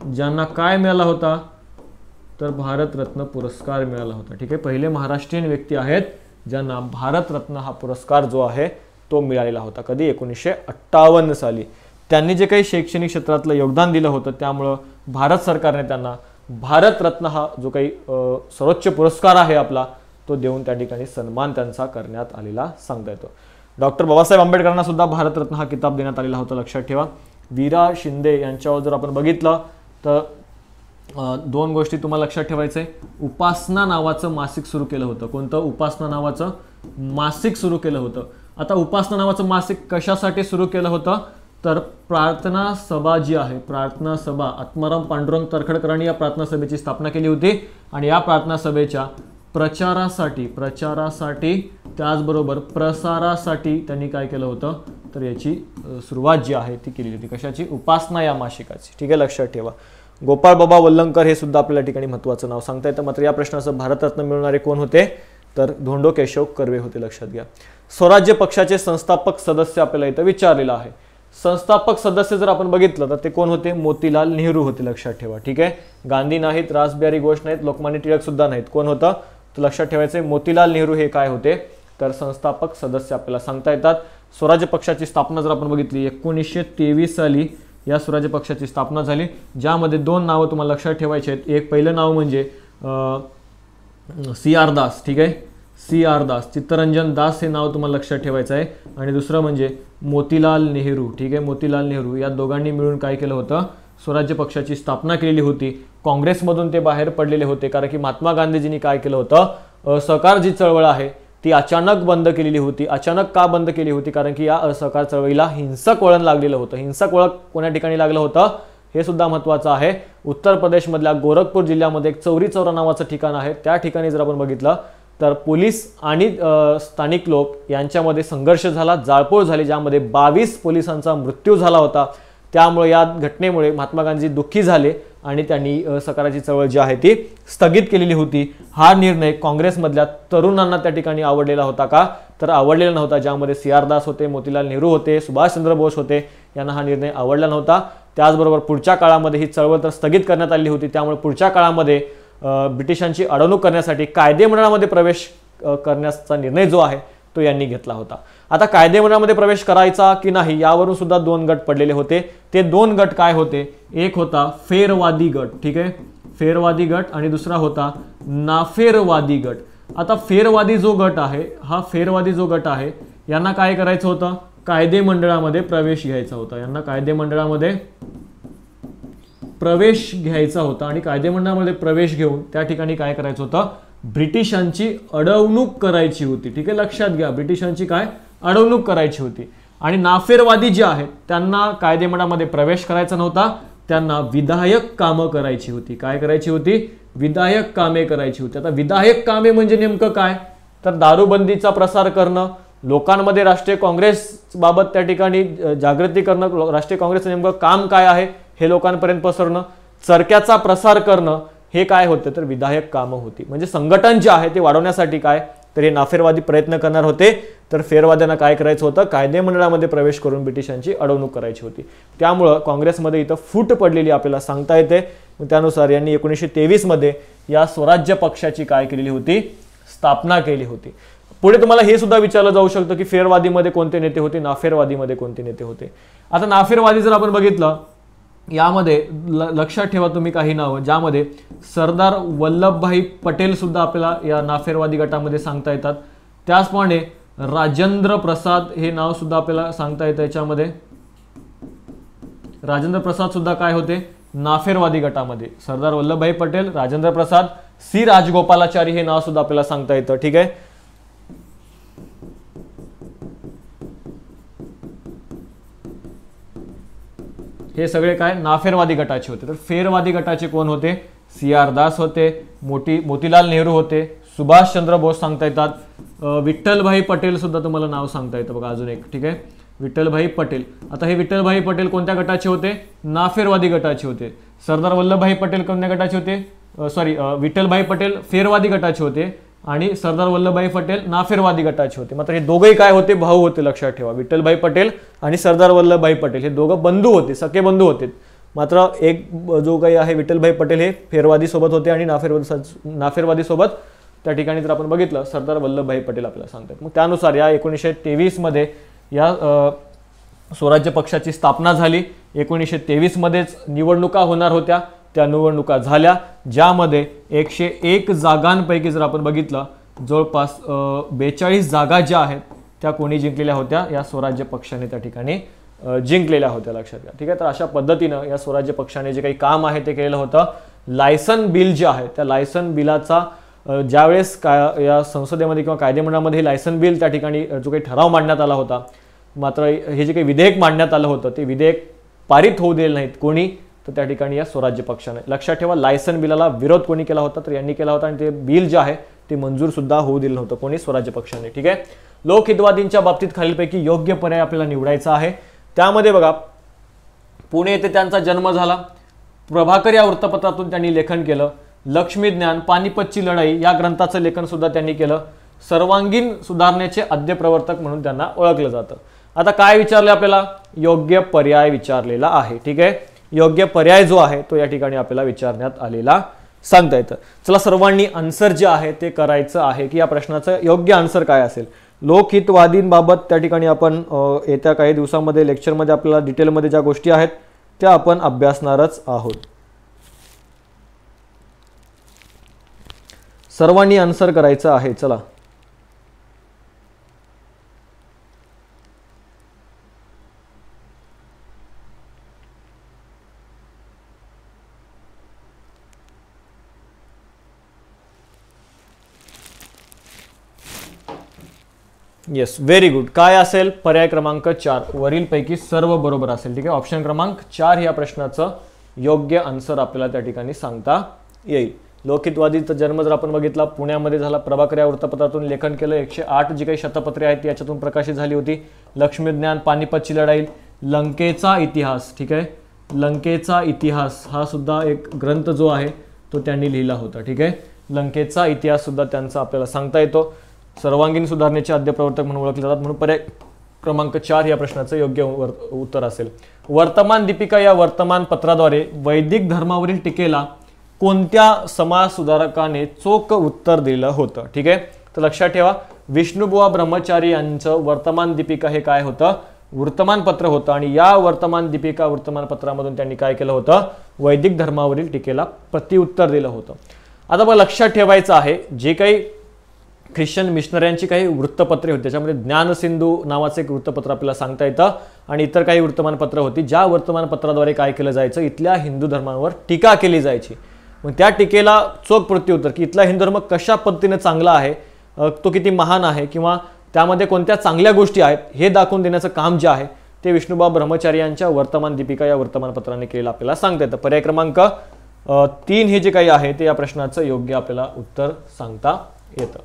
ज्यांना काय मिळाला होता? तर भारतरत्न पुरस्कार मिळाला होता. ठीक आहे, पहिले महाराष्ट्रीयन व्यक्ती आहेत ज्यांना भारतरत्न हा पुरस्कार जो आहे तो मिळालेला होता. कधी? 1958 साली. त्यांनी जे काही शैक्षणिक क्षेत्रातलं योगदान दिलं होतं त्यामुळं भारत सरकारने त्यांना भारतरत्न हा जो काही सर्वोच्च पुरस्कार आहे आपला तो देऊन त्या ठिकाणी सन्मान त्यांचा करण्यात आलेला सांगता येतो. डॉक्टर बाबासाहेब आंबेडकरांना सुद्धा भारतरत्न हा किताब देण्यात आलेला होता, लक्षात ठेवा. वीरा शिंदे यांच्यावर जर आपण बघितलं तर 2 गोष्टी तुम्हाला लक्षात ठेवायचे. उपासना नावाचं मासिक सुरू केलं होतं. कोणतं? उपासना नावाचं मासिक सुरू केलं होतं. आता उपासना नावाचं मासिक कशासाठी सुरू केलं होतं? तर प्रार्थना सभा जी आहे, प्रार्थना सभा, आत्माराम पांडुरंग तरखडकरांनी या प्रार्थना सभेची स्थापना केली होती आणि या प्रार्थना सभेच्या प्रचारासाठी त्याचबरोबर प्रसारासाठी त्यांनी काय केलं होतं? तर याची सुरुवात जी आहे ती केली होती. कशाची? उपासना या मासिकाची. ठीक आहे, लक्षात ठेवा. गोपाळ बाबा वल्लंकर हे सुद्धा आपल्या ठिकाणी महत्त्वाचं नाव सांगता येतं. मात्र या प्रश्नाचं भारतरत्न मिळवणारे कोण होते? तर धोंडो केशव कर्वे होते, लक्षात घ्या. स्वराज्य पक्षाचे संस्थापक सदस्य आपल्याला इथं विचारलेलं आहे. संस्थापक सदस्य जर आपण बघितलं तर ते कोण होते? मोतीलाल नेहरू होते, लक्षात ठेवा. ठीक आहे, गांधी नाहीत, रासबिहारी घोष नाहीत, लोकमान्य टिळक सुद्धा नाहीत. कोण होतं? तर लक्षात ठेवायचे मोतीलाल नेहरू हे काय होते? तर संस्थापक सदस्य आपल्याला सांगता येतात. स्वराज्य पक्षाची स्थापना जर आपण बघितली 1923 साली या स्वराज्य पक्षाची स्थापना झाली, ज्यामध्ये 2 नावं तुम्हाला लक्षात ठेवायची आहेत. एक पहिलं नाव म्हणजे सी आर दास. ठीक आहे, सी आर दास, चित्तरंजन दास हे नाव तुम्हाला लक्षात ठेवायचं आहे. आणि दुसरं म्हणजे मोतीलाल नेहरू. ठीक आहे, मोतीलाल नेहरू या दोघांनी मिळून काय केलं होतं? स्वराज्य पक्षाची स्थापना केलेली होती. काँग्रेसमधून ते बाहेर पडलेले होते कारण की महात्मा गांधीजींनी काय केलं होतं? असहकार जी चळवळ आहे ती अचानक बंद केलेली होती. अचानक का बंद केली होती? कारण की या असहकार चळवळीला हिंसक वळण लागलेलं होतं. हिंसक वळण कोण्या ठिकाणी लागलं होतं हे सुद्धा महत्त्वाचं आहे. उत्तर प्रदेशमधल्या गोरखपूर जिल्ह्यामध्ये एक चौरी चौरा नावाचं ठिकाण आहे. त्या ठिकाणी जर आपण बघितलं तर पोलीस आणि स्थानिक लोक यांच्यामध्ये संघर्ष झाला, जाळपोळ झाली, ज्यामध्ये 22 पोलिसांचा मृत्यू झाला होता. त्यामुळे या घटनेमुळे महात्मा गांधी दुःखी झाले आणि त्यांनी असहकाराची चळवळ जी आहे ती स्थगित केलेली होती. हा निर्णय काँग्रेसमधल्या तरुणांना त्या ठिकाणी आवडलेला होता का? तर आवडलेला नव्हता. ज्यामध्ये सी आर दास होते, मोतीलाल नेहरू होते, सुभाषचंद्र बोस होते, यांना हा निर्णय आवडला नव्हता. त्याचबरोबर पुढच्या काळामध्ये ही चळवळ तर स्थगित करण्यात आली होती. त्यामुळे पुढच्या काळामध्ये ब्रिटिशांची अडवणूक करण्यासाठी कायदेमंडळामध्ये प्रवेश करण्याचा निर्णय जो आहे तो यांनी घेतला होता. आता कायदेमंडळामध्ये प्रवेश करायचा की नाही यावरून सुद्धा 2 गट पडलेले होते. ते 2 गट काय होते? एक होता फेरवादी गट. ठीक आहे, फेरवादी गट, आणि दुसरा होता नाफेरवादी गट. आता फेरवादी जो गट आहे, हा फेरवादी जो गट आहे यांना काय करायचं होतं? कायदेमंडळामध्ये प्रवेश घ्यायचा होता. यांना कायदेमंडळामध्ये प्रवेश घ्यायचा होता आणि कायदेमंडळामध्ये प्रवेश घेऊन त्या ठिकाणी काय करायचं होतं? ब्रिटिशांची अडवणूक करायची होती. ठीक आहे, लक्षात घ्या, ब्रिटिशांची काय? अडवणूक करायची होती. आणि नाफेरवादी जे आहेत त्यांना कायदेमंडळामध्ये प्रवेश करायचा नव्हता, त्यांना विधायक कामं करायची होती. काय करायची होती? विधायक कामे करायची होती. आता विधायक कामे म्हणजे नेमकं काय? तर दारूबंदीचा प्रसार करणं, लोकांमध्ये राष्ट्रीय काँग्रेस बाबत त्या ठिकाणी जागृती करणं, राष्ट्रीय काँग्रेसचं नेमकं काम काय आहे हे लोकांपर्यंत पसरणं, चरक्याचा प्रसार करणं, हे काय होते? तर विधायक कामं होती. म्हणजे संघटन जे आहे ते वाढवण्यासाठी काय तर हे नाफेरवादी प्रयत्न करणार होते, तर फेरवाद्यांना काय करायचं होतं, कायदेमंडळामध्ये प्रवेश करून ब्रिटिशांची अडवणूक करायची होती. त्यामुळं काँग्रेसमध्ये इथं फूट पडलेली आपल्याला सांगता येते. त्यानुसार यांनी 1923 मध्ये या स्वराज्य पक्षाची काय केलेली होती, स्थापना केली होती. पुढे तुम्हाला हे सुद्धा विचारलं जाऊ शकतं की फेरवादीमध्ये कोणते नेते होते, नाफेरवादीमध्ये कोणते नेते होते. आता नाफेरवादी जर आपण बघितलं, यामध्ये लक्षात ठेवा तुम्ही काही नावं, ज्यामध्ये सरदार वल्लभभाई पटेल सुद्धा आपल्याला या नाफेरवादी गटामध्ये सांगता येतात. त्याचप्रमाणे राजेंद्र प्रसाद हे नाव सुद्धा आपल्याला सांगता येतं. याच्यामध्ये राजेंद्र प्रसाद सुद्धा काय होते, नाफेरवादी गटामध्ये. सरदार वल्लभभाई पटेल, राजेंद्र प्रसाद, सी राजगोपालाचारी हे नाव सुद्धा आपल्याला सांगता येतं. ठीक आहे. हे सगळे काय नाफेरवादी गटाचे होते. तर फेरवादी गटाचे कोण होते, CR दास होते, मोतीलाल नेहरू होते, सुभाषचंद्र बोस सांगता येतात, विठ्ठलभाई पटेल सुद्धा तुम्हाला नाव सांगता येतं बघा अजून एक. ठीक आहे, विठ्ठलभाई पटेल. आता हे विठ्ठलभाई पटेल कोणत्या गटाचे होते, नाफेरवादी गटाचे होते. सरदार वल्लभभाई पटेल कोणत्या गटाचे होते, विठ्ठलभाई पटेल फेरवादी गटाचे होते आणि सरदार वल्लभभाई पटेल नाफेरवादी गटाचे होते. मात्र हे दोघंही काय होते, भाऊ होते. लक्षात ठेवा, विठ्ठलभाई पटेल आणि सरदार वल्लभभाई पटेल हे दोघं बंधू होते, सखे बंधू होते. मात्र एक जो काही आहे विठ्ठलभाई पटेल हे फेरवादी सोबत होते आणि नाफेरवादी सोबत त्या ठिकाणी जर आपण बघितलं सरदार वल्लभभाई पटेल आपल्याला सांगतात. मग त्यानुसार या 1923 मध्ये या स्वराज्य पक्षाची स्थापना झाली. 1923 मध्येच निवडणुका होणार होत्या, त्या निवडणुका झाल्या, ज्यामध्ये 101 जागांपैकी जर आपण बघितलं जवळपास 42 जागा ज्या आहेत त्या कोणी जिंकलेल्या होत्या, या स्वराज्य पक्षाने त्या ठिकाणी जिंकलेल्या होत्या. लक्षात घ्या. ठीक आहे. तर अशा पद्धतीनं या स्वराज्य पक्षाने जे काही काम आहे ते केलेलं होतं. लायसन बिल जे आहे त्या लायसन बिलाचा ज्यावेळेस या संसदेमध्ये किंवा कायदेमंडळामध्ये लायसन बिल त्या ठिकाणी जो काही ठराव मांडण्यात आला होता, मात्र हे जे काही विधेयक मांडण्यात आलं होतं ते विधेयक पारित होऊ दिले नाहीत. कोणी, तर त्या ठिकाणी या स्वराज्य पक्षाने. लक्षात ठेवा, लायसन बिलाला विरोध कोणी केला होता, तर यांनी केला होता आणि ते बिल जे आहे ते मंजूर सुद्धा होऊ दिलं नव्हतं. कोणी, स्वराज्य पक्षाने. ठीक आहे. लोकहितवादींच्या बाबतीत खालीलपैकी योग्य पर्याय आपल्याला निवडायचा आहे. त्यामध्ये बघा, पुणे येथे त्यांचा जन्म झाला. प्रभाकर या वृत्तपत्रातून त्यांनी लेखन केलं. लक्ष्मी ज्ञान, पानिपतची लढाई या ग्रंथाचं लेखन सुद्धा त्यांनी केलं. सर्वांगीण सुधारणेचे आद्य प्रवर्तक म्हणून त्यांना ओळखलं जातं. आता काय विचारलं आपल्याला, योग्य पर्याय विचारलेला आहे. ठीक आहे. योग्य पर्याय जो आहे तो या ठिकाणी आपल्याला विचारण्यात आलेला सांगता येतं. चला, सर्वांनी आन्सर जे आहे ते करायचं आहे की या प्रश्नाचं योग्य आन्सर काय असेल. लोकहितवादींबाबत त्या ठिकाणी आपण येत्या काही दिवसांमध्ये लेक्चरमध्ये आपल्याला डिटेलमध्ये ज्या गोष्टी आहेत त्या आपण अभ्यासणारच आहोत. सर्वांनी आन्सर करायचं आहे. चला, येस, व्हेरी गुड. काय असेल पर्याय क्रमांक 4, वरीलपैकी सर्व बरोबर असेल. ठीक आहे. ऑप्शन क्रमांक 4 या प्रश्नाचं योग्य आन्सर आपल्याला त्या ठिकाणी सांगता येईल. लोकहितवादीचा जन्म जर आपण बघितला पुण्यामध्ये झाला. प्रभाकर या वृत्तपत्रातून लेखन केलं. 108 जी काही शतपत्रे आहेत ती याच्यातून प्रकाशित झाली होती. लक्ष्मी ज्ञान, पानिपतची लढाई, लंकेचा इतिहास. ठीक आहे. लंकेचा इतिहास हा सुद्धा एक ग्रंथ जो आहे तो त्यांनी लिहिला होता. ठीक आहे. लंकेचा इतिहास सुद्धा त्यांचा आपल्याला सांगता येतो. सर्वांगीण सुधारणेचे आद्य प्रवर्तक म्हणून ओळखले जातात, म्हणून पर्याय क्रमांक 4 या प्रश्नाचं योग्य उत्तर असेल. वर्तमान दीपिका या वर्तमानपत्राद्वारे वैदिक धर्मावरील टीकेला कोणत्या समाज सुधारकाने चोख उत्तर दिलं होतं. ठीक आहे. तर लक्षात ठेवा, विष्णुबुवा ब्रह्मचारी यांचं वर्तमान दीपिका हे काय होतं, वर्तमानपत्र होतं आणि या वर्तमान दीपिका वर्तमानपत्रामधून त्यांनी काय केलं होतं, वैदिक धर्मावरील टीकेला प्रत्युत्तर दिलं होतं. आता मग लक्षात ठेवायचं आहे, जे काही ख्रिश्चन मिशनऱ्यांची काही वृत्तपत्रे होती त्याच्यामध्ये ज्ञानसिंधू नावाचं एक वृत्तपत्र आपल्याला सांगता येतं आणि इतर काही वर्तमानपत्र होती ज्या वर्तमानपत्राद्वारे काय केलं जायचं, इथल्या हिंदू धर्मावर टीका केली जायची. मग त्या टीकेला चोख प्रत्युत्तर की इथला हिंदू धर्म कशा पद्धतीने चांगला आहे, तो किती महान आहे किंवा त्यामध्ये कोणत्या चांगल्या गोष्टी आहेत हे दाखवून देण्याचं काम जे आहे ते विष्णुबा ब्रह्मचारी यांच्या वर्तमान दीपिका या वर्तमानपत्राने केलेलं आपल्याला सांगता येतं. पर्याय क्रमांक 3 हे जे काही आहे ते या प्रश्नाचं योग्य आपल्याला उत्तर सांगता येतं.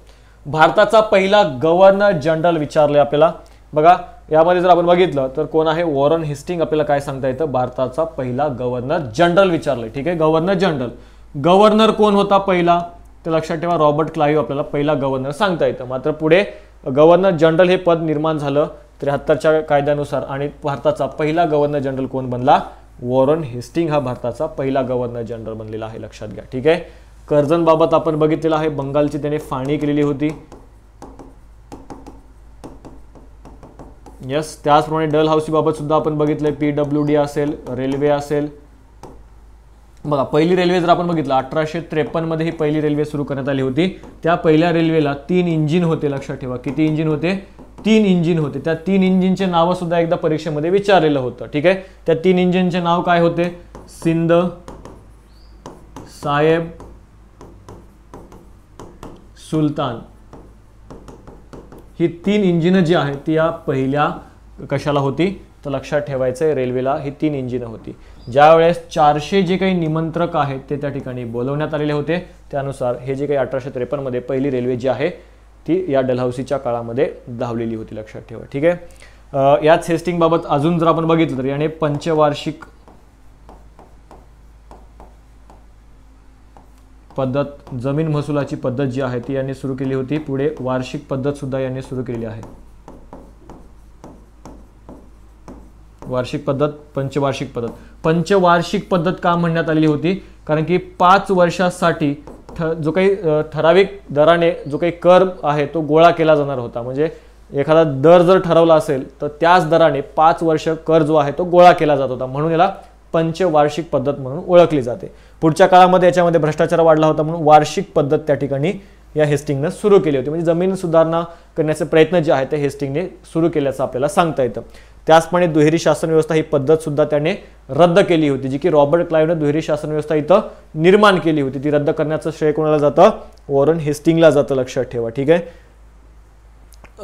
भारताचा पहिला गव्हर्नर जनरल विचारले आपल्याला. बघा यामध्ये जर आपण बघितलं तर कोण आहे, वॉरन हेस्टिंग आपल्याला काय सांगता येतं, भारताचा पहिला गव्हर्नर जनरल विचारले. ठीक आहे. गव्हर्नर जनरल, गव्हर्नर कोण होता पहिला, ते लक्षात ठेवा, रॉबर्ट क्लाइव्ह आपल्याला पहिला गव्हर्नर सांगता येतं. मात्र पुढे गव्हर्नर जनरल हे पद निर्माण झालं 73च्या कायद्यानुसार आणि भारताचा पहिला गव्हर्नर जनरल कोण बनला? वॉरन हेस्टिंग हा भारताचा पहिला गव्हर्नर जनरल बनलेला आहे, लक्षात घ्या. ठीक आहे. कर्जन बाबत आपण बघितलेलं आहे, बंगालची त्याने फाळणी केलेली होती. यस, त्याचप्रमाणे डलहौसी बाबत सुद्धा आपण बघितलंय, PWD असेल, रेल्वे असेल. बघा, पहिली रेल्वे जर आपण बघितलं 1853 मध्ये ही पहिली रेल्वे सुरू करण्यात आली होती. त्या पहिल्या रेल्वेला 3 इंजिन होते, लक्षात ठेवा. किती इंजिन होते? 3 इंजिन होते. त्या 3 इंजिनचे नाव सुद्धा एकदा परीक्षेमध्ये विचारलेलं होतं. ठीक आहे. त्या 3 इंजिनचे नाव काय होते? सिंध, साहेब, सुलतान. ही 3 इंजिन जी आहेत ती या पहिल्या कशाला होती? तर लक्षात ठेवायचं, रेल्वेला ही 3 इंजिन होती. ज्या वेळेस 400 जे काही निमंत्रक आहेत ते त्या ठिकाणी बोलवण्यात आलेले होते, त्यानुसार हे जे काही 1853 मध्ये पहिली रेल्वे जी आहे ती या डलहौसीच्या काळामध्ये धावलेली होती, लक्षात ठेवा. ठीक आहे. याच हेस्टिंग बाबत अजून जर आपण बघितलं तर याने पंचवार्षिक पद्धत, जमीन महसुलाची पद्धत जी आहे ती यांनी सुरू केली होती. पुढे वार्षिक पद्धत सुद्धा यांनी सुरू केलेली आहे. वार्षिक पद्धत, पंचवार्षिक पद्धत. पंचवार्षिक पद्धत का म्हणण्यात आलेली होती? कारण की 5 वर्षासाठी जो काही ठराविक दराने जो काही कर आहे तो गोळा केला जाणार होता. म्हणजे एखादा दर जर ठरवला असेल तर त्याच दराने 5 वर्ष कर जो आहे तो गोळा केला जात होता, म्हणून याला पंचवार्षिक पद्धत म्हणून ओळखली जाते. पुढच्या काळामध्ये याच्यामध्ये भ्रष्टाचार वाढला होता म्हणून वार्षिक पद्धत त्या ठिकाणी या हेस्टिंगने सुरू केली होती. म्हणजे जमीन सुधारणा करण्याचे प्रयत्न जे आहेत ते हेस्टिंगने सुरू केल्याचं आपल्याला सांगता येतं. त्याचप्रमाणे दुहेरी शासन व्यवस्था ही पद्धत सुद्धा त्याने रद्द केली होती, जी की रॉबर्ट क्लाइव्हने दुहेरी शासन व्यवस्था इथं निर्माण केली होती. ती रद्द करण्याचं श्रेय कोणाला जातं? वॉरन हेस्टिंगला जातं, लक्षात ठेवा. ठीक आहे.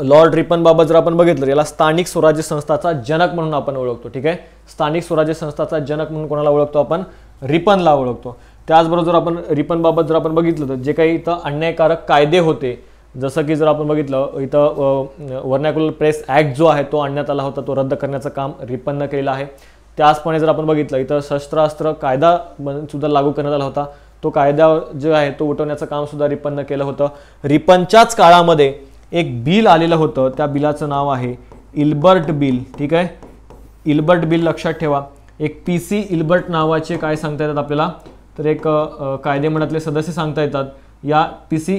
लॉर्ड रिपन बाबत जर आपण बघितलं, याला स्थानिक स्वराज्य संस्थाचा जनक म्हणून आपण ओळखतो. ठीक आहे. स्थानिक स्वराज्य संस्थाचा जनक म्हणून कोणाला ओळखतो आपण? रिपनला ओळखतो. त्याचबरोबर जर आपण रिपन बाबत जर आपण बघितलं तर जे काही इथं अन्यायकारक कायदे होते, जसं की जर आपण बघितलं इथं व्हर्नॅक्युलर प्रेस ऍक्ट जो आहे तो आणण्यात आला होता, तो रद्द करण्याचं काम रिपननं केलेलं आहे. त्याचप्रमाणे जर आपण बघितलं इथं शस्त्रास्त्र कायदा सुद्धा लागू करण्यात आला होता, तो कायदा जो आहे तो उठवण्याचं काम सुद्धा रिपननं केलं होतं. रिपनच्याच काळामध्ये एक बिल आलेलं होतं, त्या बिलाचं नाव आहे इल्बर्ट बिल. ठीक आहे. इल्बर्ट बिल लक्षात ठेवा. एक PC इल्बर्ट नावाचे काय सांगता येतात आपल्याला? तर एक कायदेमंडळातले सदस्य सांगता येतात. या PC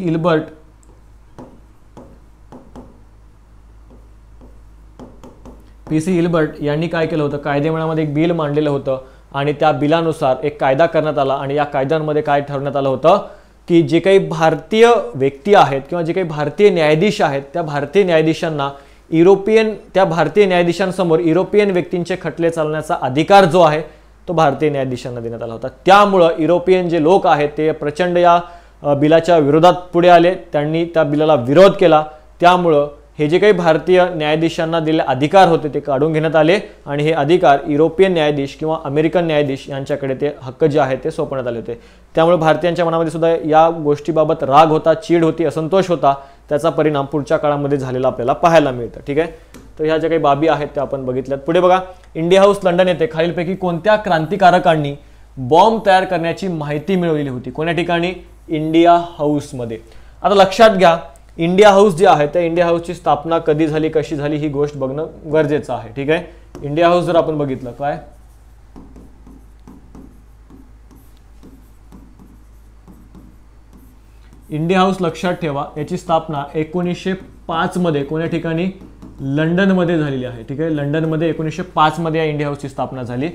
इल्बर्ट यांनी काय केलं होतं? कायदेमंडळामध्ये एक बिल मांडलेलं होतं आणि त्या बिलानुसार एक कायदा करण्यात आला आणि या कायद्यांमध्ये काय ठरवण्यात आलं होतं की जे काही भारतीय व्यक्ती आहेत किंवा जे काही भारतीय न्यायाधीश आहेत त्या भारतीय न्यायाधीशांना त्या भारतीय न्यायाधीशांसमोर युरोपियन व्यक्तींचे खटले चालण्याचा अधिकार जो आहे तो भारतीय न्यायाधीशांना देण्यात आला होता. त्यामुळं युरोपियन जे लोक आहेत ते प्रचंड या बिलाच्या विरोधात पुढे आले, त्यांनी त्या बिलाला विरोध केला. त्यामुळं हे जे काही भारतीय न्यायाधीशांना दिलेले अधिकार होते ते काढून घेण्यात आले आणि हे अधिकार युरोपियन न्यायाधीश किंवा अमेरिकन न्यायाधीश यांच्याकडे ते हक्क जे आहेत ते सोपवण्यात आले होते. त्यामुळे भारतीयांच्या मनामध्ये सुद्धा या गोष्टीबाबत राग होता, चीड होती, असंतोष होता. त्याचा परिणाम पुढच्या काळामध्ये झालेला आपल्याला पाहायला मिळतं. ठीक आहे. तर ह्या ज्या काही बाबी आहेत त्या आपण बघितल्यात. पुढे बघा, इंडिया हाऊस लंडन येथे खालीलपैकी कोणत्या क्रांतिकारकांनी बॉम्ब तयार करण्याची माहिती मिळवलेली होती? कोण्या ठिकाणी? इंडिया हाऊसमध्ये. आता लक्षात घ्या, इंडिया हाऊस जे आहे त्या इंडिया हाऊसची स्थापना कधी झाली, कशी झाली ही गोष्ट बघणं गरजेचं आहे. ठीक आहे. इंडिया हाऊस जर आपण बघितलं काय, इंडिया हाऊस लक्षात ठेवा, याची स्थापना 1905 मध्ये कोण्या ठिकाणी? लंडनमध्ये झालेली आहे. ठीक आहे. लंडनमध्ये 1905 मध्ये या इंडिया हाऊसची स्थापना झाली.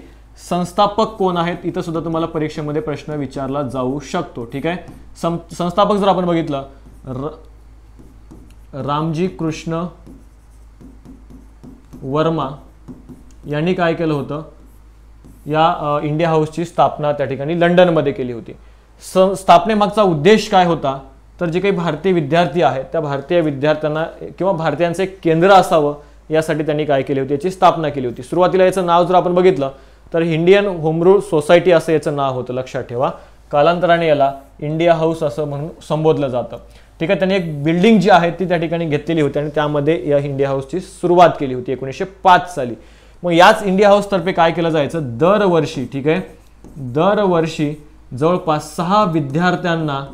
संस्थापक कोण आहेत? इथं सुद्धा तुम्हाला परीक्षेमध्ये प्रश्न विचारला जाऊ शकतो. ठीक आहे. संस्थापक जर आपण बघितलं, रामजी कृष्ण वर्मा यांनी काय केलं होतं? या इंडिया हाऊसची स्थापना त्या ठिकाणी लंडनमध्ये केली होती. स्थापनेमागचा उद्देश काय होता? तर जे काही भारतीय विद्यार्थी आहेत त्या भारतीय विद्यार्थ्यांना किंवा भारतीयांचे एक केंद्र असावं यासाठी त्यांनी काय केली होती? याची स्थापना केली होती. सुरुवातीला याचं नाव जर आपण बघितलं तर इंडियन होम रूल सोसायटी असं याचं नाव होतं, लक्षात ठेवा. कालांतराने याला इंडिया हाऊस असं म्हणून संबोधलं जातं. ठीक आहे. त्यांनी एक बिल्डिंग जी आहे ती त्या ठिकाणी घेतलेली होती आणि त्यामध्ये या इंडिया हाऊसची सुरुवात केली होती 1905 साली. मग याच इंडिया हाऊस तर्फे काय केलं जायचं? दरवर्षी, ठीक आहे, दरवर्षी जवळपास 6 विद्यार्थ्यांना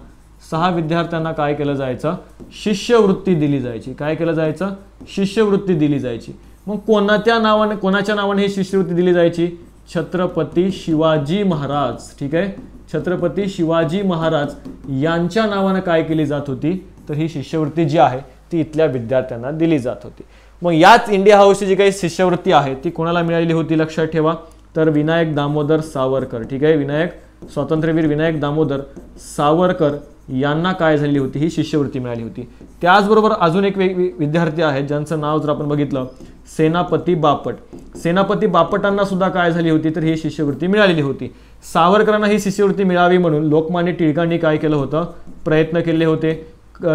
6 विद्यार्थ्यांना काय केलं जायचं, शिष्यवृत्ती दिली जायची. काय केलं जायचं, शिष्यवृत्ती दिली जायची. मग कोणाच्या नावाने ही शिष्यवृत्ती दिली जायची, छत्रपती शिवाजी महाराज. ठीक आहे, छत्रपती शिवाजी महाराज यांच्या नावाने काय केली जात होती, तर ही शिष्यवृत्ती जी आहे ती इथल्या विद्यार्थ्यांना दिली जात होती. मग याच इंडिया हाऊसची जी काही शिष्यवृत्ती आहे ती कोणाला मिळालेली होती लक्षात ठेवा, तर विनायक दामोदर सावरकर. ठीक आहे, स्वातंत्र्यवीर विनायक दामोदर सावरकर यांना काय झालेली होती, ही शिष्यवृत्ती मिळाली होती. त्याचबरोबर अजून एक विद्यार्थी आहेत ज्यांचं नाव जर आपण बघितलं, सेनापती बापट. सेनापती बापटांना सुद्धा काय झाली होती, तर ही शिष्यवृत्ती मिळालेली होती. सावरकरांना ही शिष्यवृत्ती मिळावी म्हणून लोकमान्य टिळकांनी काय केलं होतं, प्रयत्न केले होते.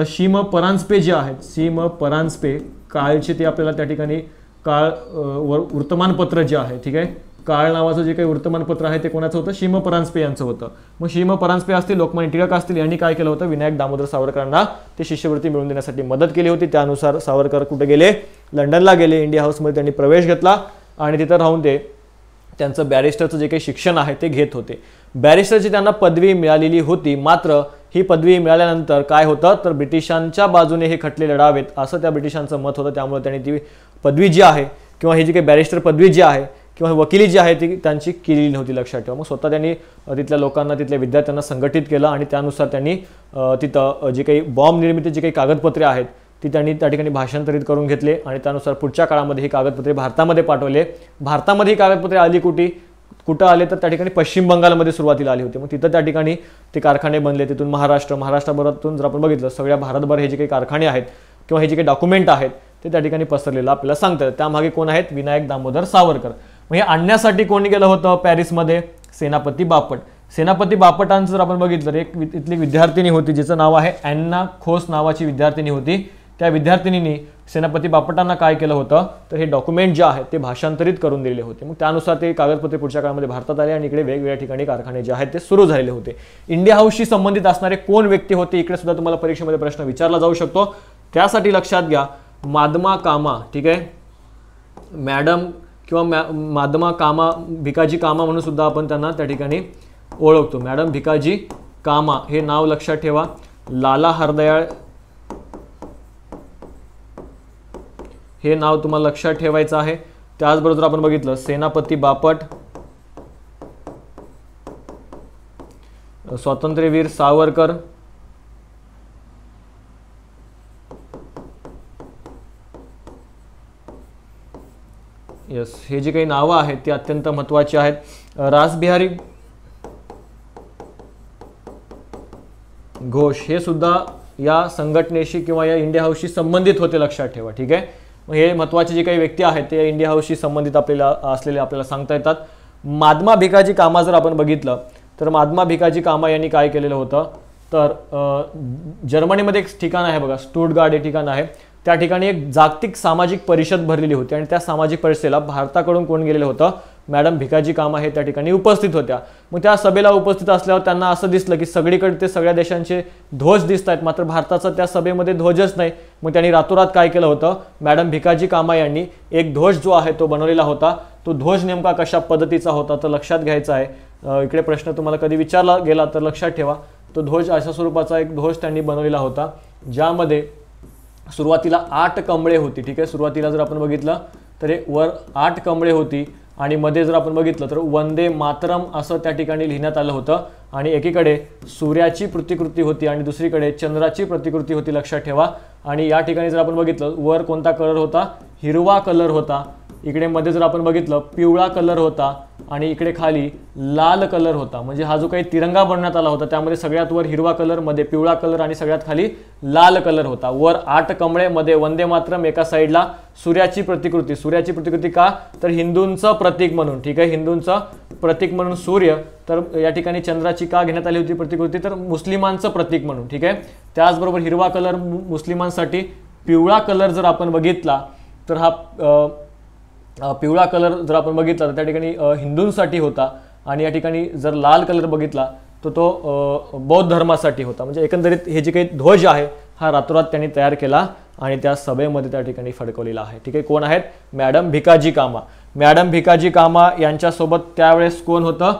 सीम परांजपे जे आहेत, सीम परांजपे काळचे ते आपल्याला त्या ठिकाणी काळ वर्तमानपत्र जे आहे, ठीक आहे, काळ नावाचं जे काही वर्तमानपत्र आहे ते कोणाचं होतं, सीम परांजपे यांचं होतं. मग सीम परांजपे असतील, लोकमान्य टिळक असतील, यांनी काय केलं होतं, विनायक दामोदर सावरकरांना ते शिष्यवृत्ती मिळवून देण्यासाठी मदत केली होती. त्यानुसार सावरकर कुठे गेले, लंडनला गेले. इंडिया हाऊसमध्ये त्यांनी प्रवेश घेतला आणि तिथं राहून ते त्यांचं बॅरिस्टरचं जे काही शिक्षण आहे ते घेत होते. बॅरिस्टरची त्यांना पदवी मिळालेली होती. मात्र ही पदवी मिळाल्यानंतर काय होतं, तर ब्रिटिशांच्या बाजूने हे खटले लढावेत असं त्या ब्रिटिशांचं मत होतं. त्यामुळे त्यांनी ती पदवी जी आहे किंवा ही जी काही बॅरिस्टर पदवी जी आहे किंवा वकिली जी आहे ती त्यांची केलेली नव्हती लक्षात ठेवा. मग स्वतः त्यांनी तिथल्या लोकांना, तिथल्या विद्यार्थ्यांना संघटित केलं आणि त्यानुसार त्यांनी तिथं जी काही बॉम्ब निर्मिती जी काही कागदपत्रे आहेत ती त्यांनी त्या ठिकाणी भाषांतरित करून घेतले आणि त्यानुसार पुढच्या काळामध्ये ही कागदपत्रे भारतामध्ये पाठवले. भारतामध्ये ही कागदपत्रे आली कुठं आले, तर त्या ठिकाणी पश्चिम बंगालमध्ये सुरुवातीला आली होती. मग तिथं त्या ठिकाणी ते कारखाने बनले. तिथून महाराष्ट्राभरातून जर आपण बघितलं, सगळ्या भारतभर हे जे काही कारखाने आहेत किंवा हे जे काही डॉक्युमेंट आहेत ते त्या ठिकाणी पसरलेलं आपल्याला सांगतात. त्यामागे कोण आहेत, विनायक दामोदर सावरकर. मग हे आणण्यासाठी कोणी गेलं होतं पॅरिसमध्ये, सेनापती बापट. सेनापती बापटांचं जर आपण बघितलं, एक इथली विद्यार्थिनी होती जिचं नाव आहे ॲन्ना खोस नावाची विद्यार्थिनी होती. त्या विद्यार्थिनींनी सेनापती बापटांना काय केलं होतं, तर हे डॉक्युमेंट जे आहे ते भाषांतरित करून दिले होते. मग त्यानुसार ते कागदपत्रे पुढच्या काळामध्ये भारतात आले आणि इकडे वेगवेगळ्या ठिकाणी कारखाने जे आहेत ते सुरू झालेले होते. इंडिया हाऊसशी संबंधित असणारे कोण व्यक्ती होते, इकडे सुद्धा तुम्हाला परीक्षेमध्ये प्रश्न विचारला जाऊ शकतो. त्यासाठी लक्षात घ्या, मादमा कामा. ठीक आहे, मॅडम किंवा मादमा कामा, भिकाजी कामा म्हणून सुद्धा आपण त्यांना त्या ठिकाणी ओळखतो. मॅडम भिकाजी कामा हे नाव लक्षात ठेवा. लाला हरदयाळ हे नाव तुम्हाला लक्षात ठेवायचं आहे. त्याचबरोबर आपण बघितलं सेनापती बापट, स्वातंत्र्यवीर सावरकर, हे जे काही नावं आहेत ती अत्यंत महत्त्वाची आहेत. रासबिहारी घोष हे सुद्धा या संघटनेशी किंवा या इंडिया हाऊसशी संबंधित होते लक्षात ठेवा. ठीक आहे, हे महत्त्वाचे जे काही व्यक्ती आहेत ते इंडिया हाऊसशी संबंधित आपल्याला सांगता येतात. महात्मा भिकाजी कामा जर आपण बघितलं तर महात्मा भिकाजी कामा यांनी काय केलेलं होतं, तर जर्मनीमध्ये एक ठिकाण आहे बघा, स्टुटगार्ट हे ठिकाण आहे. त्या ठिकाणी एक जागतिक सामाजिक परिषद भरलेली होती आणि त्या सामाजिक परिषदेला भारताकडून कोण गेलेलं होतं, मॅडम भिकाजी कामा हे त्या ठिकाणी उपस्थित होत्या. मग त्या सभेला उपस्थित असल्यावर त्यांना असं दिसलं की सगळीकडे ते सगळ्या देशांचे ध्वज दिसत आहेत, मात्र भारताचा त्या सभेमध्ये ध्वजच नाही. मग त्यांनी रातोरात काय केलं होतं, मॅडम भिकाजी कामा यांनी एक ध्वज जो आहे तो बनवलेला होता. तो ध्वज नेमका कशा पद्धतीचा होता तर लक्षात घ्यायचा आहे. इकडे प्रश्न तुम्हाला कधी विचारला गेला तर लक्षात ठेवा. तो ध्वज अशा स्वरूपाचा एक ध्वज त्यांनी बनवलेला होता, ज्यामध्ये सुरुवातीला 8 कमळे होती. ठीक आहे, सुरुवातीला जर आपण बघितलं तर हे वर 8 कमळे होती आणि मध्ये जर आपण बघितलं तर वंदे मातरम असं त्या ठिकाणी लिहिण्यात आलं होतं. आणि एकीकडे सूर्याची प्रतिकृती होती आणि दुसरीकडे चंद्राची प्रतिकृती होती लक्षात ठेवा. आणि या ठिकाणी जर आपण बघितलं वर कोणता कलर होता, हिरवा कलर होता. इकडे मध्ये जर आपण बघितलं पिवळा कलर होता आणि इकडे खाली लाल कलर होता. म्हणजे हा जो काही तिरंगा बनवण्यात आला होता त्यामध्ये सगळ्यात वर हिरवा कलर, मध्ये पिवळा कलर आणि सगळ्यात खाली लाल कलर होता. वर 8 कमळे, मध्ये वंदे मातरम, एका साईडला सूर्याची प्रतिकृती. सूर्याची प्रतिकृती का, तर हिंदूंचं प्रतीक म्हणून. ठीक आहे, हिंदूंचं प्रतीक म्हणून सूर्य. तर या ठिकाणी चंद्राची का घेण्यात आली होती प्रतिकृती, तर मुस्लिमांचं प्रतीक म्हणून. ठीक आहे, त्याचबरोबर हिरवा कलर मुस्लिमांसाठी, पिवळा कलर जर आपण बघितला तर हा पिवळा कलर जर आपण बघितला तर त्या ठिकाणी हिंदूंसाठी होता आणि या ठिकाणी जर लाल कलर बघितला तर तो बौद्ध धर्मासाठी होता. म्हणजे एकंदरीत हे जे काही ध्वज आहे हा रातोरात त्यांनी तयार केला आणि त्या सभेमध्ये त्या ठिकाणी फडकवलेला आहे. ठीक आहे, कोण आहेत, मॅडम भिकाजी कामा. मॅडम भिकाजी कामा यांच्यासोबत त्यावेळेस कोण होतं,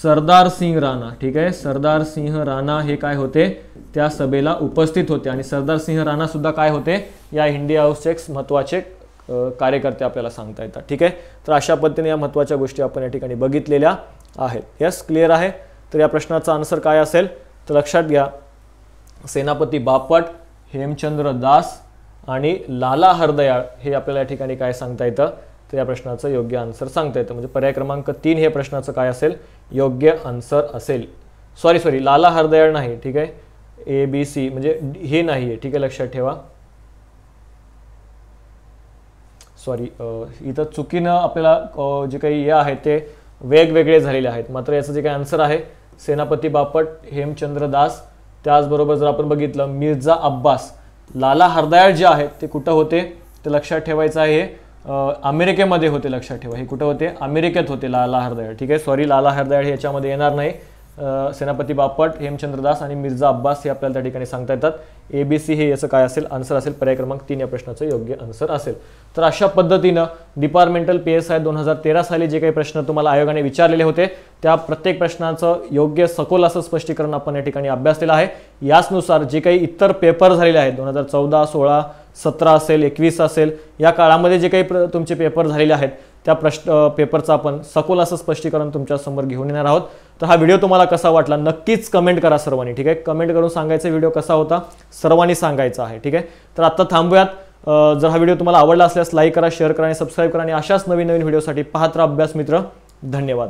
सरदार सिंह राणा, ठीक आहे, सरदार सिंह राणा हे काय होते, त्या सभेला उपस्थित होते आणि सरदार सिंह राणा सुद्धा काय होते, या इंडिया हाऊसचे एक महत्त्वाचे कार्यकर्ते आपल्याला सांगता येतात, ठीक आहे. तर अशा पद्धतीने या महत्त्वाच्या गोष्टी आपण या ठिकाणी बघितलेल्या आहेत. यस, क्लिअर आहे. तर या प्रश्नाचा आन्सर काय असेल तर लक्षात घ्या, सेनापती बापट, हेमचंद्र दास आणि लाला हरदयाळ हे आपल्याला या ठिकाणी काय सांगता येतं, तर या प्रश्नाचं योग्य आन्सर सांगता येतं. म्हणजे पर्याय क्रमांक 3 हे प्रश्नाचं काय असेल, योग्य आन्सर असेल. सॉरी लाला हरदयाळ नाही, ठीक आहे, ABC म्हणजे हे नाही आहे, ठीक आहे, लक्षात ठेवा. सॉरी, इथं चुकीनं आपल्याला जे काही हे आहे ते वेगवेगळे झालेले आहेत. मात्र याचं जे काही आन्सर आहे सेनापती बापट, हेमचंद्र दास, त्याचबरोबर जर आपण बघितलं मिर्झा अब्बास, लाला हरदयाळ जे आहेत ते कुठं होते ते लक्षात ठेवायचं आहे, अमेरिकेमध्ये होते. लक्षात ठेवा, हे कुठं होते, अमेरिकेत होते लाला हरदयाळ, ठीक आहे. सॉरी, लाला हरदयाळ हे याच्यामध्ये येणार नाही. सेनापती बापट, हेमचंद्र दास आणि मिर्झा अब्बास हे आपल्याला त्या ठिकाणी सांगता येतात. ABC हे याचं काय असेल, आन्सर असेल, पर्याय क्रमांक 3 या प्रश्नाचं योग्य आन्सर असेल. तर अशा पद्धतीनं डिपार्टमेंटल PSI 2013 साली जे काही प्रश्न तुम्हाला आयोगाने विचारलेले होते त्या प्रत्येक प्रश्नाचं योग्य सखोल असं स्पष्टीकरण आपण या ठिकाणी अभ्यासलेलं आहे. याचनुसार जे काही इतर पेपर झालेले आहेत 2014, 16, 17 असेल, 21 असेल, या काळामध्ये जे काही तुमचे पेपर झालेले आहेत त्या पेपरचं आपण सखोल असं स्पष्टीकरण तुमच्यासमोर घेऊन येणार आहोत. तर हा व्हिडिओ तुम्हाला कसा वाटला नक्कीच कमेंट करा सर्वांनी, ठीक आहे. कमेंट करून सांगायचा व्हिडिओ कसा होता सर्वांनी सांगायचा आहे, ठीक आहे. तर आता थांबूयात. जर हा व्हिडिओ तुम्हाला आवडला असल्यास लाईक करा, शेअर करा आणि सबस्क्राईब करा आणि अशाच नवीन व्हिडिओसाठी पाहत राहा अभ्यास मित्र. धन्यवाद.